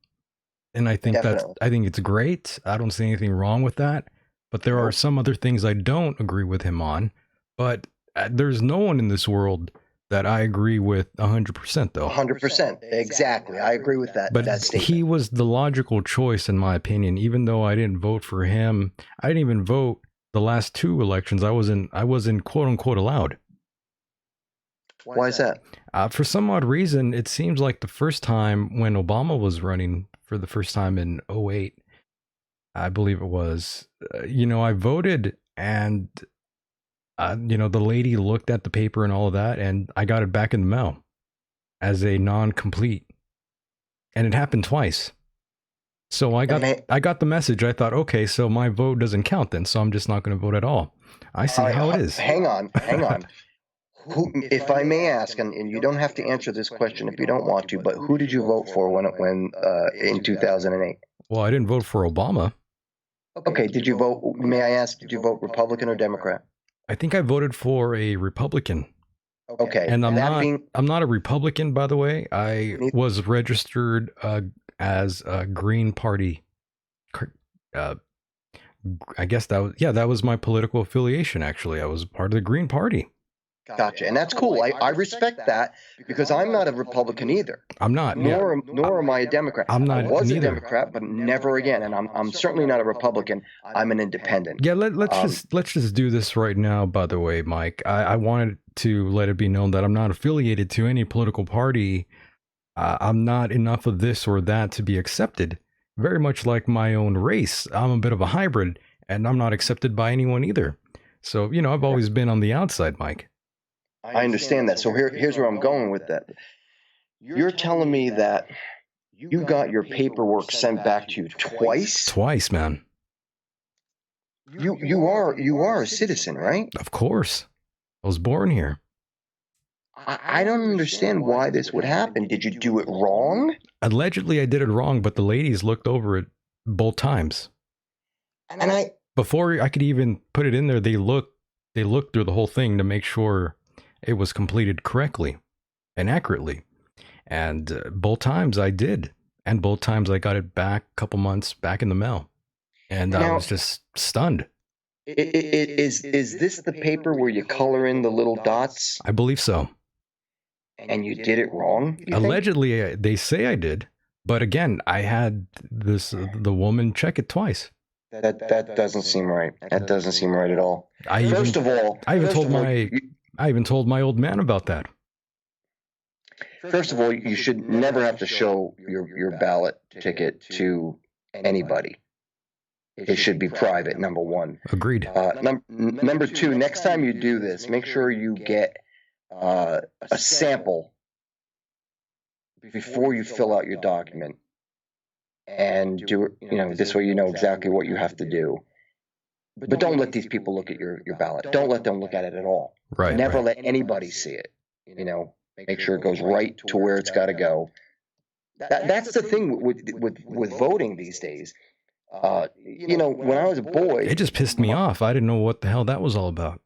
And I think I think it's great. I don't see anything wrong with that. But there are some other things I don't agree with him on. But there's no one in this world that I agree with 100%, though. 100%. Exactly. I agree with that. But that statement. He was the logical choice, in my opinion, even though I didn't vote for him. I didn't even vote the last two elections. I wasn't quote unquote allowed. Why is that? For some odd reason, it seems like the first time when Obama was running for the first time in 2008, I believe it was, I voted, and, the lady looked at the paper and all of that, and I got it back in the mail as a non-complete. And it happened twice. So I got the message. I thought, okay, so my vote doesn't count then, so I'm just not going to vote at all. I see how it is. Hang on. Who, if I may ask, and you don't have to answer this question if you don't want to, but who did you vote for when in 2008? Well, I didn't vote for Obama. Okay, did you vote? May I ask? Did you vote Republican or Democrat? I think I voted for a Republican. Okay, and I'm not a Republican, by the way. I was registered as a Green Party. I guess that was my political affiliation. Actually, I was part of the Green Party. Gotcha, and that's cool. I respect that, because I'm not a Republican either. I'm not. Nor am I a Democrat. I'm not. I was neither. a Democrat, but never again. And I'm certainly not a Republican. I'm an independent. Yeah, let's just do this right now. By the way, Mike, I wanted to let it be known that I'm not affiliated to any political party. I'm not enough of this or that to be accepted. Very much like my own race, I'm a bit of a hybrid, and I'm not accepted by anyone either. So I've always been on the outside, Mike. I understand that. So here's where I'm going with that. You're telling me that you got your paperwork sent back to you twice? Twice, man. You are a citizen, right? Of course. I was born here. I don't understand why this would happen. Did you do it wrong? Allegedly, I did it wrong, but the ladies looked over it both times. And before I could even put it in there, they looked through the whole thing to make sure it was completed correctly and accurately. And both times I did. And both times I got it back a couple months back in the mail. And I was just stunned. Is this the paper where you color in the little dots? I believe so. And you did it wrong? Allegedly, they say I did. But again, I had the woman check it twice. That doesn't seem right. That doesn't seem right at all. I even told my old man about that. First of all, you should never have to show your ballot ticket to anybody. It should be private, number one. Agreed. Number two, next time you do this, make sure you get a sample before you fill out your document. And do it, this way you know exactly what you have to do. But don't let these people look at your ballot. Don't let them look at it at all. Right. Never let anybody see it. Make sure it goes right to where it's got to go. That's the thing with voting these days. When I was a boy, it just pissed me off. I didn't know what the hell that was all about.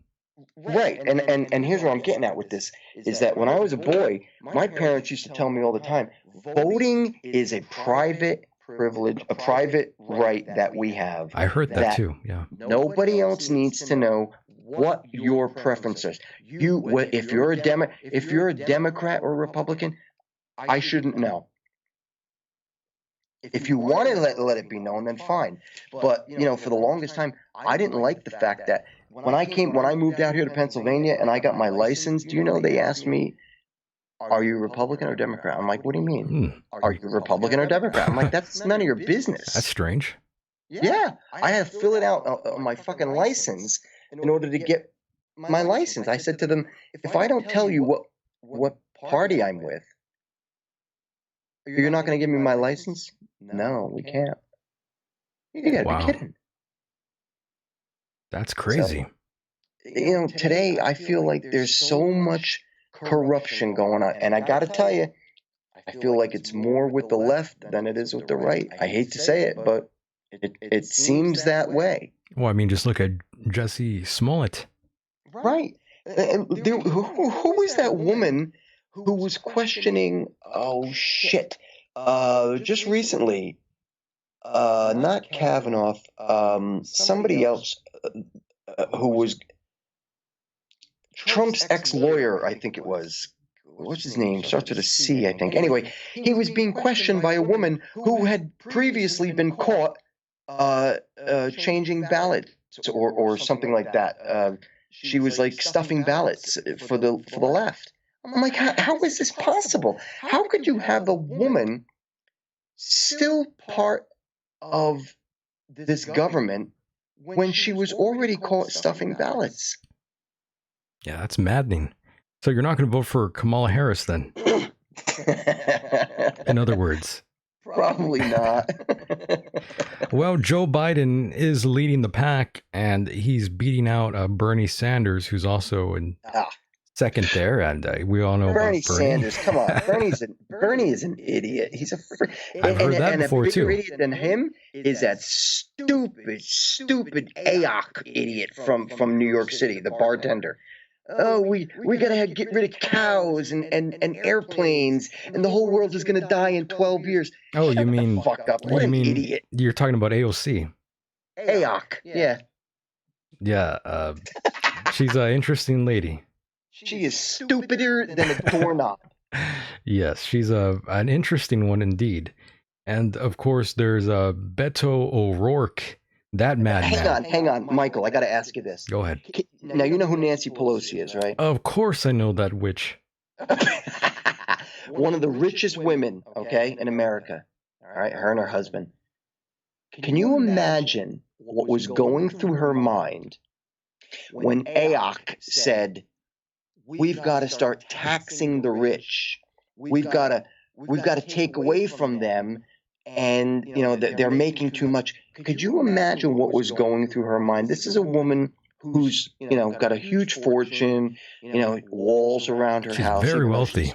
Right. And here's what I'm getting at with this is that when I was a boy, my parents used to tell me all the time, voting is a private privilege, a private right that we have. I heard that too. Yeah. Nobody else needs to know what your preference is. If you're a Democrat or Republican, I shouldn't know. If you want to let it be known, then fine. But for the longest time, I didn't like the fact that when I moved out here to Pennsylvania and I got my license, do you know they asked me, "Are you Republican or Democrat?" I'm like, "What do you mean? Are you Republican or Democrat?" I'm like, "That's none of your business." That's strange. Yeah, I had to fill it out on my fucking license in order to get my license. I said to them, "If I don't tell you what party I'm with, you're not going to give me my license?" "No, we can't." You got to be kidding. That's crazy. So, today I feel like there's so much corruption going on, and I got to tell you, I feel like it's more with the left than it is with the right. I hate to say it, but it seems that way. Well, I mean, just look at Jussie Smollett. Right. And who was that woman who was questioning? Oh shit! Just recently, not Kavanaugh, somebody else who was Trump's ex-lawyer, I think it was. What's his name? Starts with a C, I think. Anyway, he was being questioned by a woman who had previously been caught changing ballots or something like that. She was like stuffing ballots for the left. I'm like, how is this possible? How could you have a woman still part of this government when she was already caught stuffing ballots? Yeah, that's maddening. So you're not going to vote for Kamala Harris then? In other words. Probably not. Well, Joe Biden is leading the pack, and he's beating out Bernie Sanders, who's also in second there, and we all know Bernie about Bernie Sanders. Come on, Bernie is an idiot. He's I've heard that before, a bigger too. idiot than him is that stupid AOC idiot from New York City, the bartender. Oh, we gotta get rid of cows and airplanes, and the whole world is gonna die in 12 years. Oh, Shut you mean the fuck up? What an idiot! You're talking about AOC? AOC, yeah. Yeah, she's an interesting lady. She is stupider than a doorknob. Yes, she's an interesting one indeed. And of course, there's Beto O'Rourke. That madman. Hang on, Michael. I got to ask you this. Go ahead. Now you know who Nancy Pelosi is, right? Of course, I know that witch. One of the richest women, okay, in America. All right, her and her husband. Can you imagine what was going through her mind when AOC said, "We've got to start taxing the rich. We've got to take away from them." And, they're making too much. Could you imagine what was going through her mind? This is a woman who's, got a huge fortune, walls around her house. She's very wealthy.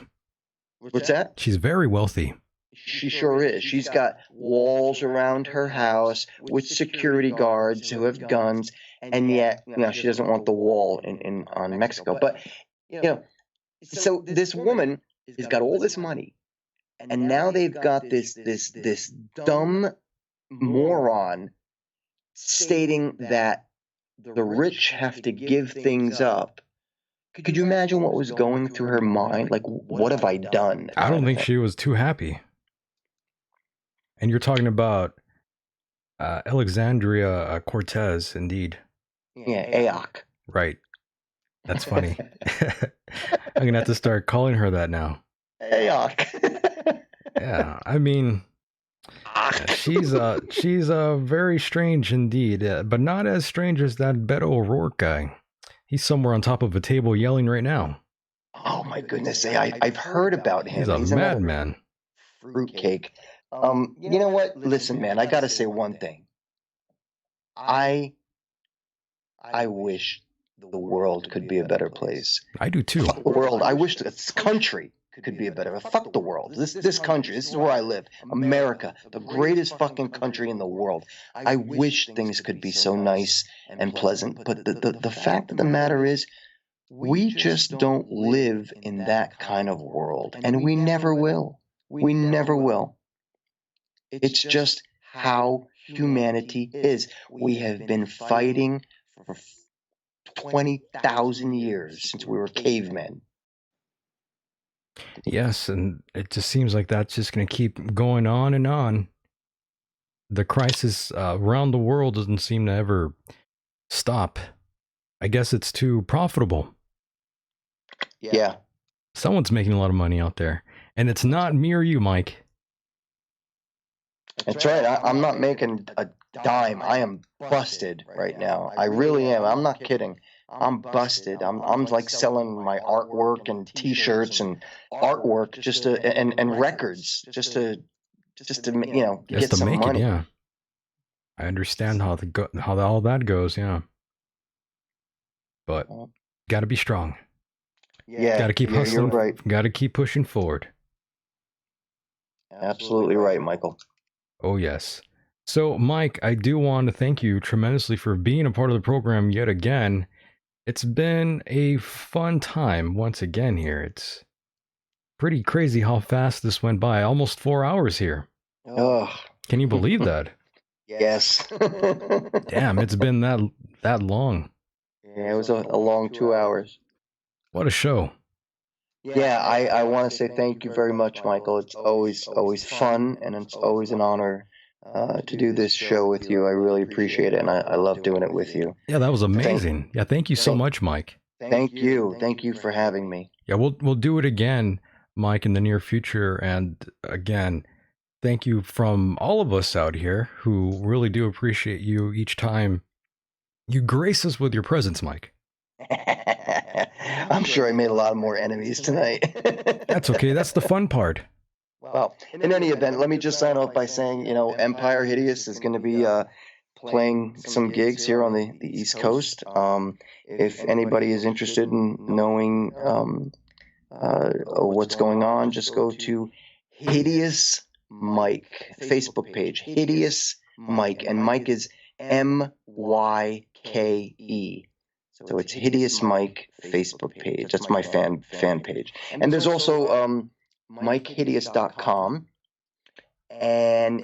What's that? She's very wealthy. She sure is. She's got walls around her house with security guards who have guns. And yet, she doesn't want the wall on Mexico. But, so this woman has got all this money. And now they've got this dumb moron stating that the rich have to give things up. Could you imagine what was going through her mind? Like, what have I done? I don't think she was too happy. And you're talking about Alexandria Cortez, indeed. Yeah, Aok. Right. That's funny. I'm going to have to start calling her that now. Aok. Yeah, I mean, she's very strange indeed, but not as strange as that Beto O'Rourke guy. He's somewhere on top of a table yelling right now. Oh my goodness, I've heard about him. He's a madman. Fruitcake. You know what? Listen, man, I gotta say one thing. I wish the world could be a better place. I do too. Fuck the world. I wish this country could be a better. Fuck the world. This country. This is where I live. America, the greatest fucking country in the world. I wish things could be so nice and pleasant. But the fact of the matter is, we just don't live in that kind of world, and we never will. We never will. It's just how humanity is. We have been fighting for 20,000 years since we were cavemen. Yes, and it just seems like that's just going to keep going on and on. The crisis around the world doesn't seem to ever stop. I guess it's too profitable. Yeah. Someone's making a lot of money out there. And it's not me or you, Mike. That's right. I'm not making a dime. I am busted right now. I really am. I'm not kidding. I'm busted. I'm like selling my artwork and T-shirts and artwork just to and records just to get some money. Yeah. I understand how all that goes. Yeah. But got to be strong. Yeah. Got to keep hustling. You're right. Got to keep pushing forward. Absolutely right, Michael. Oh, yes. So, Mike, I do want to thank you tremendously for being a part of the program yet again. It's been a fun time once again here. It's pretty crazy how fast this went by. Almost 4 hours here. Ugh. Can you believe that? Yes. Damn, it's been that long. Yeah, it was a long 2 hours. What a show. Yeah, I want to say thank you very much, Michael. It's always fun, and it's always an honor to do this show with you. I really appreciate it, and I love doing it with you. Yeah, that was amazing. Thank you so much, Mike. Thank you for having me. Yeah, we'll do it again, Mike, in the near future. And again, thank you from all of us out here who really do appreciate you each time you grace us with your presence, Mike. I'm sure I made a lot more enemies tonight. That's okay. That's the fun part. Well, in any event, let me just sign off by saying, Empire Hideous is going to be playing some gigs here on the East Coast. If anybody is interested in knowing what's going on, just go to Hideous Myke Facebook page. Hideous Myke, and Myke is Myke. So it's Hideous Myke Facebook page. That's my fan page. And there's also MykeHideous.com. And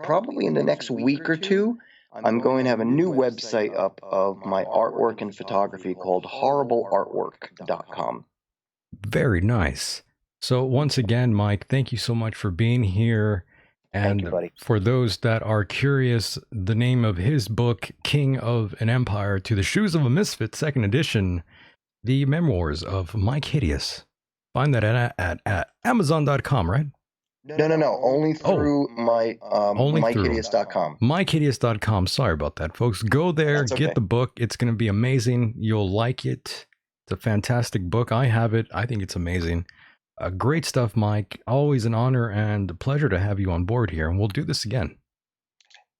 probably in the next week or two, I'm going to have a new website up of my artwork and photography called HorribleArtwork.com. Very nice. So once again, Mike, thank you so much for being here. And Thank you, buddy. For those that are curious, the name of his book, King of an Empire to the Shoes of a Misfit, 2nd edition, The Memoirs of Myke Hideous. Find that at Amazon.com, right? No. Only through my MykeHideous.com. MykeHideous.com. Sorry about that, folks. Go there, That's okay. Get the book. It's going to be amazing. You'll like it. It's a fantastic book. I have it. I think it's amazing. Great stuff, Mike. Always an honor and a pleasure to have you on board here. And we'll do this again.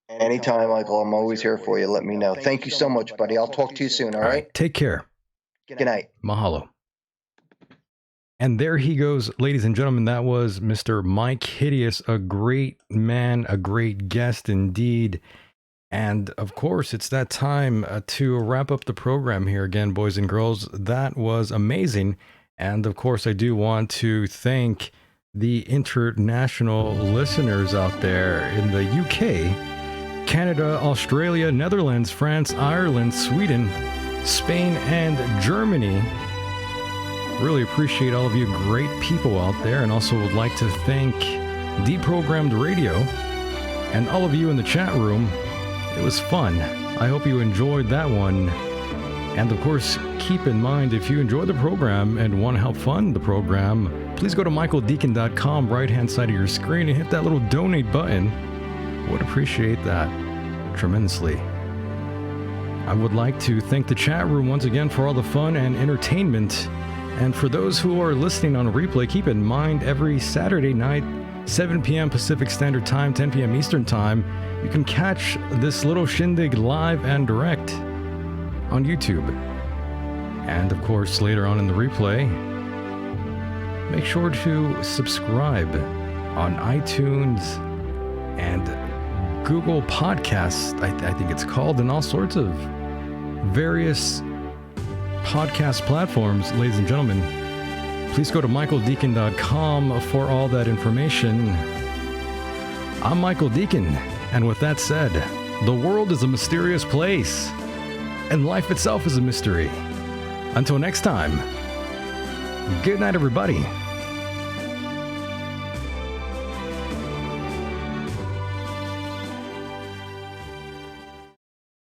Anytime, Michael. I'm always here for you. Let me know. Thank you so much, buddy. I'll talk to you soon, all right? Take care. Good night. Mahalo. And there he goes, ladies and gentlemen. That was Mr. Myke Hideous, a great man, a great guest indeed. And of course, it's that time to wrap up the program here again, boys and girls. That was amazing. And of course, I do want to thank the international listeners out there in the UK, Canada, Australia, Netherlands, France, Ireland, Sweden, Spain, and Germany. Really appreciate all of you great people out there, and also would like to thank Deprogrammed Radio and all of you in the chat room. It was fun. I hope you enjoyed that one. And of course, keep in mind, if you enjoy the program and want to help fund the program, please go to michaeldecon.com, right-hand side of your screen, and hit that little donate button. Would appreciate that tremendously. I would like to thank the chat room once again for all the fun and entertainment. And for those who are listening on a replay, keep in mind every Saturday night, 7 p.m. Pacific Standard Time, 10 p.m. Eastern Time, you can catch this little shindig live and direct on YouTube. And of course, later on in the replay, make sure to subscribe on iTunes and Google Podcasts, I think it's called, and all sorts of various podcast platforms, ladies and gentlemen. Please go to michaeldecon.com for all that information. I'm Michael Decon, and with that said, the world is a mysterious place, and life itself is a mystery. Until next time, good night, everybody.